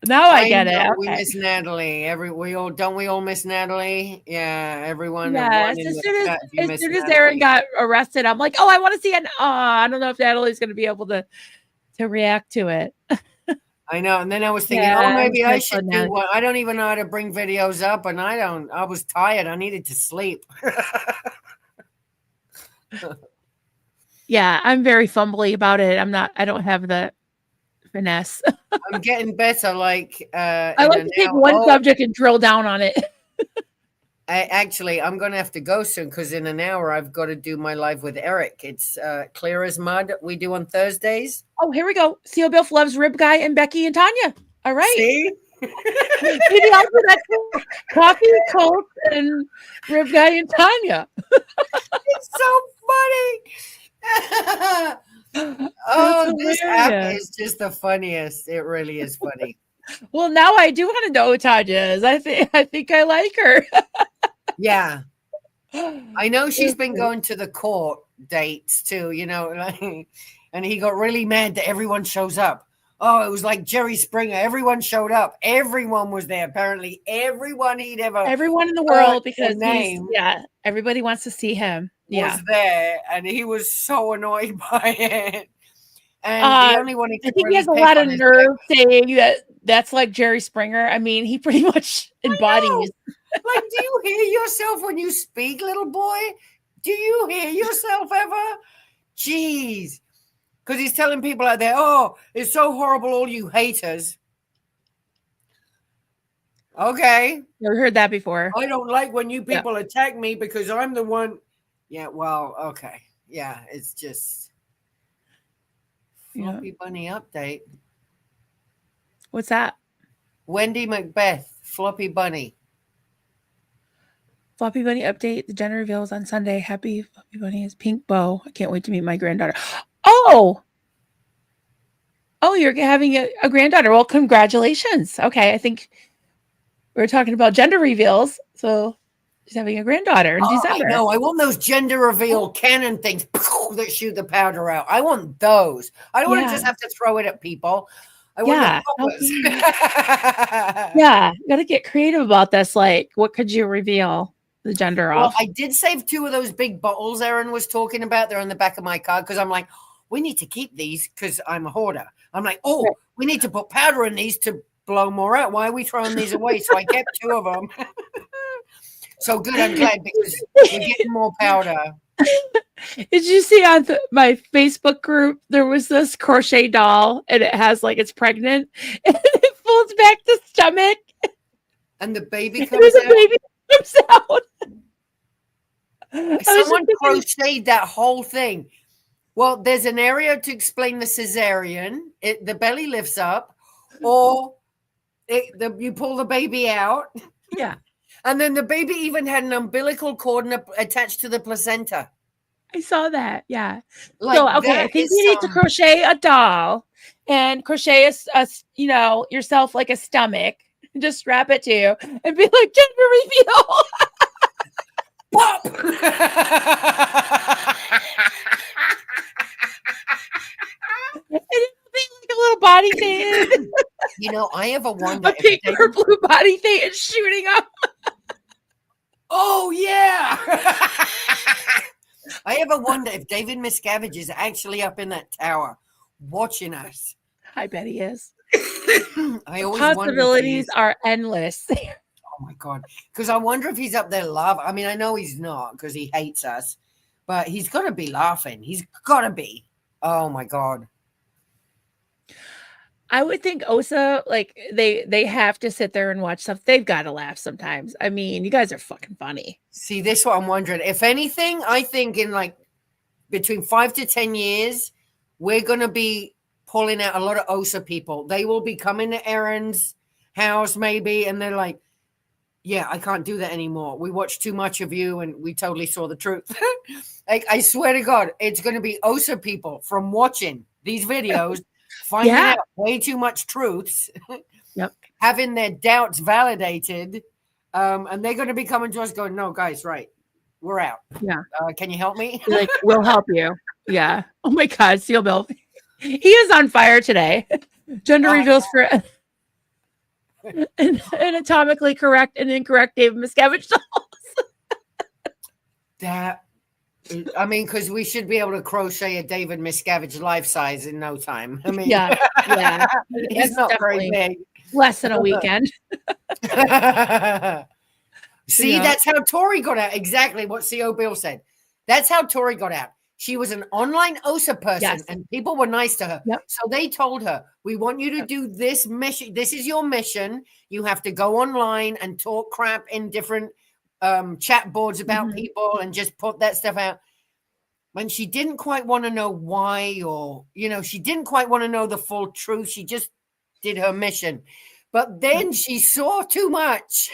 Now I get know, it. We Okay. miss Natalie. We all miss Natalie? Yeah, everyone. Yes. one in As the soon chat, you as, miss soon as Natalie. Aaron got arrested, I'm like, oh, I want to see it. Oh, I don't know if Natalie's going to be able to react to it. I know. And then I was thinking, Yeah, maybe I it's should fun do now. one. I don't even know how to bring videos up, and I was tired. I needed to sleep. Yeah, I'm very fumbly about it. I don't have the finesse. I'm getting better. Like I like to take one subject and drill down on it. Actually, I'm going to have to go soon because in an hour I've got to do my live with Eric. It's Clear as Mud. We do on Thursdays. Oh, here we go. CO Biff loves Rib Guy and Becky and Tanya. All right. See? Maybe I'll do that too. Coffee, Coke, and Rib Guy and Tanya. It's so funny. Oh, this app hilarious. is just the funniest. It really is funny. Well, now I do want to know who Tanya is. I think I like her. Yeah. I know she's been going to the court dates too, and he got really mad that everyone shows up. Oh, it was like Jerry Springer. Everyone showed up. Everyone was there. Apparently, everyone he'd ever Everyone in the world the because name. everybody wants to see him. Yeah. was there, and he was so annoyed by it. And the only one he I could think really he has a pick lot on of is nerve saying that's like Jerry Springer. I mean, he pretty much embodies. Like, do you hear yourself when you speak, little boy? Do you hear yourself ever? Jeez. Because he's telling people out there, oh, it's so horrible, all you haters. Okay. Never heard that before. I don't like when you people attack me because I'm the one. Yeah, well, okay. Yeah, it's just Floppy Bunny update. What's that? Wendy Macbeth, Floppy Bunny. Floppy Bunny update. The gender reveals on Sunday. Happy Floppy Bunny is pink bow. I can't wait to meet my granddaughter. Oh, you're having a granddaughter. Well, congratulations. Okay, I think we were talking about gender reveals. So she's having a granddaughter in December. I know. I want those gender reveal cannon things that shoot the powder out. I want those. I don't want to just have to throw it at people. I want the Yeah, you got to get creative about this. Like, what could you reveal? the gender Well, off. I did save 2 of those big bottles Erin was talking about. They're on the back of my car because I'm like, we need to keep these because I'm a hoarder. I'm like, oh, Right. we need to put powder in these to blow more out. Why are we throwing these away? So I kept 2 of them. So good. I'm glad because we're getting more powder. Did you see on my Facebook group there was this crochet doll and it has like it's pregnant and it folds back the stomach And the baby and comes there's a out. baby comes out. I was just Someone thinking, crocheted that whole thing. Well, there's an area to explain the cesarean. The belly lifts up, or you pull the baby out, yeah, and then the baby even had an umbilical cord attached to the placenta. I saw that. Yeah. Like So okay, I that think is you need to crochet a doll and crochet a you know yourself like a stomach. Just strap it to you and be like gender reveal. pop. And it'll be like a little body thing, You know, I ever wonder a pink if or blue body thing and shooting up. oh yeah. I ever wonder if David Miscavige is actually up in that tower watching us. I bet he is. I always wonder if he Possibilities is. are endless. Oh my god! Because I wonder if he's up there laughing. I mean, I know he's not because he hates us, but he's got to be laughing. He's got to be. Oh my god! I would think Osa, like they have to sit there and watch stuff. They've got to laugh sometimes. I mean, you guys are fucking funny. See, this is what I'm wondering. If anything, I think in like between 5 to 10 years, we're gonna be pulling out a lot of Osa people. They will be coming to Erin's house maybe, and they're like, yeah, I can't do that anymore. We watched too much of you and we totally saw the truth. Like, I swear to God, it's going to be Osa people from watching these videos, finding Yeah. out way too much truths, Yep. having their doubts validated. And they're going to be coming to us going, no, guys, right. We're out. Yeah. Can you help me? Like, we'll help you. Yeah. Oh my God, Seal Bill. He is on fire today. Gender reveals for an anatomically correct and incorrect David Miscavige dolls. That, I mean, because we should be able to crochet a David Miscavige life size in no time. I mean, Yeah. Yeah. he's not very definitely big. less than a weekend. See, Yeah. that's how Tori got out. Exactly what CO Bill said. That's how Tori got out. She was an online OSA person Yes. and people were nice to her. Yep. So they told her, we want you to do this mission. This is your mission. You have to go online and talk crap in different chat boards about Mhm. people and just put that stuff out. When she didn't quite want to know why, or, she didn't quite want to know the full truth. She just did her mission. But then she saw too much.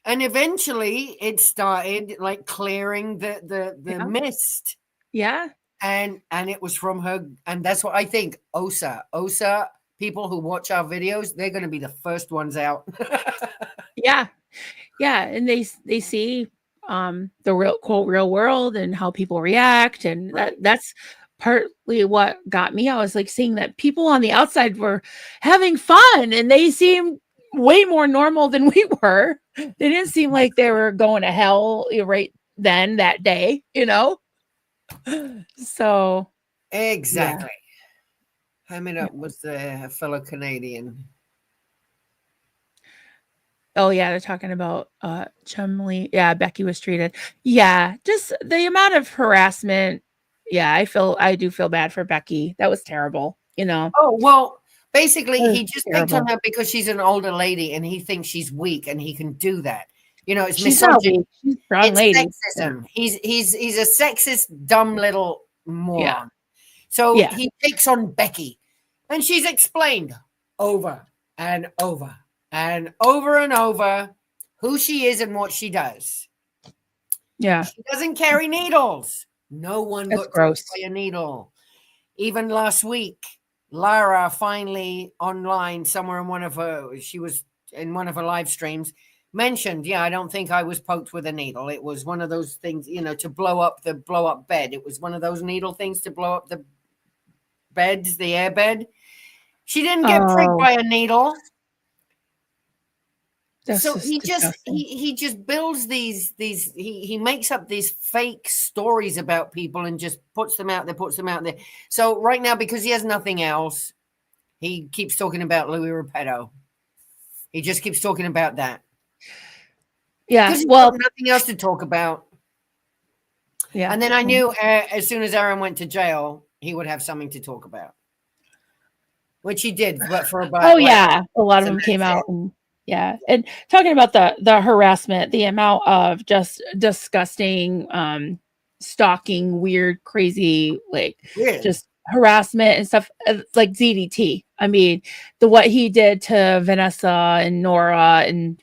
And eventually it started like clearing the Yeah. mist. Yeah. And it was from her. And that's what I think. OSA, people who watch our videos, they're going to be the first ones out. Yeah. Yeah. And they see the real world and how people react. And that's partly what got me. I was like seeing that people on the outside were having fun and they seemed way more normal than we were. They didn't seem like they were going to hell right then that day, So Exactly. I mean, it was a fellow Canadian. oh yeah, they're talking about Chumley. Yeah, Becky was treated. Yeah, just the amount of harassment. Yeah, I do feel bad for Becky. That was terrible, Oh, well, basically, That was he just picked on terrible. her because she's an older lady and he thinks she's weak and he can do that. It's She's not misogyny. weak. She's a strong It's lady. sexism. He's a sexist, dumb little moron. So Yeah. he takes on Becky, and she's explained over and over and over and over who she is and what she does. Yeah. She doesn't carry needles. No one That's got gross. touched by a needle. Even last week, Lara finally online somewhere in she was in one of her live streams, mentioned, I don't think I was poked with a needle. It was one of those things, to blow up bed. It was one of those needle things to blow up the beds, the air bed. She didn't get pricked Oh. by a needle. That's So he disgusting. just builds these he makes up these fake stories about people and just puts them out there. So right now, because he has nothing else, he keeps talking about Louis Repetto. He just keeps talking about that. Yeah. Because he's Well, got nothing else to talk about. yeah. And then I knew as soon as Aaron went to jail, he would have something to talk about. Which he did, but for about Oh yeah, a lot of so them came that's out, and yeah, and talking about the harassment, the amount of just disgusting, stalking, weird, crazy, like weird. just harassment and stuff, like ZDT. I mean, what he did to Vanessa and Nora, and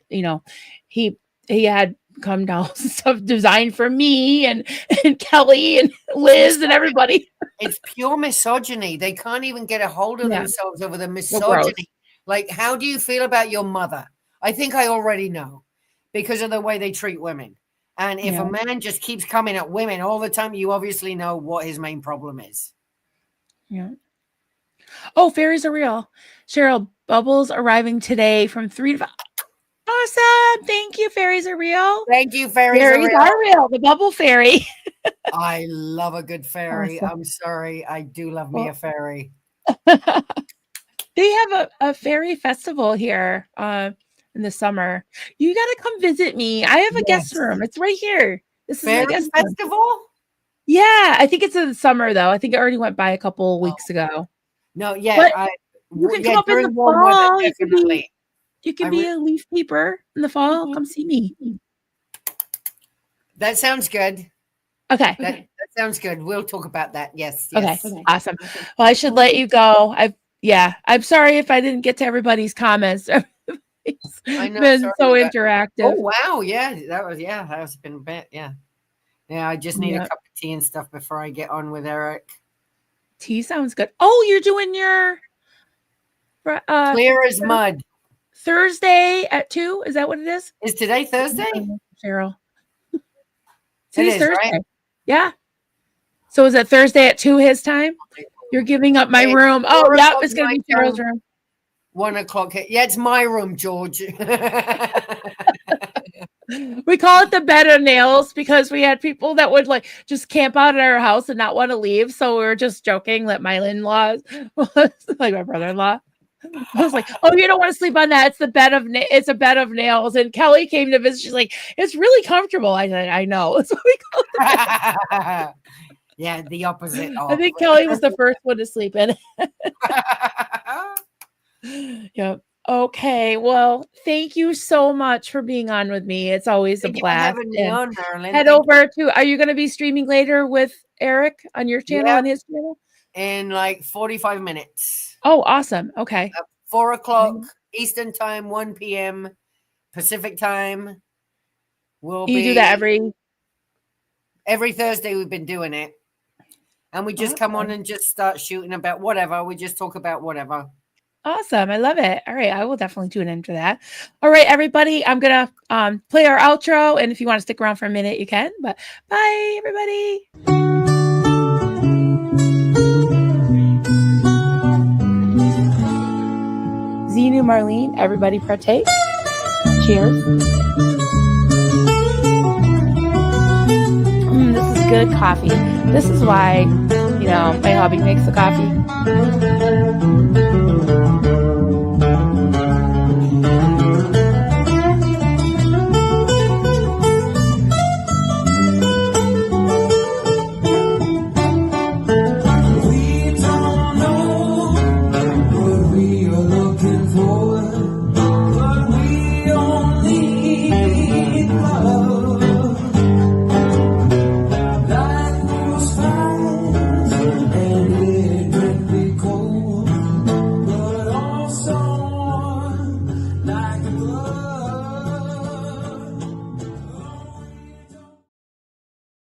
he had come down stuff designed for me and Kelly and Liz and everybody. It's pure misogyny. They can't even get a hold of Yeah. themselves over the gross. misogyny. Like, how do you feel about your mother? I think I already know because of the way they treat women. And if Yeah. a man just keeps coming at women all the time, you obviously know what his main problem is. Yeah. Oh, fairies are real. Cheryl, bubbles arriving today from 3 to 5. Awesome. Thank you. Fairies are real. Thank you, fairies. Fairies are real. The bubble fairy. I love a good fairy. Awesome. I'm sorry. I do love me a fairy. They have a fairy festival here in the summer. You got to come visit me. I have a guest room. It's right here. This is my Fairy guest room. festival? Yeah, I think it's in the summer though. I think it already went by a couple weeks ago. No, yeah. But you can come up in the during warm weather, fall. definitely. You can I be a leaf peeper in the fall. Come see me. That sounds good. Okay. That sounds good. We'll talk about that. Yes. Okay. Yes. Awesome. Well, I should let you go. I'm sorry if I didn't get to everybody's comments. It's I know, been sorry so about- interactive. Oh wow, yeah, that has been bad. Yeah. I just need a Yep. cup of tea and stuff before I get on with Eric. Tea sounds good. Oh, you're doing your Clear as mud. Thursday at 2. Is that what it is? Is today Thursday? Cheryl. It Today's is, Thursday. right? Yeah. So is it Thursday at 2 his time? You're giving up my It's room. 4 Oh, yeah, o'clock it's gonna be my Cheryl's time. room. 1 o'clock. Yeah, it's my room, George. We call it the bed of nails because we had people that would like just camp out at our house and not want to leave. So we were just joking that my in-laws, like my brother-in-law, I was like, "Oh, you don't want to sleep on that? It's it's a bed of nails." And Kelly came to visit. She's like, "It's really comfortable." I said, "I know." That's what we call it. Yeah, the opposite. I think Kelly was the first one to sleep in. Yep. Okay. Well, thank you so much for being on with me. It's always a Thank you for blast. having me And on, Marilyn. head Thank over to. Are you going to be streaming later with Eric on your channel Yeah. and his channel? you in like 45 minutes. Oh, awesome. Okay. 4 o'clock Eastern time, 1 p.m. Pacific time. You do that every Thursday. We've been doing it, and we just come on and just start shooting about whatever. We just talk about whatever. Awesome. I love it. All right. I will definitely tune into that. All right, everybody. I'm going to play our outro. And if you want to stick around for a minute, you can. But bye, everybody. Xenu, Marlene, everybody partake. Cheers. This is good coffee. This is why, my hubby makes the coffee. Like a